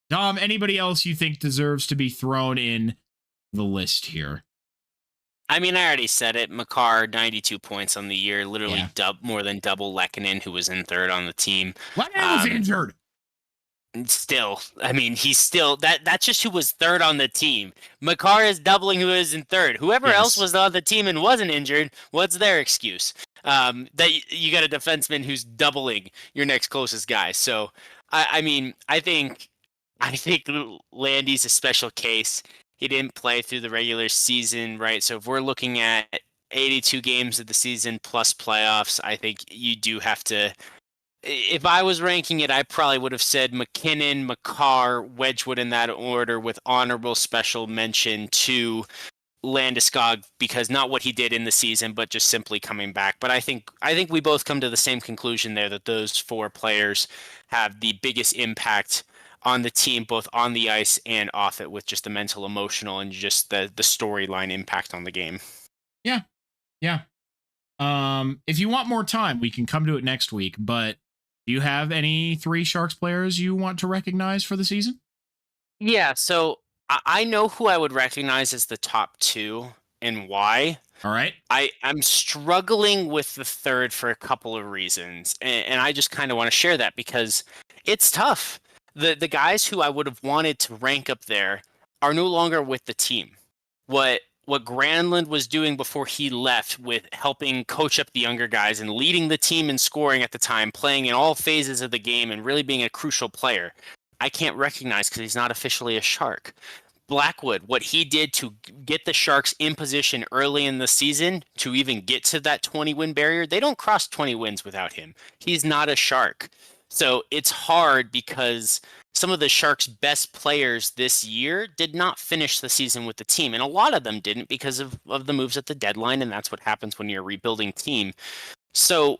S1: Dom, anybody else you think deserves to be thrown in the list here?
S2: I mean, I already said it. Makar, 92 points on the year, literally more than double Lehkonen, who was in third on the team.
S1: Lehkonen was injured.
S2: Still, I mean, he's still that's just who was third on the team. Makar is doubling who is in third. Whoever else was on the team and wasn't injured, what's their excuse? That you got a defenseman who's doubling your next closest guy. So, I mean, I think Landy's a special case. He didn't play through the regular season, right? So if we're looking at 82 games of the season plus playoffs, I think you do have to. If I was ranking it, I probably would have said McKinnon, Makar, Wedgwood in that order with honorable special mention to Landeskog, because not what he did in the season, but just simply coming back. But I think we both come to the same conclusion there, that those 4 players have the biggest impact on the team, both on the ice and off it, with just the mental, emotional, and just the storyline impact on the game.
S1: Yeah. If you want more time, we can come to it next week, but do you have any 3 Sharks players you want to recognize for the season?
S2: Yeah, so I know who I would recognize as the top 2 and why.
S1: All right.
S2: I'm struggling with the third for a couple of reasons, and I just kind of want to share that because it's tough. The guys who I would have wanted to rank up there are no longer with the team. What Granlund was doing before he left with helping coach up the younger guys and leading the team in scoring at the time, playing in all phases of the game and really being a crucial player, I can't recognize because he's not officially a Shark. Blackwood, what he did to get the Sharks in position early in the season to even get to that 20-win barrier, they don't cross 20 wins without him. He's not a Shark. So it's hard because some of the Sharks' best players this year did not finish the season with the team. And a lot of them didn't because of the moves at the deadline. And that's what happens when you're a rebuilding team. So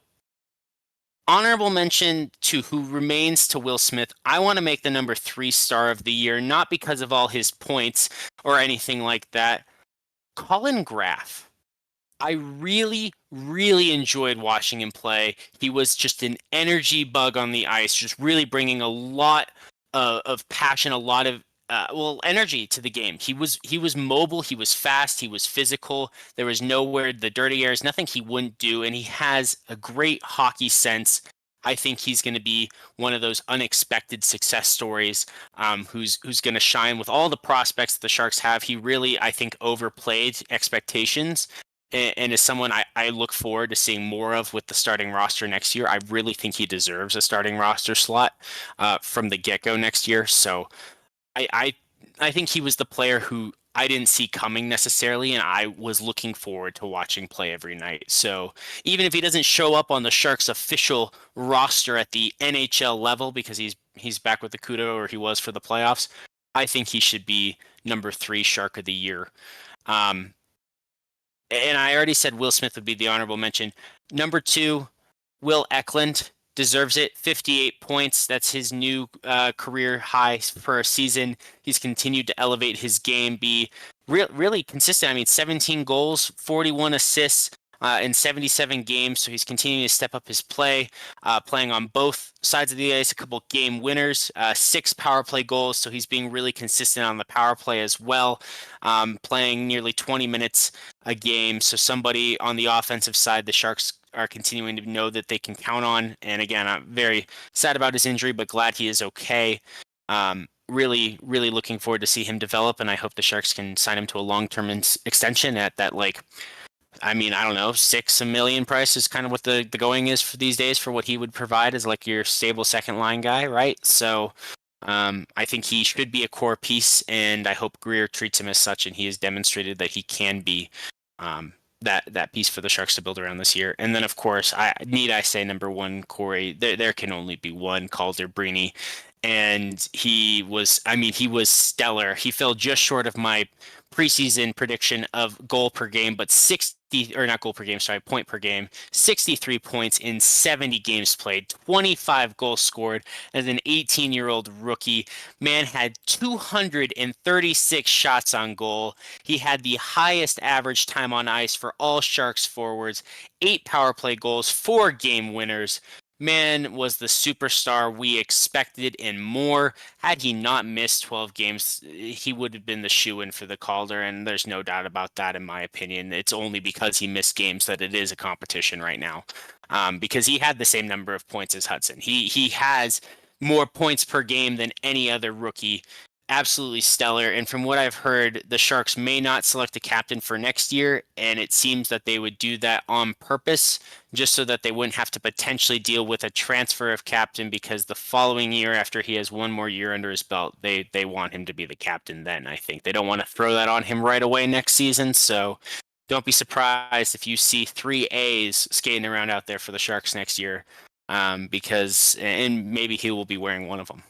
S2: honorable mention to who remains to Will Smith. I want to make the number 3 star of the year, not because of all his points or anything like that. Colin Graff. I really, really enjoyed watching him play. He was just an energy bug on the ice, just really bringing a lot of passion, a lot of energy to the game. He was mobile, he was fast, he was physical. There was nowhere the dirty areas, nothing he wouldn't do, and he has a great hockey sense. I think he's going to be one of those unexpected success stories who's going to shine with all the prospects that the Sharks have. He really, I think, overplayed expectations. and is someone I look forward to seeing more of with the starting roster next year. I really think he deserves a starting roster slot from the get-go next year. So I think he was the player who I didn't see coming necessarily, and I was looking forward to watching play every night. So even if he doesn't show up on the Sharks' official roster at the NHL level because he's back with the Kudo, or he was for the playoffs, I think he should be number 3 Shark of the year. And I already said Will Smith would be the honorable mention. Number 2, Will Eklund deserves it. 58 points. That's his new career high for a season. He's continued to elevate his game, be really consistent. I mean, 17 goals, 41 assists in 77 games. So he's continuing to step up his play, playing on both sides of the ice, a couple game winners, 6 power play goals. So he's being really consistent on the power play as well, playing nearly 20 minutes a game. So somebody on the offensive side, the Sharks are continuing to know that they can count on. And again, I'm very sad about his injury, but glad he is okay. Really looking forward to see him develop, and I hope the Sharks can sign him to a long-term extension at that, like, I mean, I don't know, $6 million price is kind of what the going is for these days for what he would provide as like your stable second line guy, right? So I think he should be a core piece, and I hope Greer treats him as such, and he has demonstrated that he can be that piece for the Sharks to build around this year. And then, of course, I say number 1, Corey. There can only be one, Calder Brini. And he was stellar. He fell just short of my preseason prediction of goal per game, but point per game, 63 points in 70 games played, 25 goals scored as an 18-year-old rookie. Man had 236 shots on goal. He had the highest average time on ice for all Sharks forwards, 8 power play goals, 4 game winners. Man was the superstar we expected and more. Had he not missed 12 games, he would have been the shoo-in for the Calder, and there's no doubt about that in my opinion. It's only because he missed games that it is a competition right now, because he had the same number of points as Hudson. He has more points per game than any other rookie. Absolutely stellar. And from what I've heard, the Sharks may not select a captain for next year, and it seems that they would do that on purpose just so that they wouldn't have to potentially deal with a transfer of captain, because the following year, after he has one more year under his belt, they want him to be the captain then. I think they don't want to throw that on him right away next season. So don't be surprised if you see 3 A's skating around out there for the Sharks next year, because maybe he will be wearing one of them.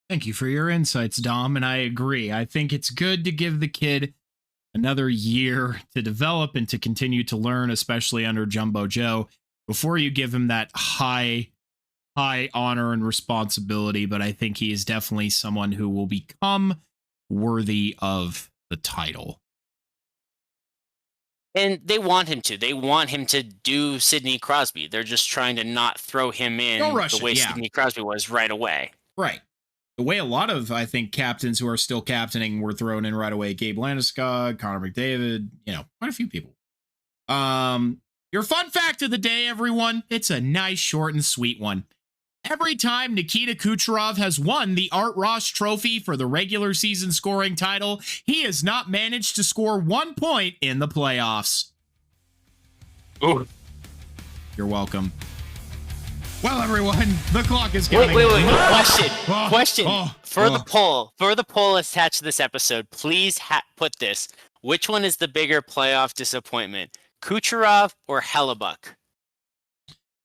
S1: Thank you for your insights, Dom, and I agree. I think it's good to give the kid another year to develop and to continue to learn, especially under Jumbo Joe, before you give him that high honor and responsibility. But I think he is definitely someone who will become worthy of the title.
S2: And they want him to. They want him to do Sidney Crosby. They're just trying to not throw him in the way Sidney Crosby was right away.
S1: Right. The way a lot of, I think, captains who are still captaining were thrown in right away. Gabe Landeskog, Connor McDavid, quite a few people. Your fun fact of the day, everyone. It's a nice, short, and sweet one. Every time Nikita Kucherov has won the Art Ross Trophy for the regular season scoring title, he has not managed to score 1 point in the playoffs.
S2: Ooh.
S1: You're welcome. Well, everyone, the clock is counting.
S2: Wait. Question. For the poll attached to this episode, please put this. Which one is the bigger playoff disappointment, Kucherov or Hellebuck?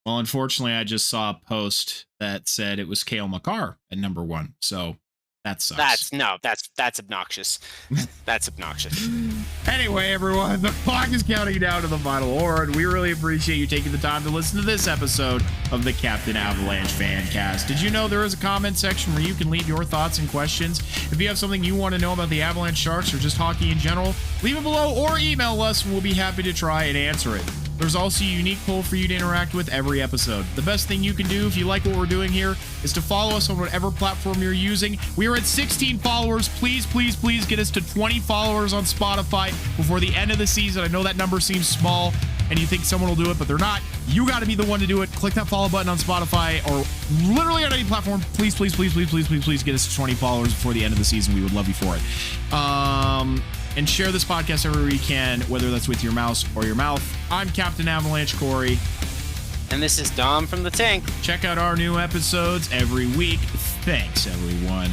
S1: Well, unfortunately, I just saw a post that said it was Cale Makar at number 1. So that sucks. That's
S2: obnoxious. That's obnoxious.
S1: Anyway, everyone, the clock is counting down to the final hour, and we really appreciate you taking the time to listen to this episode of the Captain Avalanche Fancast. Did you know there is a comment section where you can leave your thoughts and questions? If you have something you want to know about the Avalanche Sharks or just hockey in general, leave it below or email us, and we'll be happy to try and answer it. There's also a unique poll for you to interact with every episode. The best thing you can do if you like what we're doing here is to follow us on whatever platform you're using. We are at 16 followers. Please get us to 20 followers on Spotify before the end of the season. I know that number seems small and you think someone will do it, but they're not. You got to be the one to do it. Click that follow button on Spotify or literally on any platform. Please get us to 20 followers before the end of the season. We would love you for it. and share this podcast everywhere you can, whether that's with your mouse or your mouth. I'm Captain Avalanche Corey.
S2: And this is Dom from the Tank.
S1: Check out our new episodes every week. Thanks, everyone.